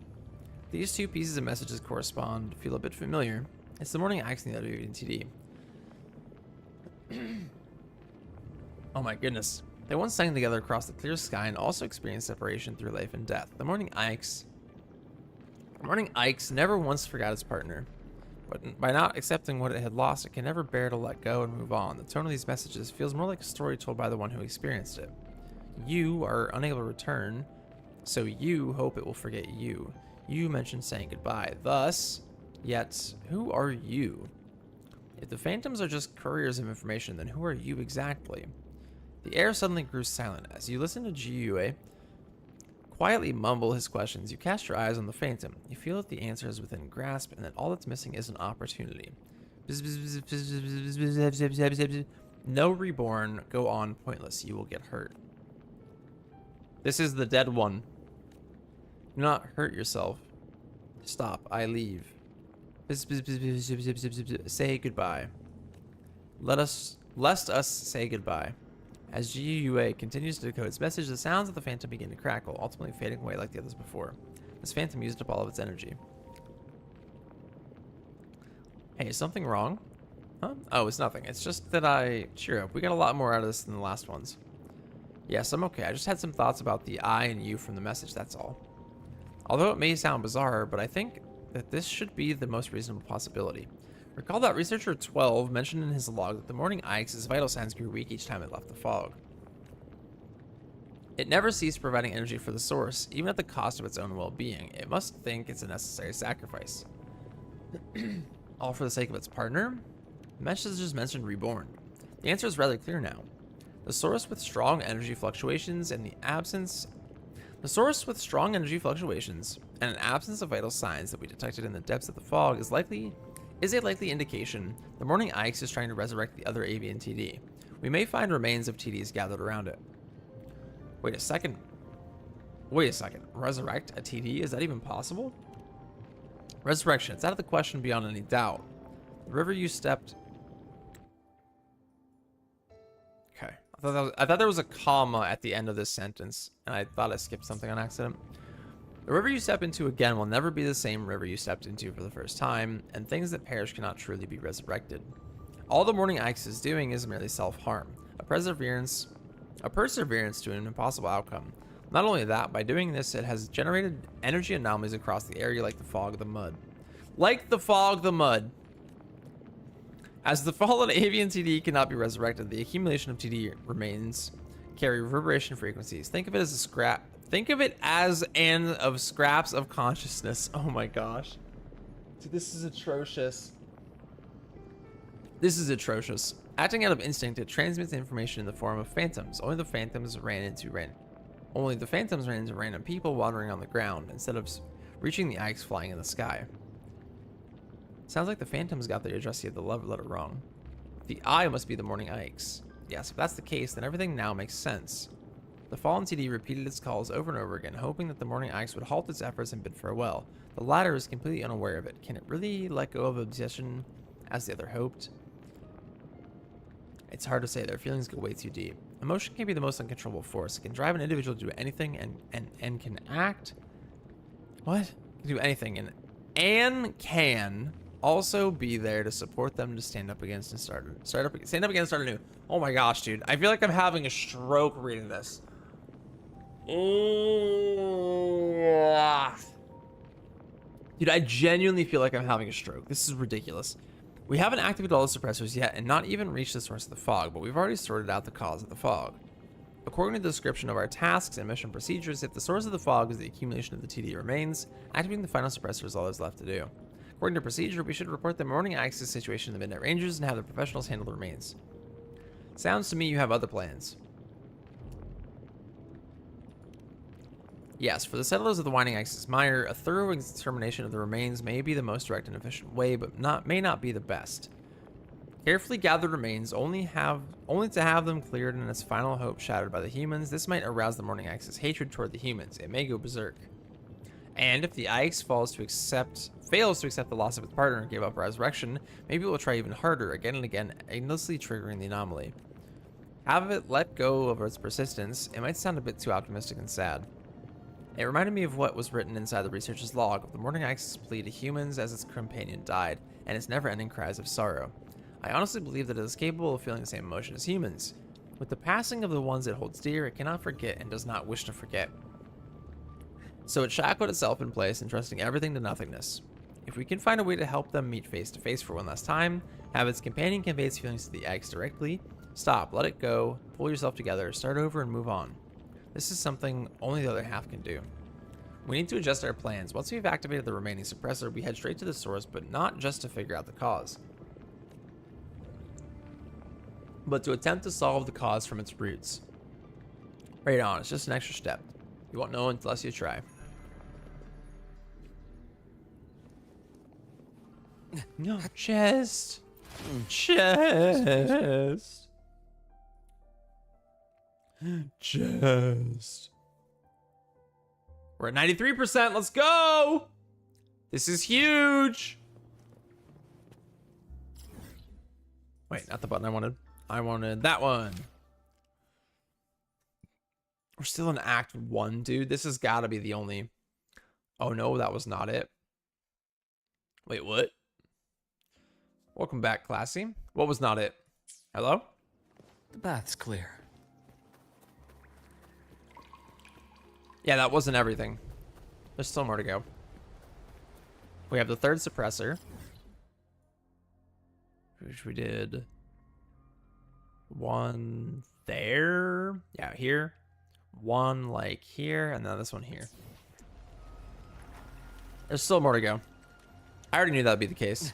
these two pieces of messages correspond feel a bit familiar? It's the morning Ix and the other TD. Oh my goodness. They once sang together across the clear sky and also experienced separation through life and death. The morning Ix never once forgot his partner. But by not accepting what it had lost, it can never bear to let go and move on. The tone of these messages feels more like a story told by the one who experienced it. You are unable to return, so you hope it will forget you. You mentioned saying goodbye. Thus, yet, who are you? If the phantoms are just couriers of information, then who are you exactly? The air suddenly grew silent. As you listen to Jiue quietly mumble his questions, you cast your eyes on the phantom. You feel that the answer is within grasp and that all that's missing is an opportunity. No reborn, go on, pointless, you will get hurt. This is the dead one. Do not hurt yourself. Stop, I leave. Say goodbye. Lest us say goodbye. As GUA continues to decode its message, the sounds of the phantom begin to crackle, ultimately fading away like the others before. This phantom used up all of its energy. Hey, is something wrong? Huh? Oh, it's nothing. It's just that cheer up. We got a lot more out of this than the last ones. Yes, I'm okay. I just had some thoughts about the I and you from the message, that's all. Although it may sound bizarre, but I think that this should be the most reasonable possibility. Recall that researcher 12 mentioned in his log that the morning Ix's vital signs grew weak each time it left the fog. It never ceased providing energy for the source, even at the cost of its own well-being. It must think it's a necessary sacrifice. All for the sake of its partner? The message just mentioned reborn. The answer is rather clear now. The source with strong energy fluctuations and an absence of vital signs that we detected in the depths of the fog is a likely indication the morning Ix is trying to resurrect the other avian TD. We may find remains of TDs gathered around it. Wait a second. Resurrect a TD? Is that even possible? Resurrection. It's out of the question beyond any doubt. The river you stepped... Okay. I thought there was a comma at the end of this sentence, and I thought I skipped something on accident. The river you step into again will never be the same river you stepped into for the first time, and things that perish cannot truly be resurrected. All the morning Ix is doing is merely self-harm, a perseverance to an impossible outcome. Not only that, by doing this, it has generated energy anomalies across the area like the fog, the mud. Like the fog, the mud. As the fallen avian TD cannot be resurrected, the accumulation of TD remains carry reverberation frequencies. Think of it as of scraps of consciousness. Oh my gosh. Dude, this is atrocious. This is atrocious. Acting out of instinct, it transmits information in the form of phantoms. Only the phantoms ran into random people wandering on the ground instead of reaching the Ix flying in the sky. Sounds like the Phantoms got the address of the love letter wrong. The I must be the Morning Ikes. Yes, if that's the case, then everything now makes sense. The fallen TD repeated its calls over and over again, hoping that the Morning Ikes would halt its efforts and bid farewell. The latter is completely unaware of it. Can it really let go of obsession as the other hoped? It's hard to say. Their feelings go way too deep. Emotion can be the most uncontrollable force. It can drive an individual to do anything and can act. What? Can do anything and can also be there to support them to stand up against and stand up again and start anew. Oh my gosh, dude. I feel like I'm having a stroke reading this. Dude, I genuinely feel like I'm having a stroke. This is ridiculous. We haven't activated all the suppressors yet and not even reached the source of the fog, but we've already sorted out the cause of the fog. According to the description of our tasks and mission procedures, if the source of the fog is the accumulation of the TD remains, activating the final suppressor is all there's left to do. According to procedure, we should report the Morning Axis situation to the Midnight Rangers and have the professionals handle the remains. Sounds to me you have other plans. Yes, for the settlers of the Winding Axis Mire, a thorough extermination of the remains may be the most direct and efficient way, but may not be the best. Carefully gathered remains only to have them cleared and its final hope shattered by the humans. This might arouse the Morning Axis hatred toward the humans. It may go berserk. And if the Ix fails to accept the loss of its partner and give up resurrection, maybe it will try even harder, again and again, endlessly triggering the anomaly. Have it let go of its persistence. It might sound a bit too optimistic and sad. It reminded me of what was written inside the researcher's log of the Morning Axis plea to humans as its companion died, and its never-ending cries of sorrow. I honestly believe that it is capable of feeling the same emotion as humans. With the passing of the ones it holds dear, it cannot forget and does not wish to forget. So it shackled itself in place, entrusting everything to nothingness. If we can find a way to help them meet face to face for one last time, have its companion convey its feelings to the X directly, stop, let it go, pull yourself together, start over, and move on. This is something only the other half can do. We need to adjust our plans. Once we've activated the remaining suppressor, we head straight to the source, but not just to figure out the cause, but to attempt to solve the cause from its roots. Right on, it's just an extra step. You won't know unless you try. No, chest. Chest. Chest. We're at 93%. Let's go. This is huge. Wait, not the button I wanted. I wanted that one. We're still in Act 1, dude. This has got to be the only... Oh, no, that was not it. Wait, what? Welcome back, Classy. What was not it? Hello? The bath's clear. Yeah, that wasn't everything. There's still more to go. We have the third suppressor, which we did one there. Yeah, here. One like here, and then this one here. There's still more to go. I already knew that would be the case.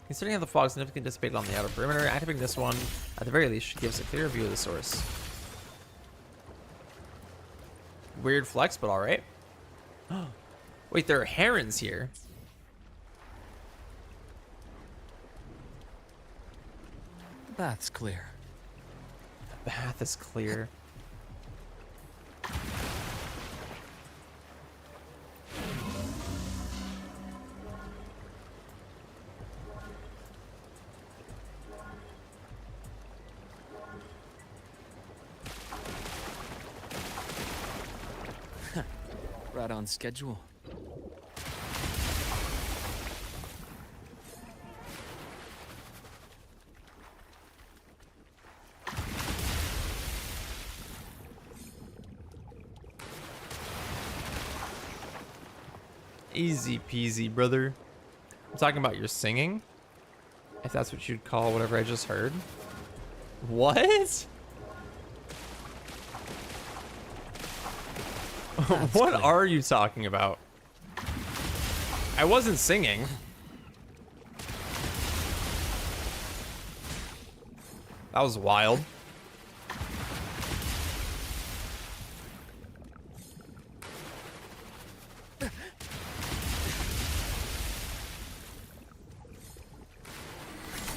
Considering how the fog significantly dissipated on the outer perimeter, activating this one, at the very least, should give us a clear view of the source. Weird flex, but alright. Wait, there are herons here. The bath's clear. The bath is clear. Right on schedule. Easy peasy, brother. I'm talking about your singing. If that's what you'd call whatever I just heard. What? What are you talking about? I wasn't singing. That was wild.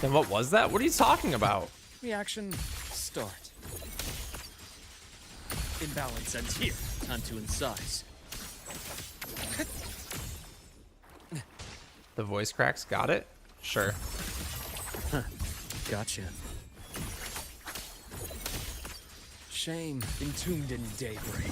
Then what was that? What are you talking about? Reaction start. Imbalance ends here. Time to incise. The voice cracks, got it? Sure. Gotcha. Shame entombed in daybreak.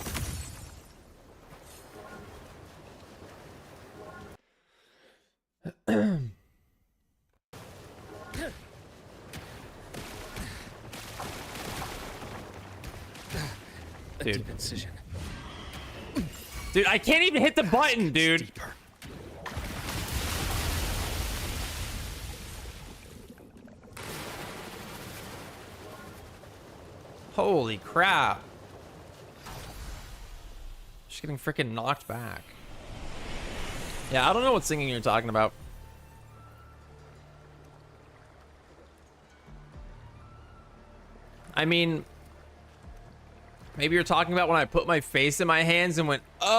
A Dude. deep incision. Dude, I can't even hit the button, dude. Deeper. Holy crap. Just getting freaking knocked back. Yeah, I don't know what singing you're talking about. I mean, maybe you're talking about when I put my face in my hands and went, oh.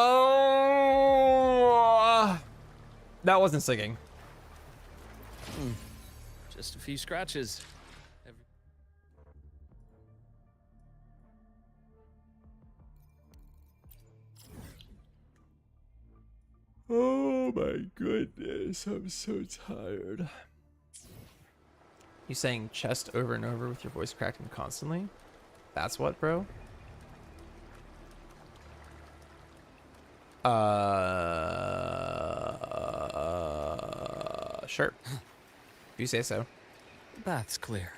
That wasn't singing. Just a few scratches. Oh my goodness, I'm so tired. You saying chest over and over with your voice cracking constantly? That's what, bro? Sure. If you say so. Bath's clear.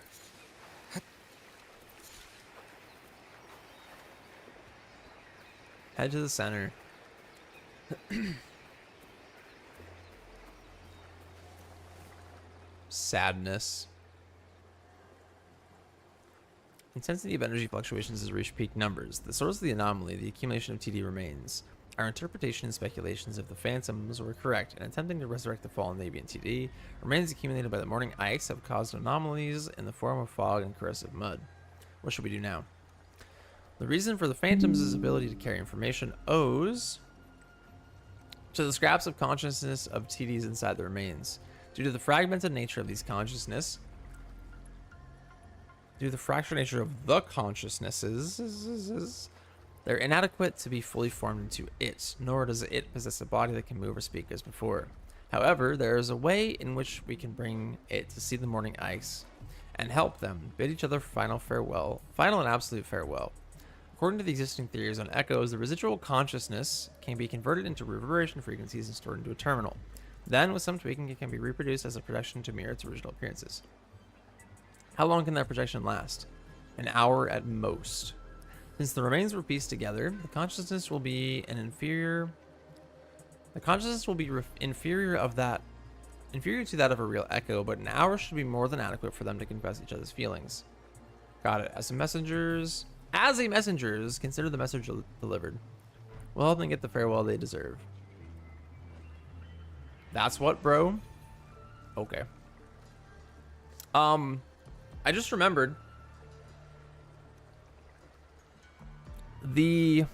Head to the center. Sadness. Intensity of energy fluctuations has reached peak numbers. The source of the anomaly, the accumulation of TD, remains. Our interpretation and speculations of the phantoms were correct, and attempting to resurrect the fallen Navy and TD, remains accumulated by the morning ice have caused anomalies in the form of fog and corrosive mud. What should we do now? The reason for the phantoms' ability to carry information owes to the scraps of consciousness of TDs inside the remains. Due to the fragmented nature of these consciousness, due to the fractured nature of the consciousnesses, they're inadequate to be fully formed into it, nor does it possess a body that can move or speak as before. However, there is a way in which we can bring it to see the morning ice and help them bid each other final and absolute farewell. According to the existing theories on echoes, the residual consciousness can be converted into reverberation frequencies and stored into a terminal. Then, with some tweaking, it can be reproduced as a projection to mirror its original appearances. How long can that projection last? An hour at most. Since the remains were pieced together, the consciousness will be inferior to that of a real echo, but an hour should be more than adequate for them to confess each other's feelings. Got it. As a messengers, consider the message delivered. We'll help them get the farewell they deserve. That's what, bro? Okay. I just remembered the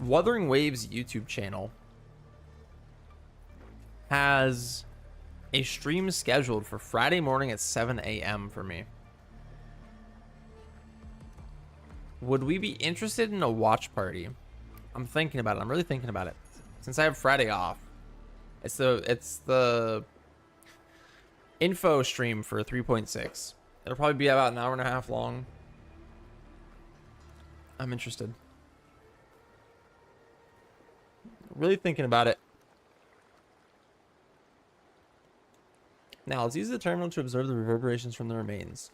Wuthering Waves YouTube channel has a stream scheduled for Friday morning at 7 a.m. for me. Would we be interested in a watch party? I'm thinking about it. I'm really thinking about it. Since I have Friday off. It's the info stream for 3.6. It'll probably be about an hour and a half long. I'm interested. Really thinking about it. Now, let's use the terminal to observe the reverberations from the remains.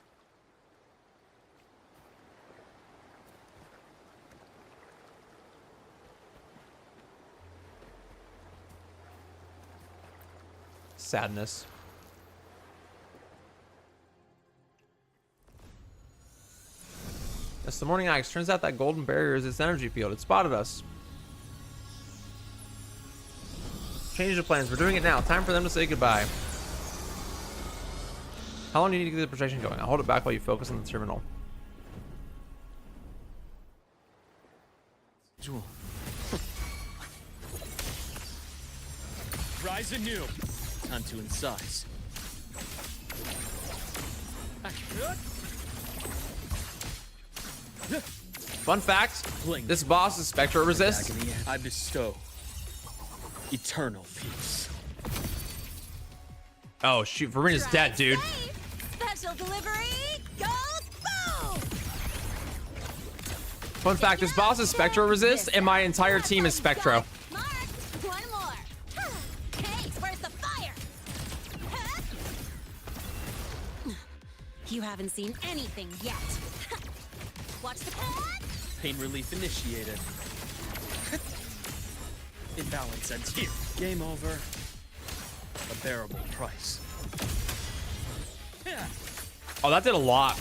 Sadness. That's the morning ice. Turns out that golden barrier is its energy field. It spotted us. Change the plans. We're doing it now. Time for them to say goodbye. How long do you need to get the projection going? I'll hold it back while you focus on the terminal. Jewel. Rise anew. Time to incise. Fun fact, this boss is Spectro resist. Agony, I bestow eternal peace. Oh shoot, Vermina's dead, dude. Special delivery goes boom! Fun fact, this boss is Spectro resist, and my entire team is Spectro. Marked. One more. Hey, where's the fire? You haven't seen anything yet. Watch the pad. Pain relief initiated. Imbalance ends here. Game over. A bearable price. Oh, that did a lot.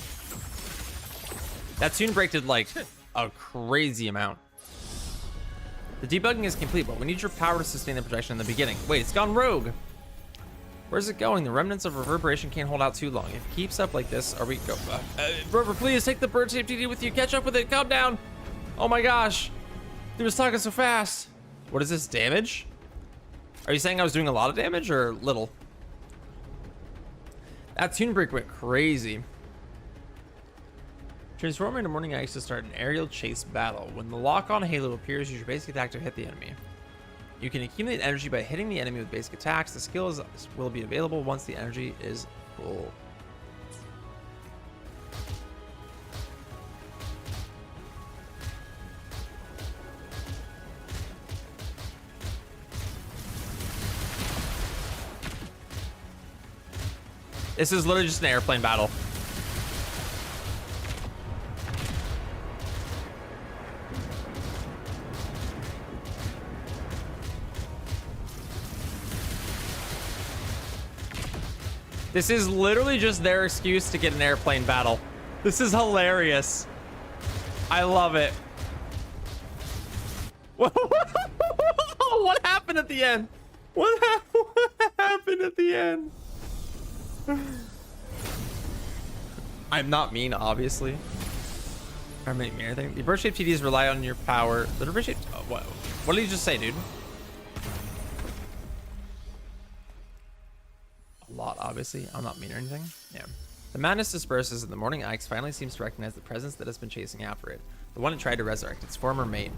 That tune break did like a crazy amount. The debugging is complete, but we need your power to sustain the projection in the beginning. Wait, it's gone rogue. Where's it going? The remnants of reverberation can't hold out too long. If it keeps up like this, are we go? Rover, please take the bird shaped TD with you. Catch up with it. Calm down. Oh my gosh. He was talking so fast. What is this, damage? Are you saying I was doing a lot of damage or little? That tune break went crazy. Transform into Morning Ice to start an aerial chase battle. When the lock-on halo appears, use your basic attack to hit the enemy. You can accumulate energy by hitting the enemy with basic attacks. The skills will be available once the energy is full. This is literally just an airplane battle. This is literally just their excuse to get an airplane battle. This is hilarious. I love it. What happened at the end? What happened at the end? I'm not mean, obviously. I mean anything. The bird-shaped TDs rely on your power. The bird-shaped. Oh, what did you just say, dude? A lot, obviously. I'm not mean or anything. Yeah. The madness disperses, and the Morning Ix finally seems to recognize the presence that has been chasing after it. The one it tried to resurrect, its former mate.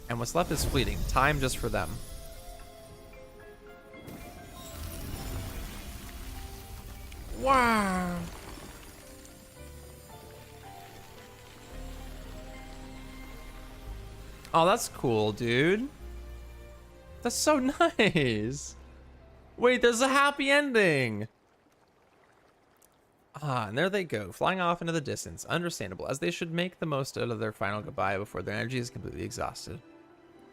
And what's left is fleeting. Time just for them. Wow. Oh, that's cool, dude. That's so nice. Wait, there's a happy ending. Ah, and there they go, flying off into the distance. Understandable, as they should make the most out of their final goodbye before their energy is completely exhausted.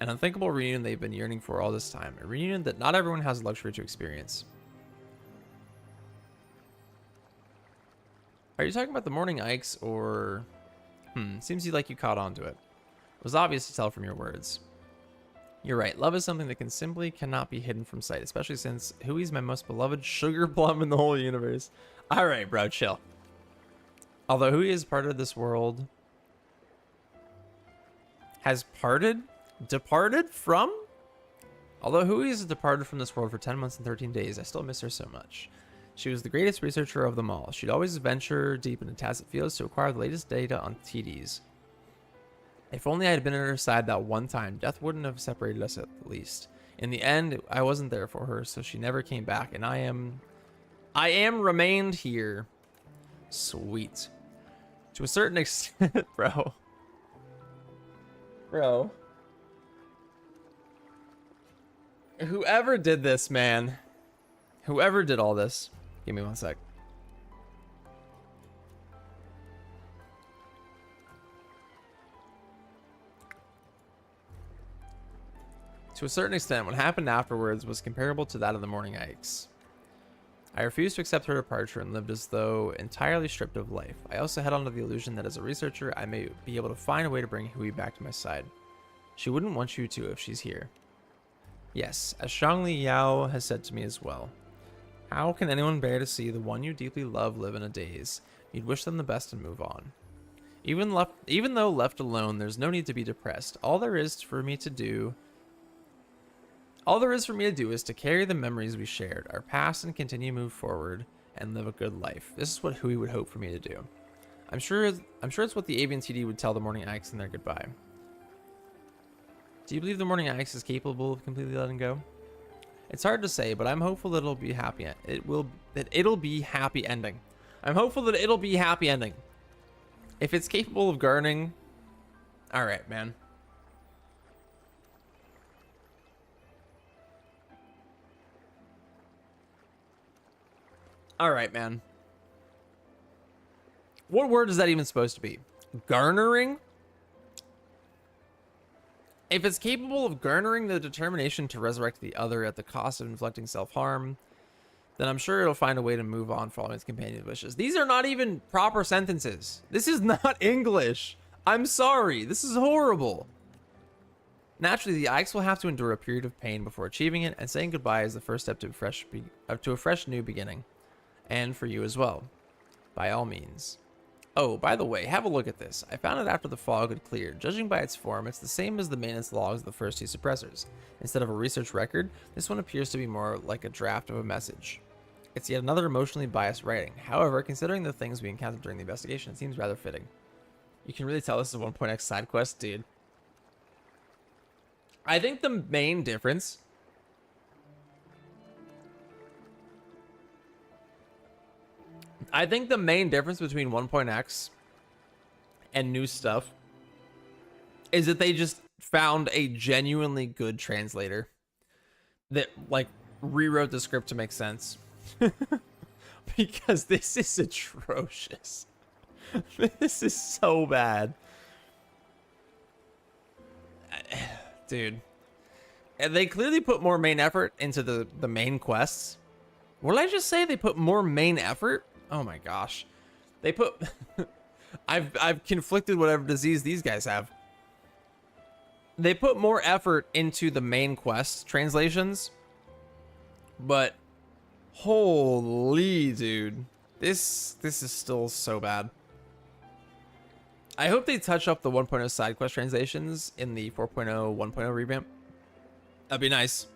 An unthinkable reunion they've been yearning for all this time. A reunion that not everyone has the luxury to experience. Are you talking about the Morning Ix or... seems like you caught on to it. It was obvious to tell from your words. You're right, love is something that cannot be hidden from sight, especially since Huey's my most beloved sugar plum in the whole universe. Alright, bro, chill. Although Huey is part of this world... Departed from? Although Huey has departed from this world for 10 months and 13 days, I still miss her so much. She was the greatest researcher of them all. She'd always venture deep into tacit fields to acquire the latest data on TDs. If only I had been at her side that one time, death wouldn't have separated us at least. In the end, I wasn't there for her, so she never came back, and I am remained here. Sweet. To a certain extent, bro. Bro. Whoever did this, man. Whoever did all this. Give me one sec. To a certain extent, what happened afterwards was comparable to that of the Morning Ix. I refused to accept her departure and lived as though entirely stripped of life. I also held on to the illusion that as a researcher, I may be able to find a way to bring Hui back to my side. She wouldn't want you to if she's here. Yes, as Shangli Yao has said to me as well. How can anyone bear to see the one you deeply love live in a daze? You'd wish them the best and move on. Even though left alone, there's no need to be depressed. All there is for me to do All there is for me to do is to carry the memories we shared, our past, and continue to move forward and live a good life. This is what Hui would hope for me to do. I'm sure it's what the Avian TD would tell the Morning Ix in their goodbye. Do you believe the Morning Ix is capable of completely letting go? It's hard to say, but I'm hopeful that it'll be happy. It'll be happy ending. I'm hopeful that it'll be happy ending. If it's capable of garnering, all right, man. All right, man. What word is that even supposed to be? Garnering? If it's capable of garnering the determination to resurrect the other at the cost of inflicting self-harm, then I'm sure it'll find a way to move on following its companion's wishes. These are not even proper sentences. This is not English. I'm sorry. This is horrible. Naturally, the Ix will have to endure a period of pain before achieving it, and saying goodbye is the first step to a fresh new beginning. And for you as well. By all means. Oh, by the way, have a look at this. I found it after the fog had cleared. Judging by its form, it's the same as the maintenance logs of the first two suppressors. Instead of a research record, this one appears to be more like a draft of a message. It's yet another emotionally biased writing. However, considering the things we encountered during the investigation, it seems rather fitting. You can really tell this is a 1.x side quest, dude. I think the main difference... between 1.x and new stuff is that they just found a genuinely good translator that like rewrote the script to make sense. Because this is atrocious. This is so bad. Dude. And they clearly put more main effort into the main quests. What did I just say? They put more main effort? Oh my gosh. They put... I've conflicted whatever disease these guys have. They put more effort into the main quest translations. But... holy dude. This is still so bad. I hope they touch up the 1.0 side quest translations in the 4.0 1.0 revamp. That'd be nice.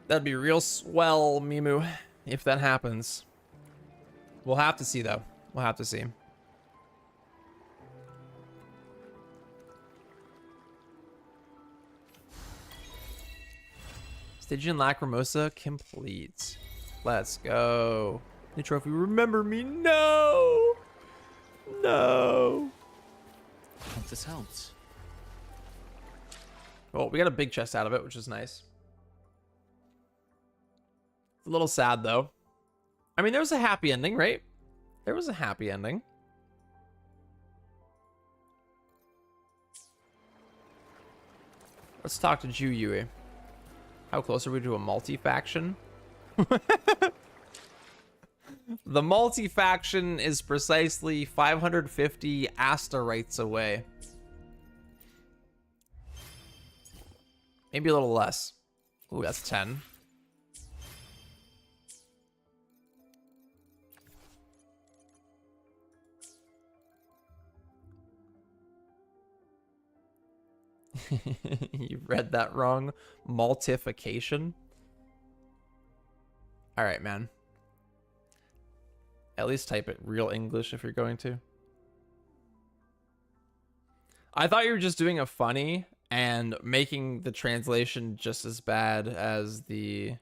That'd be real swell, Mimu, if that happens. We'll have to see, though. We'll have to see. Stygian Lacrimosa complete. Let's go. New trophy. Remember me? No! No! Hope this helps. Well, we got a big chest out of it, which is nice. It's a little sad, though. I mean, there was a happy ending, right? There was a happy ending. Let's talk to Ju Yue. How close are we to a multi-faction? The multi-faction is precisely 550 Asterites away. Maybe a little less. Ooh, that's 10. You read that wrong. Multification. All right, man. At least type it real English if you're going to. I thought you were just doing a funny and making the translation just as bad as the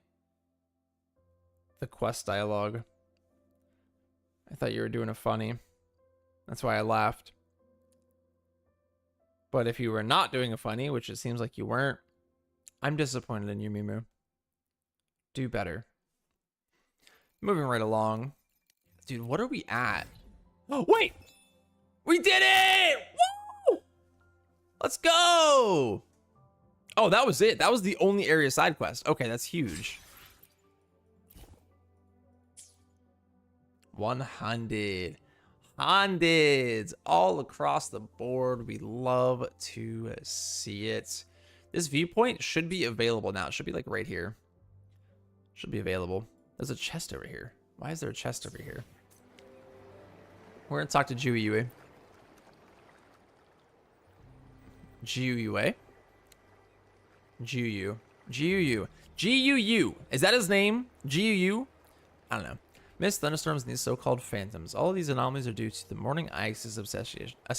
quest dialogue. I thought you were doing a funny. That's why I laughed. But if you were not doing a funny, which it seems like you weren't, I'm disappointed in you, Mimu. Do better. Moving right along. Dude, what are we at? Oh, wait! We did it! Woo! Let's go! Oh, that was it. That was the only area side quest. Okay, that's huge. 100. Hundreds all across the board. We love to see it. This viewpoint should be available now. It should be like right here. Should be available. There's a chest over here. Why is there a chest over here? We're gonna talk to Ju Yue. Ju Yue. Ju Yue. G-U-U. G-U-U. Is that his name? G-U-U? I don't know. Mist, thunderstorms, and these so-called phantoms. All of these anomalies are due to the morning ice's obsessions. The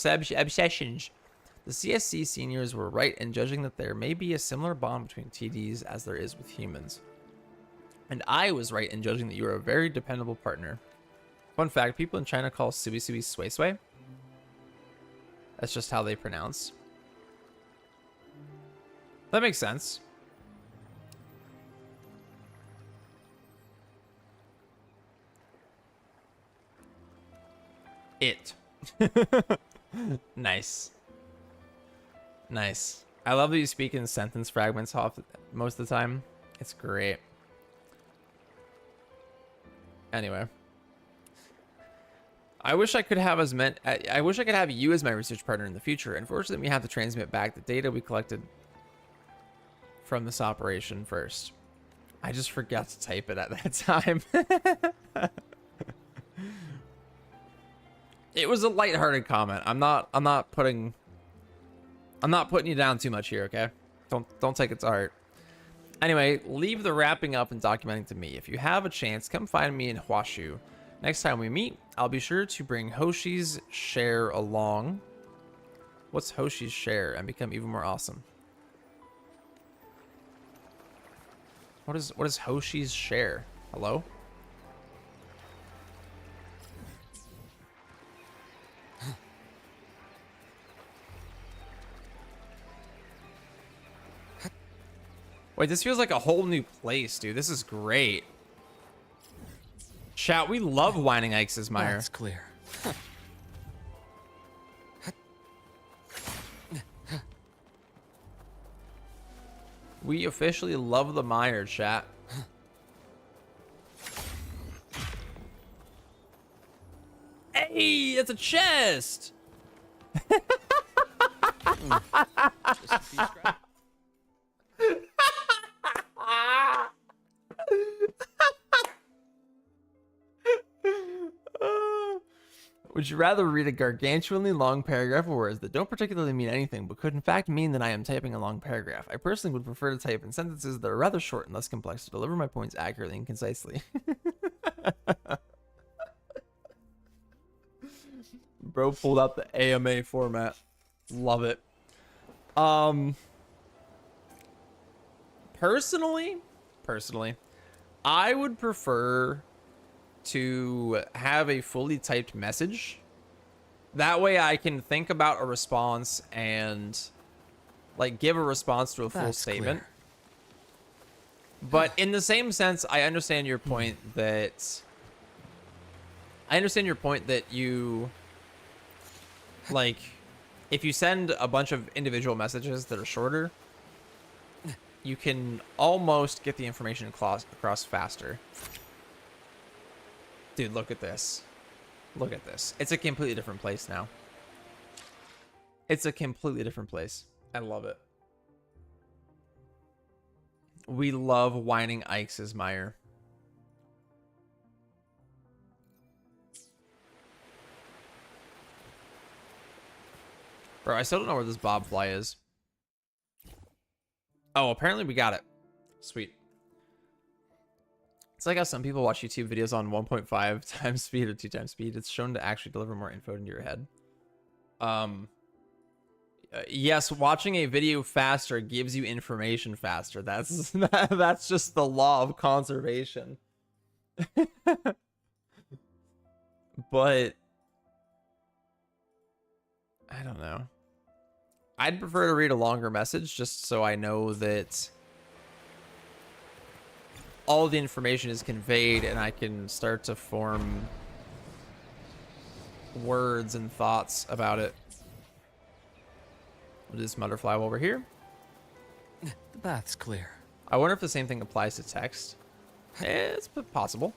CSC seniors were right in judging that there may be a similar bond between TDs as there is with humans. And I was right in judging that you are a very dependable partner. Fun fact, people in China call Sui Sui Sui Sui. That's just how they pronounce. That makes sense. It. Nice. Nice. I love that you speak in sentence fragments most of the time. It's great. Anyway. I wish I could have you as my research partner in the future. Unfortunately, we have to transmit back the data we collected from this operation first. I just forgot to type it at that time. It was a lighthearted comment. I'm not putting you down too much here, okay? Don't take it to heart. Anyway, leave the wrapping up and documenting to me. If you have a chance, come find me in Huashu. Next time we meet, I'll be sure to bring Hoshi's share along. What's Hoshi's share? And become even more awesome. What is Hoshi's share? Hello? Wait, this feels like a whole new place, dude. This is great. Chat, we love Whining Ike's Meyer. That's clear. We officially love the Meyer, chat. Hey, that's a chest. Would you rather read a gargantuanly long paragraph of words that don't particularly mean anything, but could in fact mean that I am typing a long paragraph? I personally would prefer to type in sentences that are rather short and less complex to deliver my points accurately and concisely. Bro pulled out the AMA format. Love it. Personally, I would prefer to have a fully typed message. That way I can think about a response and like give a response to a full statement. Clear. But in the same sense, I understand your point that you like if you send a bunch of individual messages that are shorter, you can almost get the information across faster. Dude, look at this. Look at this. It's a completely different place now. It's a completely different place. I love it. We love Whining Ike's Meyer. Bro, I still don't know where this bobfly is. Oh, apparently we got it. Sweet. It's like how some people watch YouTube videos on 1.5 times speed or 2 times speed. It's shown to actually deliver more info into your head. Yes, watching a video faster gives you information faster. That's that's just the law of conservation. But I don't know. I'd prefer to read a longer message just so I know that all the information is conveyed and I can start to form words and thoughts about it. We'll do this butterfly while we're here. The bath's clear. I wonder if the same thing applies to text. It's possible.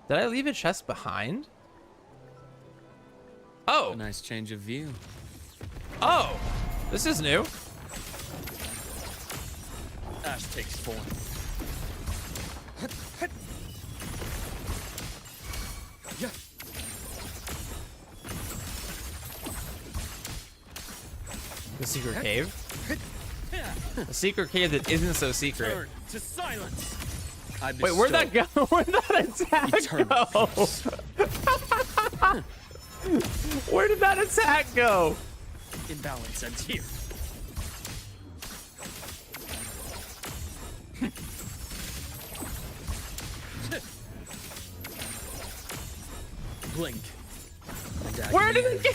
Did I leave a chest behind? Oh. A nice change of view. Oh. This is new. flash takes form. Yeah. The secret cave? A secret cave that isn't so secret. Turn to silence. I Wait, where'd that go? Where'd that attack Eternal go? peace. Where did that attack go? Imbalance ends here. Blink. Where did it go?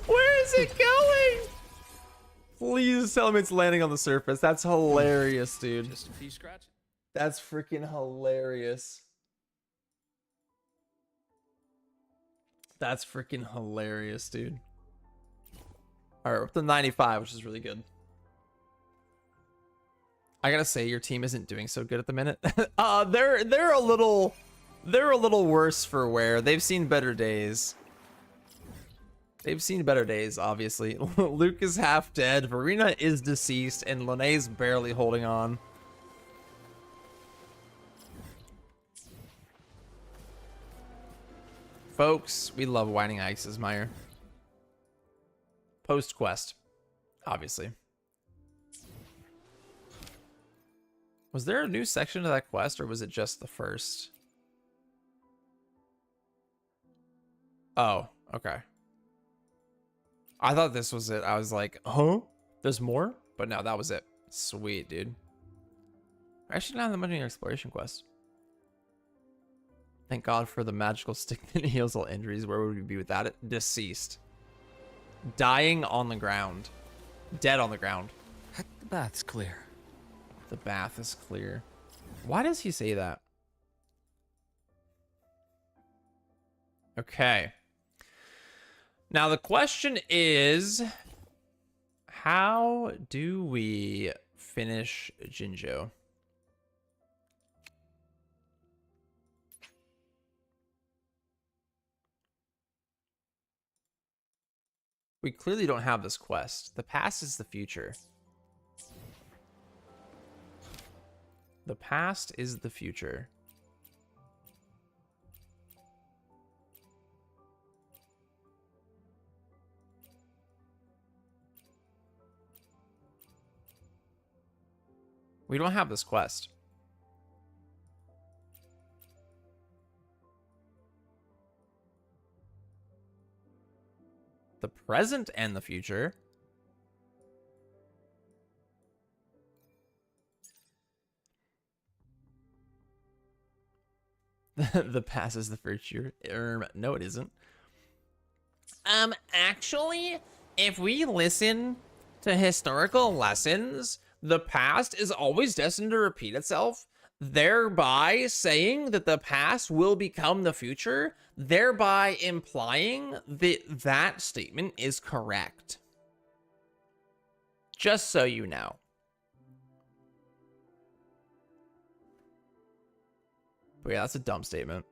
Where is it going? Please tell me it's landing on the surface. That's hilarious, dude. Just a few scratches. That's freaking hilarious. That's freaking hilarious, dude. All right, we're up to 95, which is really good. I gotta say, your team isn't doing so good at the minute. They're a little worse for wear. They've seen better days. They've seen better days, obviously. Luke is half dead. Verena is deceased, and Lene's barely holding on. Folks, we love Whining Ike's Meyer. Post quest, obviously. Was there a new section to that quest, or was it just the first? Oh, okay. I thought this was it. I was like, huh? There's more? But no, that was it. Sweet, dude. I actually don't have that much in your exploration quest. Thank God for the magical stick that heals all injuries. Where would we be without it? Deceased. Dying on the ground. Dead on the ground. The bath's clear. The bath is clear. Why does he say that? Okay. Now the question is, how do we finish Jinjo? We clearly don't have this quest. The past is the future. The past is the future. We don't have this quest. The present and the future. The past is the future. No, it isn't. Actually, if we listen to historical lessons, the past is always destined to repeat itself, thereby saying that the past will become the future, thereby implying that that statement is correct. Just so you know. But yeah, that's a dumb statement.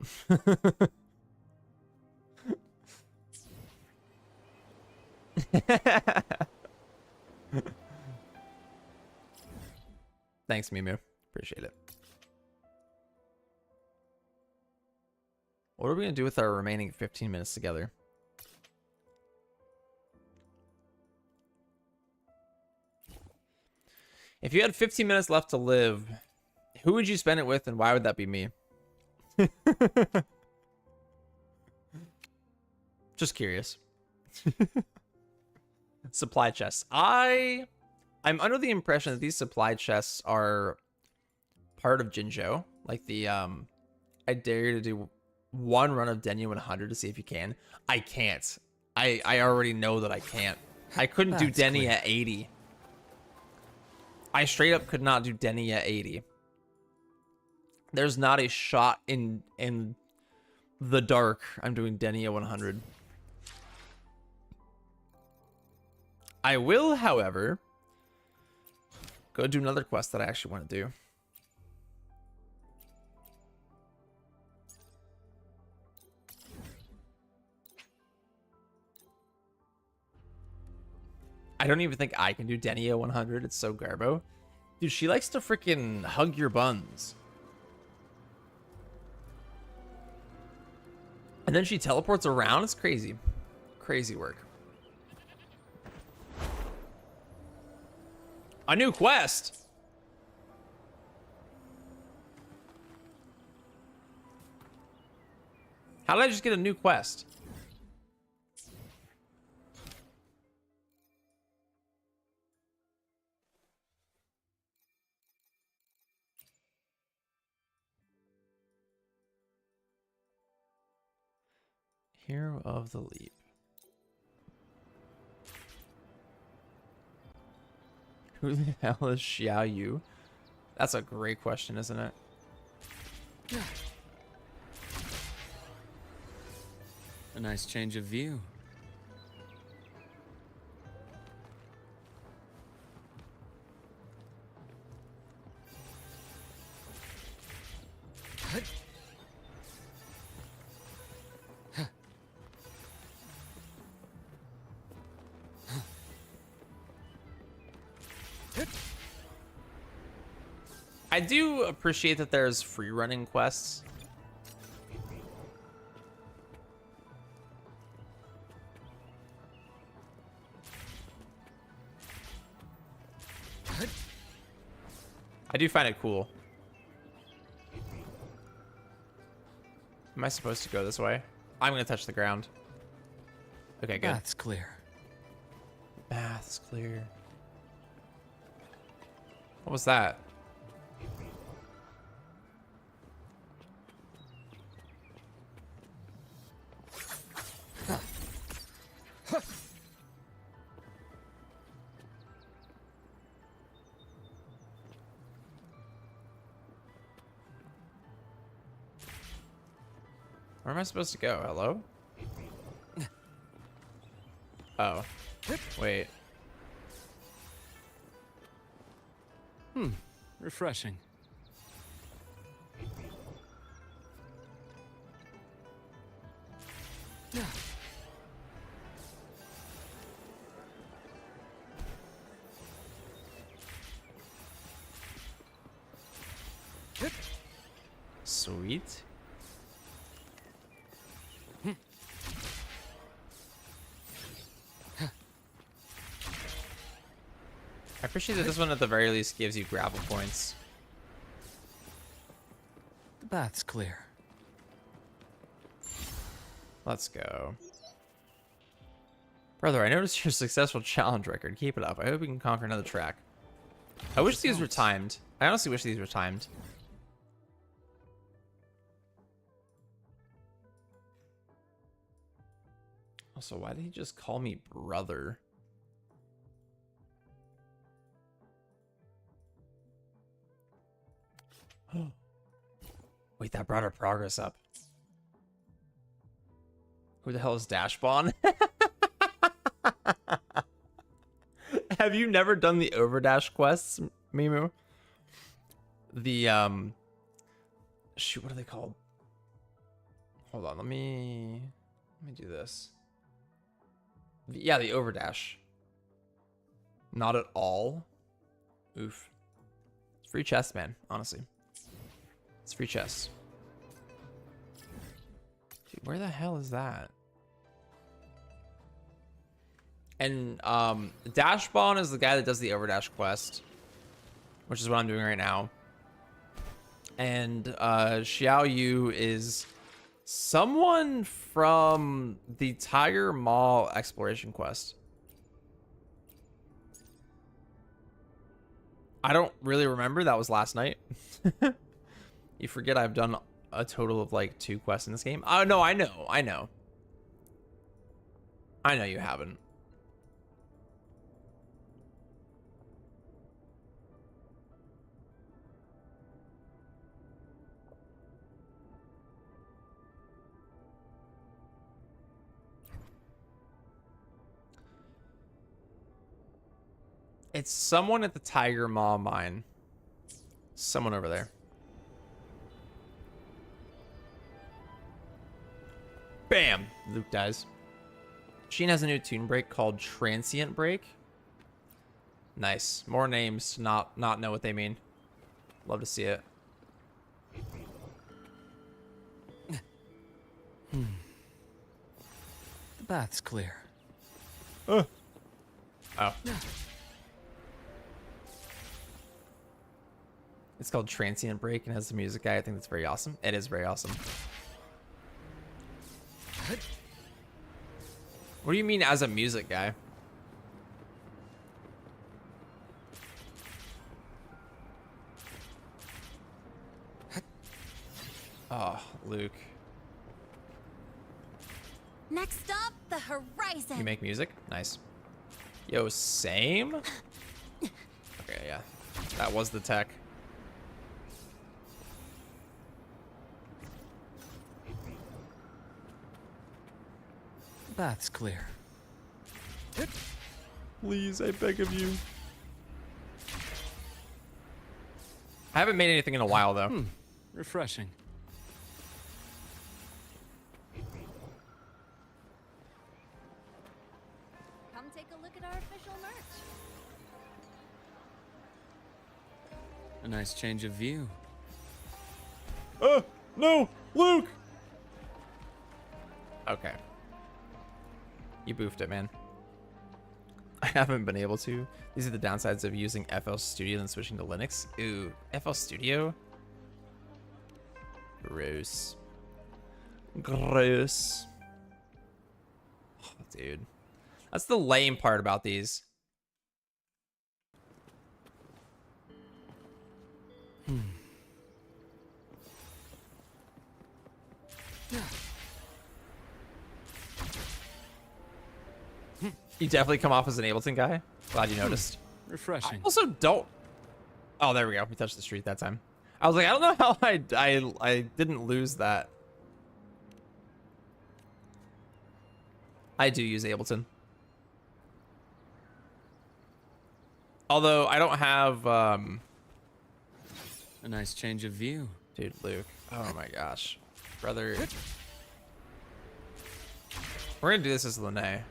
Thanks, Mimu. Appreciate it. What are we going to do with our remaining 15 minutes together? If you had 15 minutes left to live, who would you spend it with, and why would that be me? Just curious. Supply chests. I'm under the impression that these supply chests are part of Jinjo. Like the I dare you to do one run of Denya 100 to see if you can. I can't. I already know that I can't. I couldn't do Denya at 80. I straight up could not do Denya at 80. There's not a shot in the dark I'm doing Denya 100. I will, however, go do another quest that I actually want to do. I don't even think I can do Denia 100. It's so garbo. Dude, she likes to freaking hug your buns. And then she teleports around. It's crazy. Crazy work. A new quest. How did I just get a new quest? Hero of the Leap. Who the hell is Xiao Yu? That's a great question, isn't it? A nice change of view. I do appreciate that there's free running quests. I do find it cool. Am I supposed to go this way? I'm gonna touch the ground. Okay, good. That's clear. Path's clear. What was that? Where am I supposed to go? Hello? Oh. Wait. Refreshing. Sweet. I appreciate that this one at the very least gives you grapple points. The path's clear. Let's go. Brother, I noticed your successful challenge record. Keep it up. I hope we can conquer another track. I wish these were timed. I honestly wish these were timed. Also, why did he just call me brother? Wait, that brought our progress up. Who the hell is Dashbon? Have you never done the Overdash quests, Mimu? The, shoot, what are they called? Hold on, let me do this. Yeah, the Overdash. Not at all. Oof. It's free chest, man, honestly. It's free chest. Dude, where the hell is that? And Dashbon is the guy that does the Overdash quest, which is what I'm doing right now. And Xiao Yu is someone from the Tiger Mall exploration quest. I don't really remember. That was last night. You forget I've done a total of like 2 quests in this game. Oh, no, I know. I know you haven't. It's someone at the Tiger Maw mine. Someone over there. Bam! Luke dies. Sheen has a new tune break called Transient Break. Nice. More names to not know what they mean. Love to see it. The bath's clear. Oh. It's called Transient Break and has the music guy. I think that's very awesome. It is very awesome. What do you mean as a music guy? Oh, Luke. Next up, the horizon. You make music? Nice. Yo, same? Okay, yeah. That was the tech. The bath's clear. Please, I beg of you. I haven't made anything in a while, though. Refreshing. Come take a look at our official merch. A nice change of view. No! Luke! Okay. You boofed it, man. I haven't been able to. These are the downsides of using FL Studio and switching to Linux. Ooh, FL Studio? Gross. Gross. Oh, dude. That's the lame part about these. You definitely come off as an Ableton guy. Glad you noticed. Refreshing. I also don't. Oh, there we go. We touched the street that time. I was like, I don't know how I didn't lose that. I do use Ableton. Although I don't have A nice change of view. dude, Luke. Oh my gosh. Brother. We're gonna do this as Lene.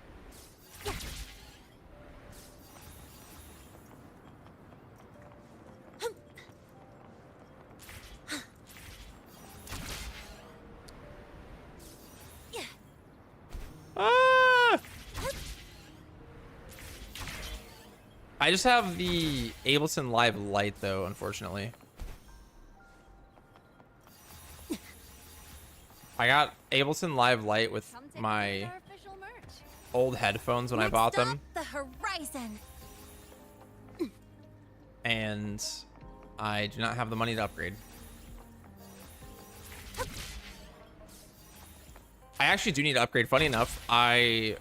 Ah! I just have the Ableton Live Lite though, unfortunately. I got Ableton Live Lite with Come take a look at my our official merch. old headphones when I Next bought up, them, the horizon. and I do not have the money to upgrade. I actually do need to upgrade. Funny enough, I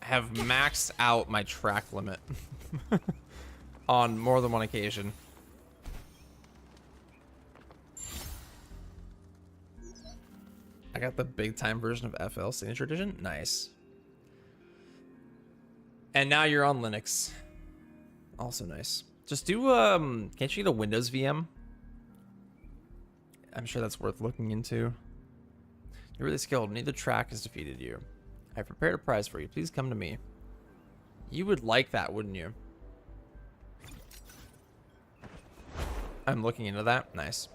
have maxed out my track limit on more than one occasion. I got the big time version of FL Signature Edition. Nice. And now you're on Linux. Also nice. Just do can't you get a Windows VM? I'm sure that's worth looking into. You're really skilled. Neither track has defeated you. I've prepared a prize for you. Please come to me. You would like that, wouldn't you? I'm looking into that. Nice.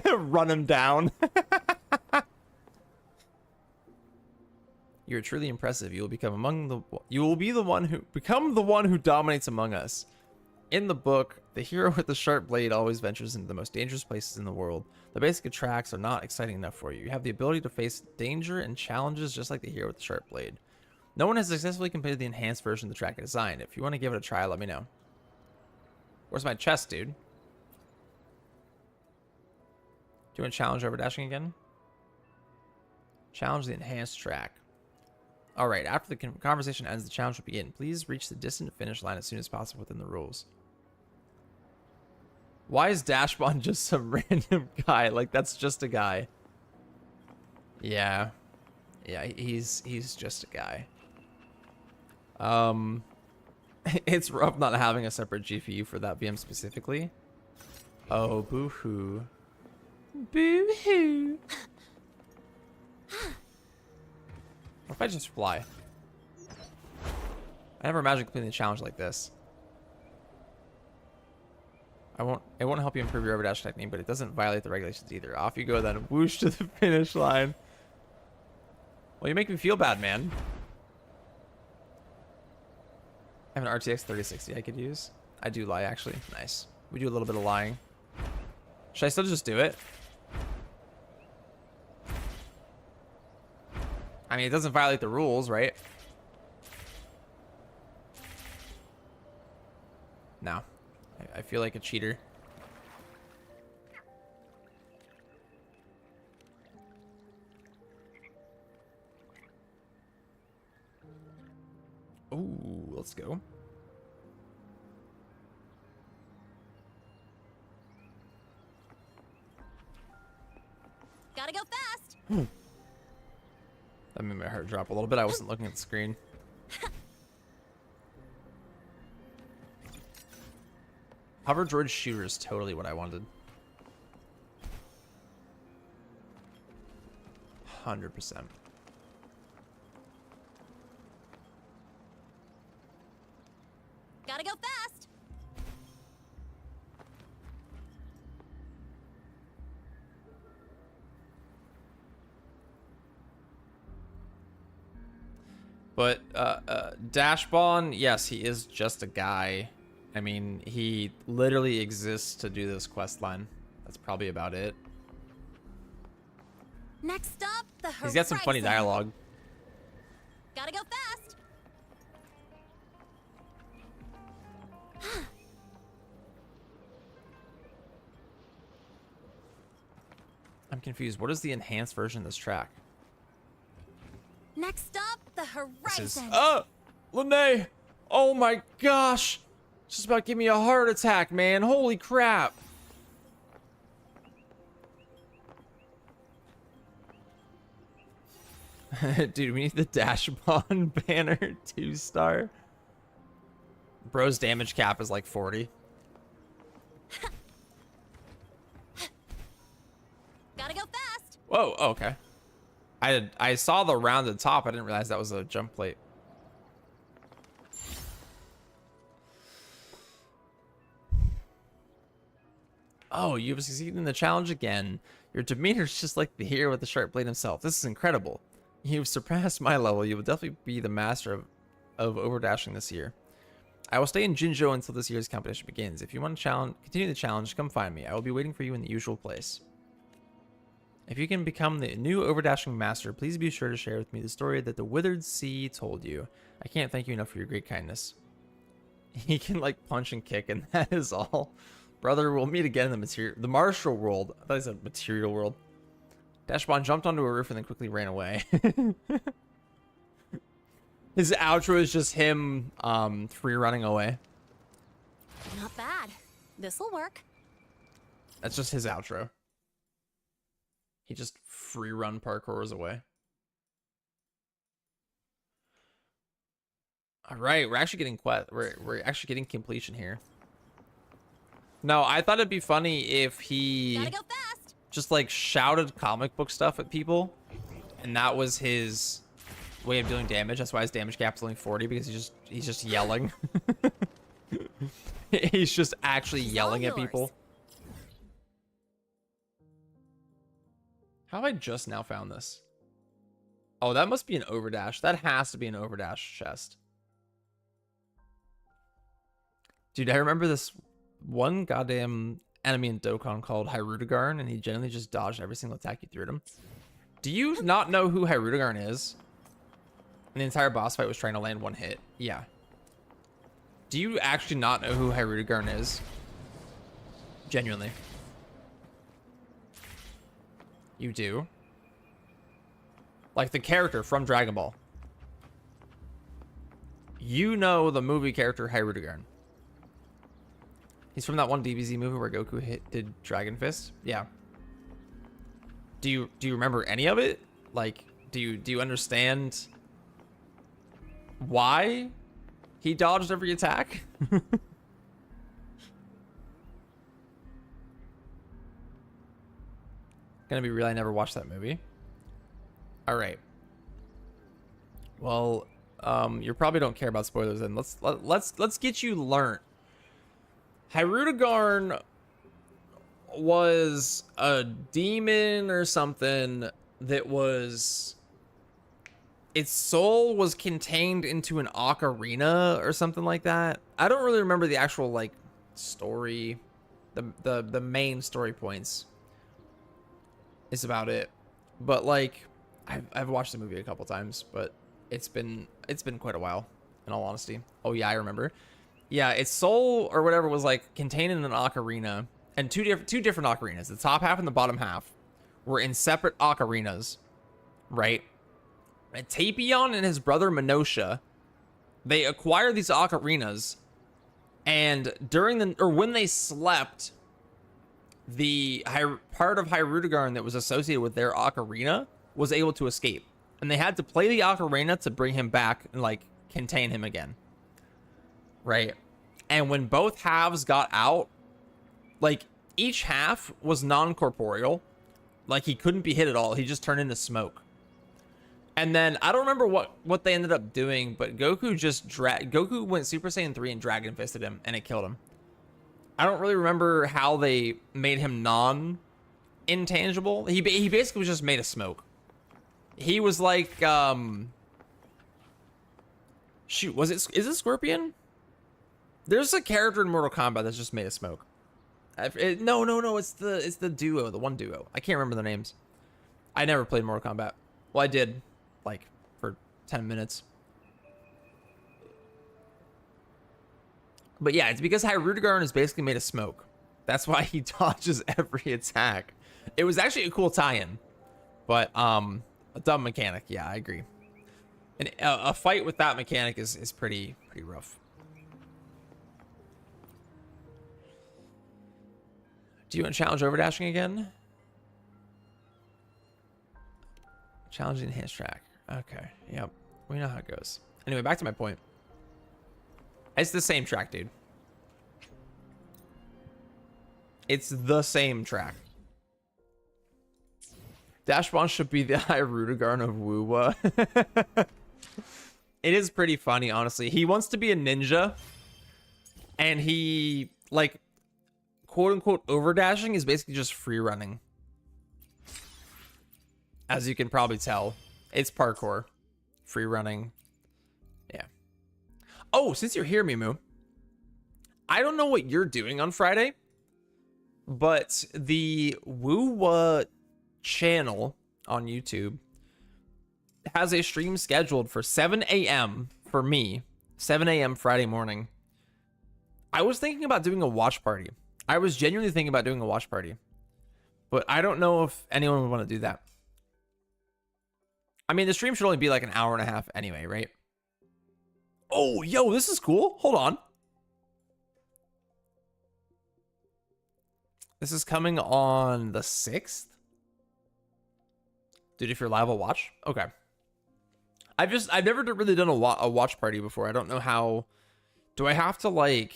Run him down. You're truly impressive. You will be the one who dominates among us. In the book, the hero with the sharp blade always ventures into the most dangerous places in the world. The basic tracks are not exciting enough for you. You have the ability to face danger and challenges just like the hero with the sharp blade. No one has successfully completed the enhanced version of the track I designed. If you want to give it a try, let me know. Where's my chest, dude? Do you want to challenge over dashing again? Challenge the enhanced track. All right, after the conversation ends, the challenge will begin. Please reach the distant finish line as soon as possible within the rules. Why is Dashbon just some random guy? Like, that's just a guy. Yeah. Yeah, he's just a guy. It's rough not having a separate GPU for that VM specifically. Oh, boo-hoo. Boo-hoo. What if I just fly? I never imagined completing a challenge like this. It won't help you improve your overdash technique, but it doesn't violate the regulations either. Off you go then, whoosh to the finish line. Well, you make me feel bad, man. I have an RTX 3060 I could use. I do lie, actually. Nice. We do a little bit of lying. Should I still just do it? I mean, it doesn't violate the rules, right? No. I feel like a cheater. Ooh, let's go. Gotta go fast. That made my heart drop a little bit. I wasn't looking at the screen. Hover droid shooter is totally what I wanted. 100%. Gotta go fast. But Dashbon, yes, he is just a guy. I mean, he literally exists to do this quest line. That's probably about it. Next stop, the horizon. He's got some funny dialogue. Gotta go fast. I'm confused. What is the enhanced version of this track? Next stop, the This is... horizon. Lene! Oh my gosh! Just about to give me a heart attack, man. Holy crap. Dude, we need the Dashbon banner 2-star. Bro's damage cap is like 40. Gotta go fast. Whoa, oh, okay. I saw the rounded top. I didn't realize that was a jump plate. Oh, you've succeeded in the challenge again. Your demeanor's just like the hero with the sharp blade himself. This is incredible. You've surpassed my level. You will definitely be the master of overdashing this year. I will stay in Jinzhou until this year's competition begins. If you want to continue the challenge, come find me. I will be waiting for you in the usual place. If you can become the new overdashing master, please be sure to share with me the story that the Withered Sea told you. I can't thank you enough for your great kindness. He can like punch and kick, and that is all. Brother, we'll meet again in the martial world. I thought he said material world. Dashbon jumped onto a roof and then quickly ran away. His outro is just him free running away. Not bad. This'll work. That's just his outro. He just free run parkours away. All right, we're actually getting we're actually getting completion here. No, I thought it'd be funny if he Gotta go fast. just like shouted comic book stuff at people, and that was his way of doing damage. That's why his damage cap is only 40, because he's just yelling. He's just actually yelling at people. How have I just now found this? Oh, that must be an overdash. That has to be an overdash chest. Dude, I remember this one goddamn enemy in Dokkan called Hyrudigarn, and he generally just dodged every single attack you threw at him. Do you not know who Hyrudigarn is? And the entire boss fight was trying to land one hit. Yeah. Do you actually not know who Hyrudigarn is? Genuinely. You do? Like the character from Dragon Ball. You know the movie character Hyrudigarn. He's from that one DBZ movie where Goku did Dragon Fist. Yeah. Do you remember any of it? Like, do you understand why he dodged every attack? Gonna be real, I never watched that movie. All right. Well, you probably don't care about spoilers then. Let's get you learnt. Hyrudegarn was a demon or something that was, its soul was contained into an ocarina or something like that. I don't really remember the actual like story, the main story points. Is about it, but like I've watched the movie a couple times, but it's been quite a while, in all honesty. Oh yeah, I remember. Yeah, its soul or whatever was like contained in an ocarina, and two different ocarinas. The top half and the bottom half were in separate ocarinas, right? And Tapion and his brother Minosha, they acquired these ocarinas, and when they slept, the part of Hyrudegarn that was associated with their ocarina was able to escape, and they had to play the ocarina to bring him back and like contain him again, right? And when both halves got out, like each half was non-corporeal, like he couldn't be hit at all, he just turned into smoke. And then I don't remember what they ended up doing, but Goku went Super Saiyan 3 and Dragon Fisted him, and it killed him. I don't really remember how they made him non-intangible. He basically was just made of smoke. He was like, shoot, is it Scorpion? There's a character in Mortal Kombat that's just made of smoke. No, it's the duo, the one duo. I can't remember their names. I never played Mortal Kombat. Well, I did, like, for 10 minutes. But yeah, it's because Hyrudegarn is basically made of smoke. That's why he dodges every attack. It was actually a cool tie-in, but a dumb mechanic. Yeah, I agree. And a fight with that mechanic is pretty rough. Do you want to challenge overdashing again? Challenge the enhanced track. Okay, yep. We know how it goes. Anyway, back to my point. It's the same track, dude. It's the same track. Dashbon should be the Hyrudegarn of Wuwa. It is pretty funny, honestly. He wants to be a ninja, and he, like, quote-unquote overdashing is basically just free running. As you can probably tell, it's parkour. Free running. Yeah. Oh, since you're here, Mimu, I don't know what you're doing on Friday, but the Wuwa channel on YouTube has a stream scheduled for 7 a.m. for me, 7 a.m. Friday morning. I was thinking about doing a watch party. I was genuinely thinking about doing a watch party, but I don't know if anyone would want to do that. I mean, the stream should only be like an hour and a half anyway, right? Oh, yo, this is cool. Hold on. This is coming on the 6th. Dude, if you're live, I'll watch. Okay. I've never really done a watch party before. I don't know how. Do I have to like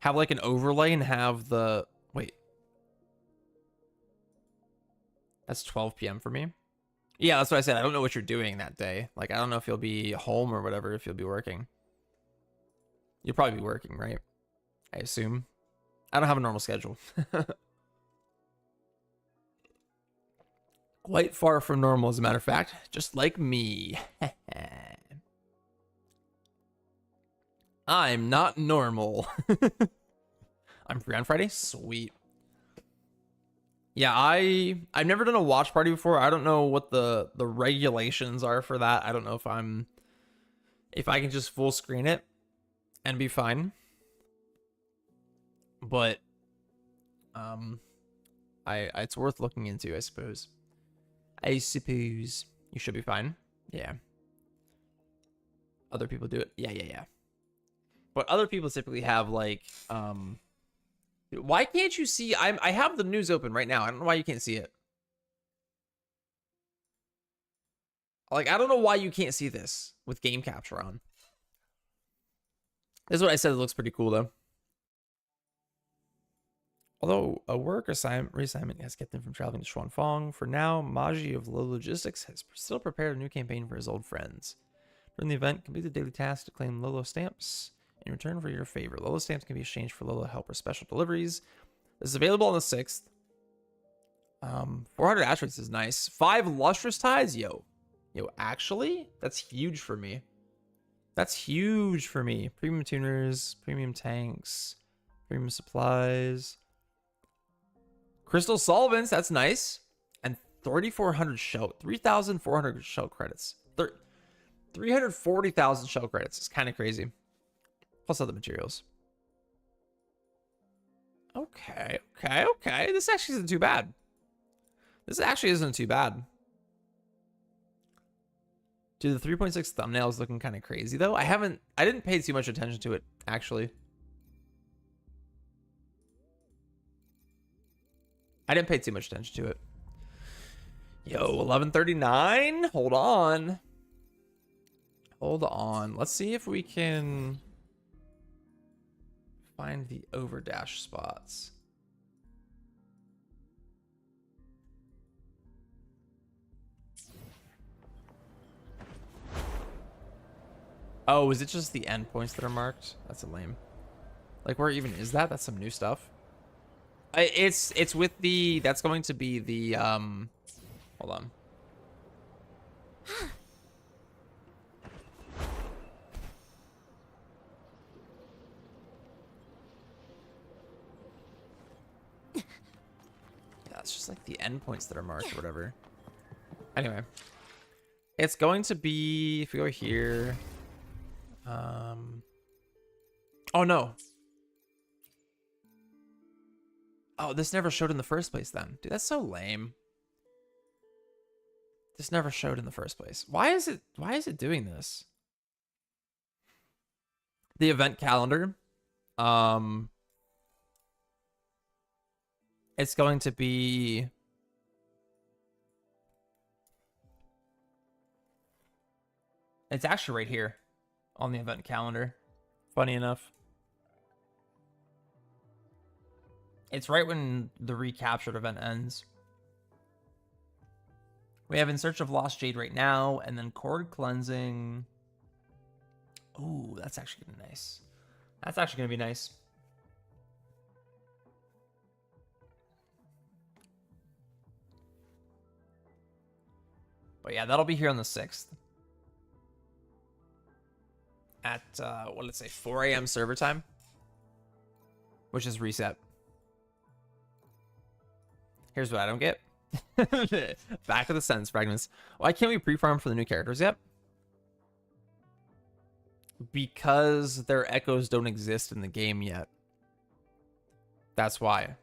have like an overlay and have the, wait. That's 12 p.m. for me. Yeah, that's what I said. I don't know what you're doing that day. Like, I don't know if you'll be home or whatever, if you'll be working. You'll probably be working, right? I assume. I don't have a normal schedule. Quite far from normal, as a matter of fact. Just like me. I'm not normal. I'm free on Friday? Sweet. Yeah, I've never done a watch party before. I don't know what the regulations are for that. I don't know if I can just full screen it and be fine. But it's worth looking into, I suppose. I suppose you should be fine. Yeah. Other people do it. Yeah. But other people typically have like why can't you see? I have the news open right now. I don't know why you can't see it. Like, I don't know why you can't see this with game capture on. This is what I said. It looks pretty cool though. Although a work reassignment has kept him from traveling to Xuanfang, for now, Maji of Low Logistics has still prepared a new campaign for his old friends. During the event, complete the daily task to claim Lolo stamps in return for your favor. Lolo stamps can be exchanged for Lolo helper special deliveries. This is available on the 6th. 400 asteroids is nice. 5 lustrous tides, yo, actually, that's huge for me. That's huge for me. Premium tuners, premium tanks, premium supplies, crystal solvents. That's nice. And 3,400 shell, 3,400 shell credits. 340,000 shell credits is kind of crazy. Plus other materials. Okay. This actually isn't too bad. This actually isn't too bad. Dude, the 3.6 thumbnail is looking kind of crazy though. I didn't pay too much attention to it, actually. I didn't pay too much attention to it. Yo, 1139. Hold on. Let's see if we can find the overdash spots. Oh, is it just the endpoints that are marked? That's a lame. Like, where even is that? That's some new stuff. It's with the, that's going to be the, hold on. Yeah, it's just like the endpoints that are marked or whatever. Anyway. It's going to be, if we go here, oh no. Oh, this never showed in the first place then. Dude, that's so lame. This never showed in the first place. Why is it doing this? The event calendar. It's going to be it's actually right here on the event calendar. Funny enough. It's right when the recaptured event ends. We have In Search of Lost Jade right now, and then Cord Cleansing. Ooh, that's actually gonna be nice. That's actually gonna be nice. But yeah, that'll be here on the 6th. At, what did it say, 4 a.m. server time? Which is reset. Here's what I don't get. Back of the sentence fragments. Why can't we pre-farm for the new characters yet? Because their echoes don't exist in the game yet. That's why.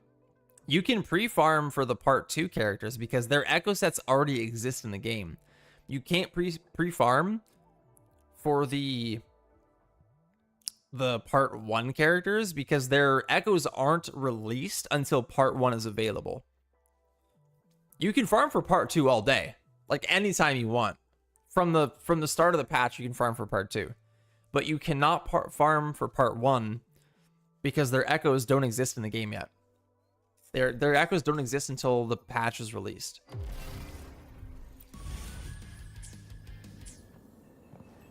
You can pre-farm for the part 2 characters because their echo sets already exist in the game. You can't pre-farm for the part 1 characters because their echoes aren't released until part 1 is available. You can farm for part 2 all day, like anytime you want. From the start of the patch, you can farm for part 2, but you cannot farm for part 1 because their echoes don't exist in the game yet. Their echoes don't exist until the patch is released.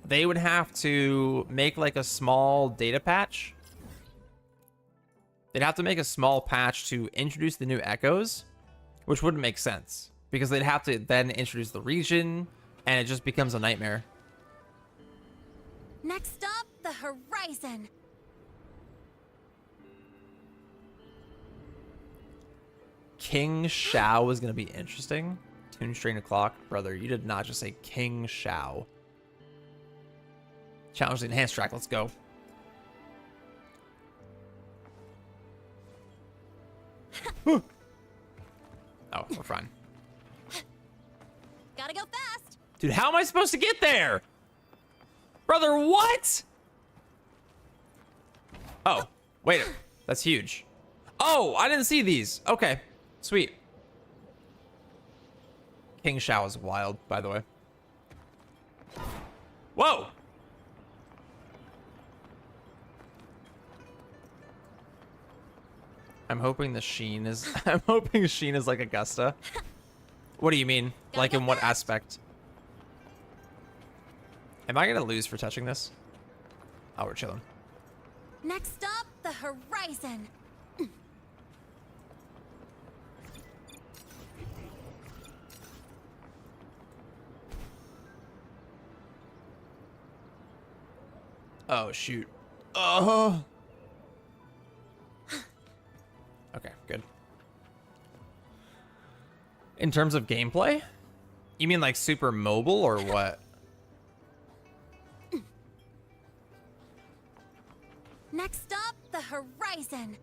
They would have to make like a small data patch. They'd have to make a small patch to introduce the new echoes, which wouldn't make sense because they'd have to then introduce the region and it just becomes a nightmare. Next up, the horizon. King Shao is going to be interesting. Tune Strain O'Clock. Brother, you did not just say King Shao. Challenge the enhanced track. Let's go. Oh, we're fine. Gotta go fast. Dude, how am I supposed to get there? Brother, what? Oh, wait. That's huge. Oh, I didn't see these. Okay, sweet. King Shao is wild, by the way. Whoa. I'm hoping the sheen is I'm hoping sheen is like Augusta. What do you mean? Like in what aspect? Am I gonna lose for touching this? Oh, we're chilling. Next up, the horizon. Oh, shoot. Oh. Okay, good. In terms of gameplay? You mean like super mobile or what? Next up, the horizon.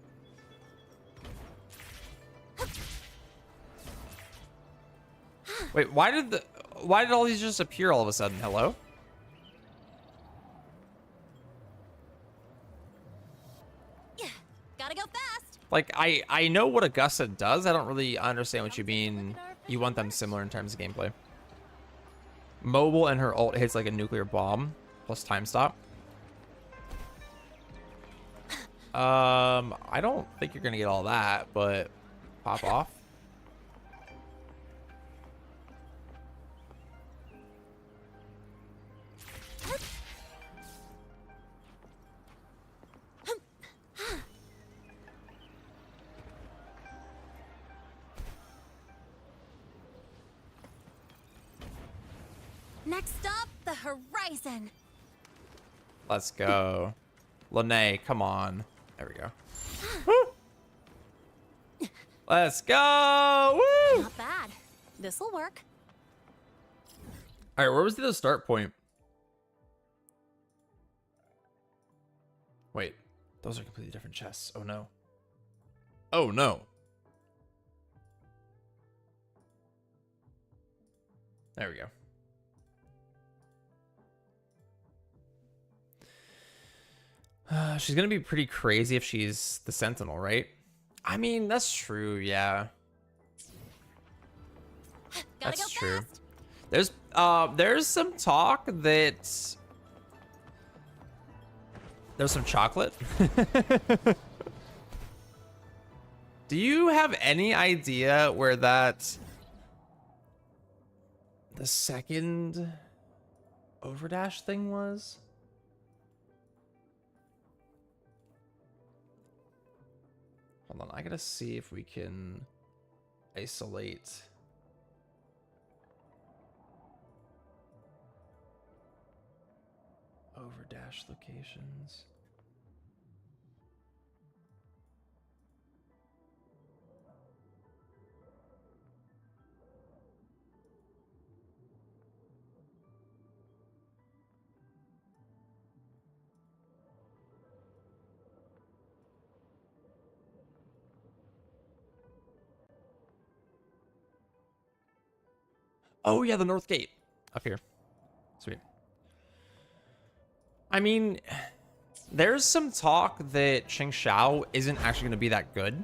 Wait, why did all these just appear all of a sudden? Hello? Yeah, gotta go fast. Like, I know what Augusta does. I don't really understand what you mean. You want them similar in terms of gameplay. Mobile and her ult hits like a nuclear bomb plus time stop. I don't think you're gonna get all that, but pop off. Next up, the horizon. Let's go. Lene, come on. There we go. Woo! Let's go! Woo! Not bad. This'll work. All right, where was the start point? Wait, those are completely different chests. Oh no. Oh no. There we go. She's gonna be pretty crazy if she's the Sentinel, right? I mean, that's true, yeah. That's true. There's some talk that there's some chocolate. Do you have any idea where the second overdash thing was? Hold on, I gotta see if we can isolate. Overdash locations. Oh yeah, the North Gate up here. Sweet. I mean, there's some talk that Ching Xiao isn't actually going to be that good.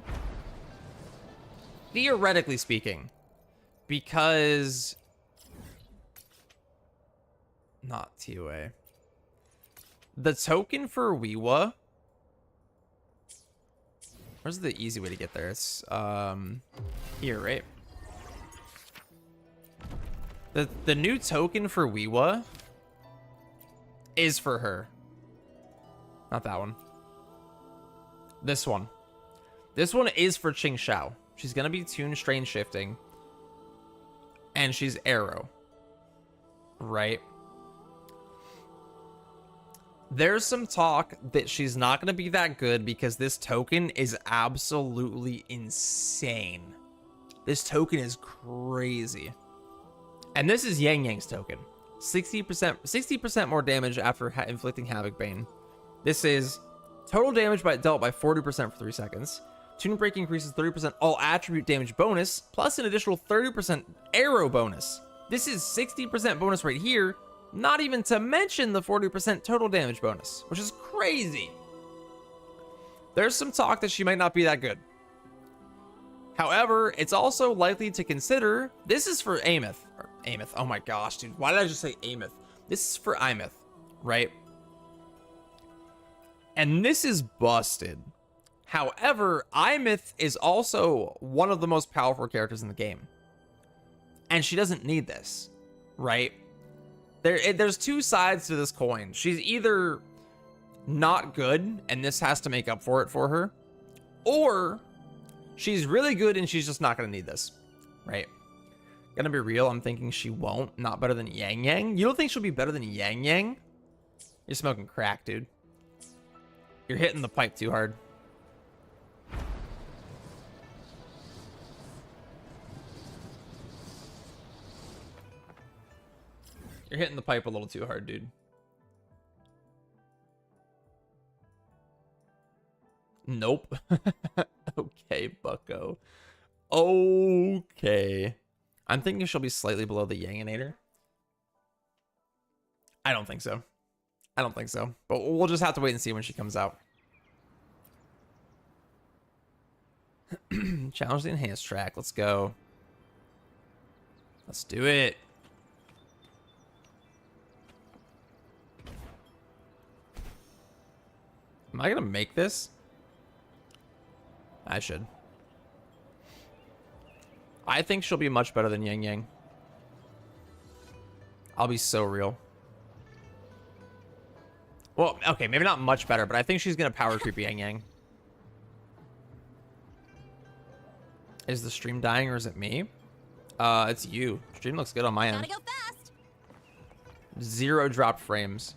Theoretically speaking. Because... Not TOA. The token for Wiwa... Where's the easy way to get there? It's, here, right? The new token for Wiwa is for her. Not that one. This one. This one is for Ching Xiao. She's going to be Tune Strain Shifting. And she's Arrow. Right? There's some talk that she's not going to be that good because this token is absolutely insane. This token is crazy. And this is Yang Yang's token. 60% more damage after inflicting Havoc Bane. This is total damage dealt by 40% for 3 seconds. Tune Break increases 30% all attribute damage bonus, plus an additional 30% arrow bonus. This is 60% bonus right here, not even to mention the 40% total damage bonus, which is crazy. There's some talk that she might not be that good. However, it's also likely to consider, this is for Ameth. Ameth. Oh my gosh, dude. Why did I just say Ameth? This is for Imeth, right? And this is busted. However, Imeth is also one of the most powerful characters in the game. And she doesn't need this, right? There's two sides to this coin. She's either not good and this has to make up for it for her, or she's really good and she's just not gonna need this, right? Gonna be real, I'm thinking she won't. Not better than Yang Yang. You don't think she'll be better than Yang Yang? You're smoking crack, dude. You're hitting the pipe too hard. You're hitting the pipe a little too hard, dude. Nope. Okay, bucko. Okay. I'm thinking she'll be slightly below the Yanginator. I don't think so. I don't think so. But we'll just have to wait and see when she comes out. Challenge the enhanced track. Let's go. Let's do it. Am I gonna make this? I should. I think she'll be much better than Yang Yang. I'll be so real. Well, okay, maybe not much better, but I think she's gonna power creep Yang Yang. Is the stream dying or is it me? It's you. Stream looks good on my end. Gotta go fast. 0 dropped frames.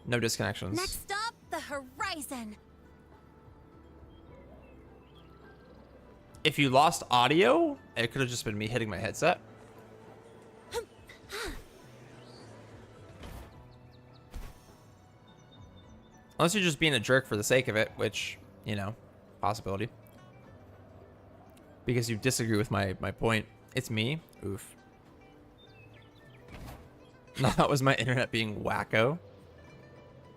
No disconnections. Next stop, the horizon. If you lost audio, it could have just been me hitting my headset. Unless you're just being a jerk for the sake of it, which, you know, possibility. Because you disagree with my point. It's me. Oof. No, that was my internet being wacko.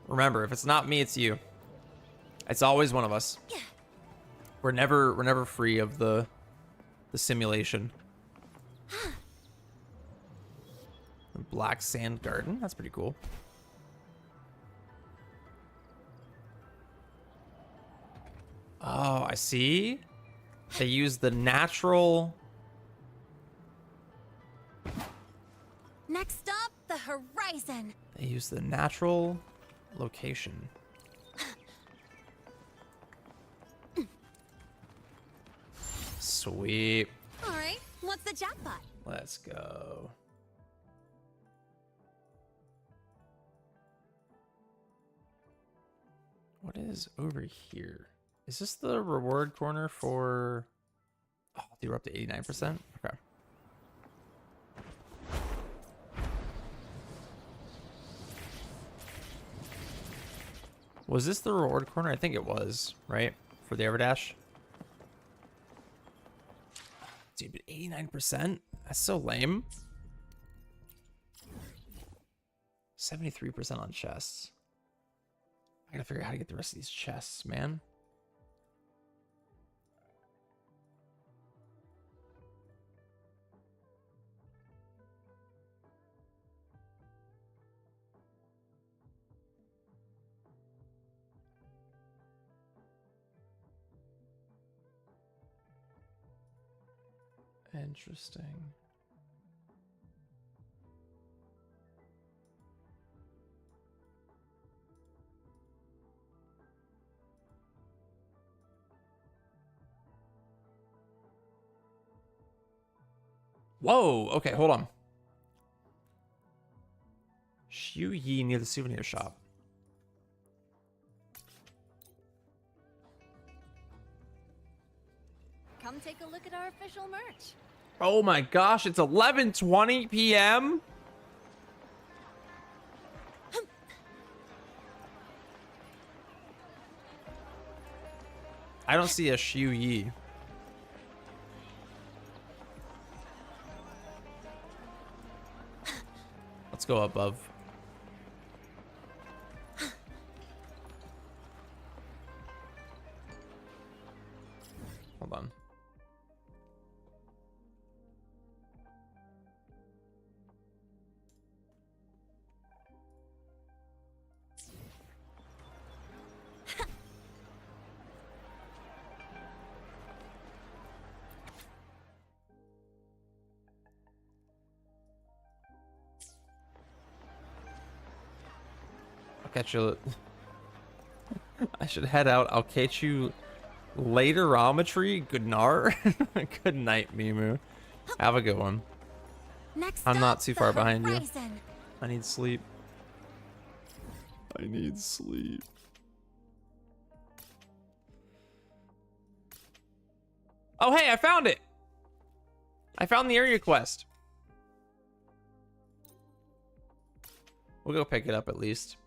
Remember, if it's not me, it's you. It's always one of us. We're never free of the simulation. The Black Sand Garden. That's pretty cool. Oh, I see. They use the natural. Next stop, the horizon. They use the natural location. Sweet. All right, what's the jackpot? Let's go. What is over here? Is this the reward corner for... Oh, they were up to 89%? Okay. Was this the reward corner? I think it was, right? For the Everdash? Dude, but 89%? That's so lame. 73% on chests. I gotta figure out how to get the rest of these chests, man. Interesting. Whoa, okay, hold on. Shu Yi near the souvenir shop. Come take a look at our official merch. Oh my gosh, it's 11:20 p.m. I don't see a Shu Yi. Let's go above. Hold on. catch you. I should head out. I'll catch you laterometry. Good nar. Good night, Mimu. Have a good one. Next I'm not up, too the far behind you. horizon. I need sleep. I need sleep. Oh, hey, I found it. I found the area quest. We'll go pick it up at least.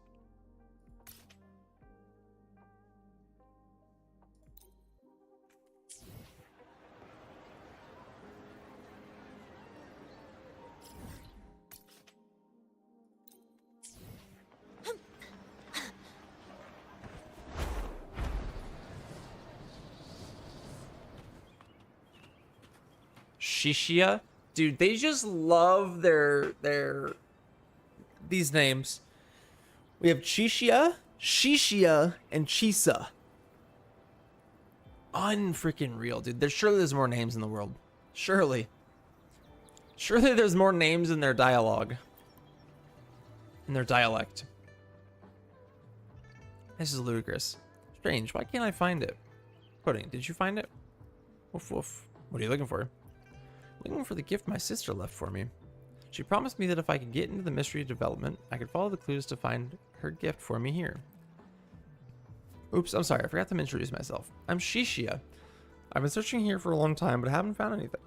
Shishia, dude, they just love their these names. We have Chishia, Shishia, and Chisa. Unfreaking real, dude. There's more names in the world. Surely there's more names in their dialogue, in their dialect. This is ludicrous. Strange. Why can't I find it? Pudding, did you find it? Woof woof. What are you looking for? Looking for the gift my sister left for me. She promised me that if I could get into the mystery development, I could follow the clues to find her gift for me here. Oops, I'm sorry, I forgot to introduce myself. I'm Shishia. I've been searching here for a long time, but I haven't found anything.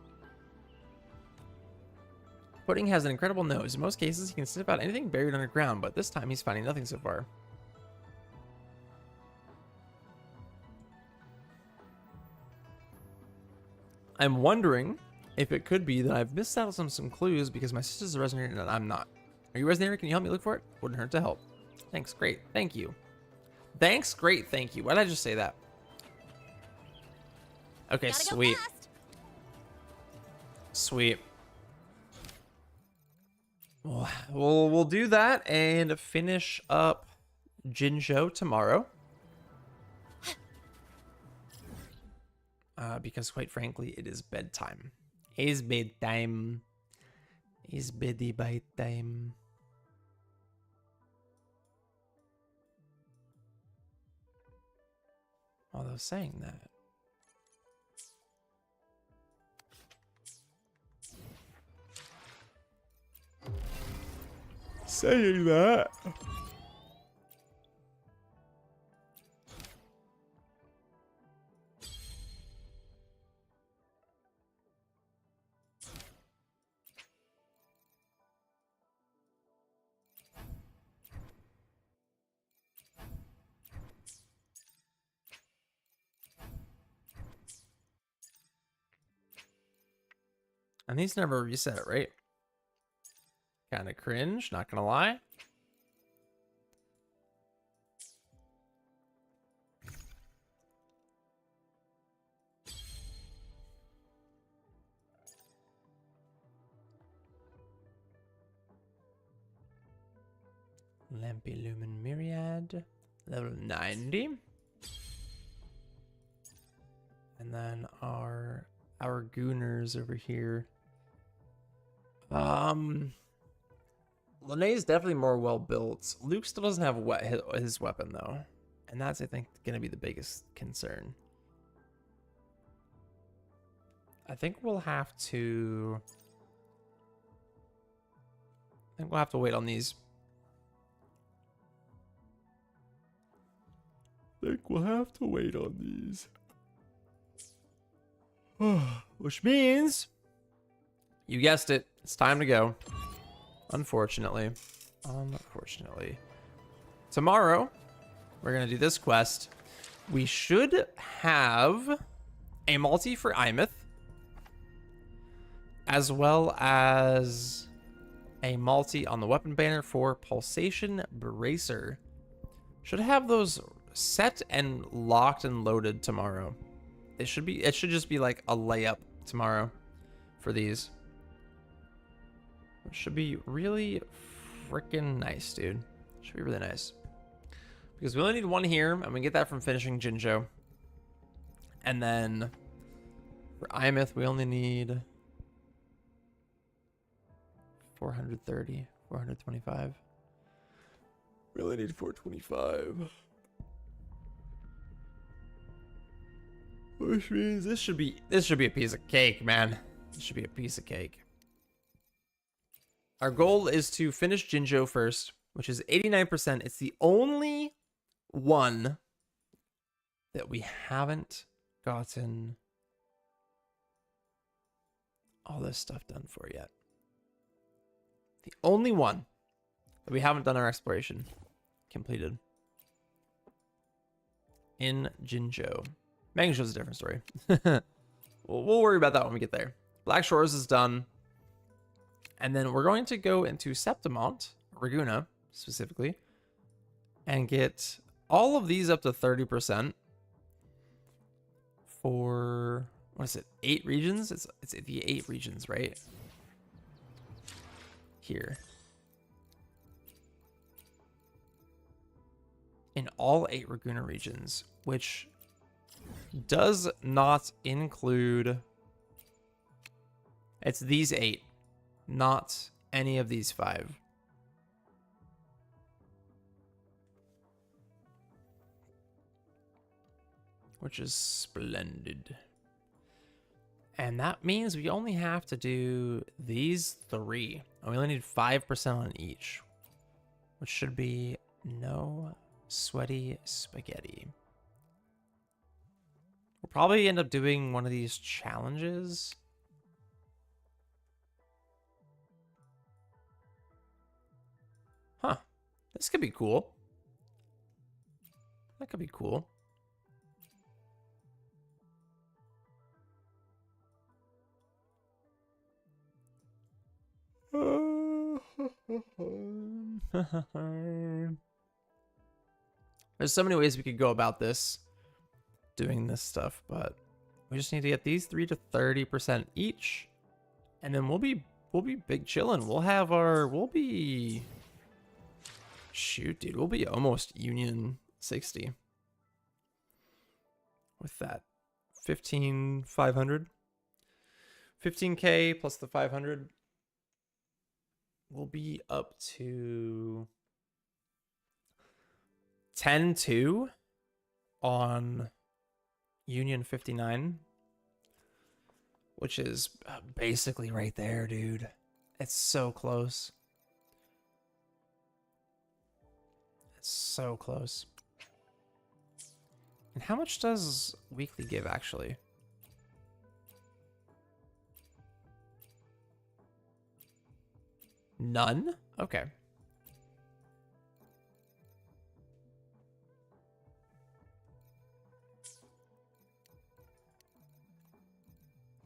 Pudding has an incredible nose. In most cases, he can sniff out anything buried underground, but this time he's finding nothing so far. I'm wondering if it could be that I've missed out on some clues because my sister's a resonator and I'm not. Are you a resonator? Can you help me look for it? Wouldn't hurt to help. Thanks, great. Thank you. Thanks, great. Thank you. Why did I just say that? Okay, Gotta go sweet. fast. Sweet. We'll do that and finish up Jinzhou tomorrow. Because quite frankly, it is bedtime. It's bedtime. It's beddy bedtime. Although saying that. Saying that. And these never reset, right? Kind of cringe, not gonna lie. Lampy Lumen Myriad, level 90. And then our Gooners over here. Lene's definitely more well built. Luke still doesn't have his weapon though, and that's I think gonna be the biggest concern. I think we'll have to. Wait on these. Which means, you guessed it, it's time to go. Unfortunately. Tomorrow, we're going to do this quest. We should have a multi for Imeth, as well as a multi on the weapon banner for Pulsation Bracer. Should have those set and locked and loaded tomorrow. It should just be like a layup tomorrow for these. It should be really freaking nice, dude. Should be really nice. Because we only need one here, and we get that from finishing Jinzhou. And then for Imeth, we only need 430, 425. We only need 425. Which means this should be a piece of cake, man. This should be a piece of cake. Our goal is to finish Jinjo first, which is 89%. It's the only one that we haven't gotten all this stuff done for yet. The only one that we haven't done our exploration completed in Jinjo. Megan shows a different story. We'll worry about that when we get there. Black Shores is done. And then we're going to go into Septimont, Raguna specifically, and get all of these up to 30% for, what is it, 8 regions? It's the 8 regions, right? Here. In all 8 Raguna regions, which does not include, it's these 8, not any of these 5. Which is splendid. And that means we only have to do these 3. And we only need 5% on each, which should be no sweaty spaghetti. We'll probably end up doing one of these challenges. Huh. This could be cool. That could be cool. There's so many ways we could go about this, doing this stuff, but we just need to get these 3 to 30% each, and then we'll be big chillin'. We'll be shoot, dude, we'll be almost Union 60 with that 15,500, 15K plus the 500. We'll be up to 10-2 on Union 59, which is basically right there, dude. It's so close. It's so close. And how much does weekly give, actually? None? Okay.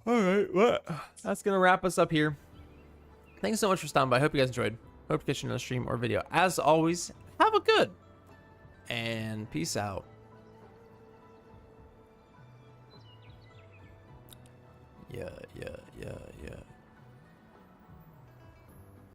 All right, well, that's going to wrap us up here. Thanks so much for stopping by. I hope you guys enjoyed. Hope to catch you in another stream or video. As always, have a good and peace out. Yeah.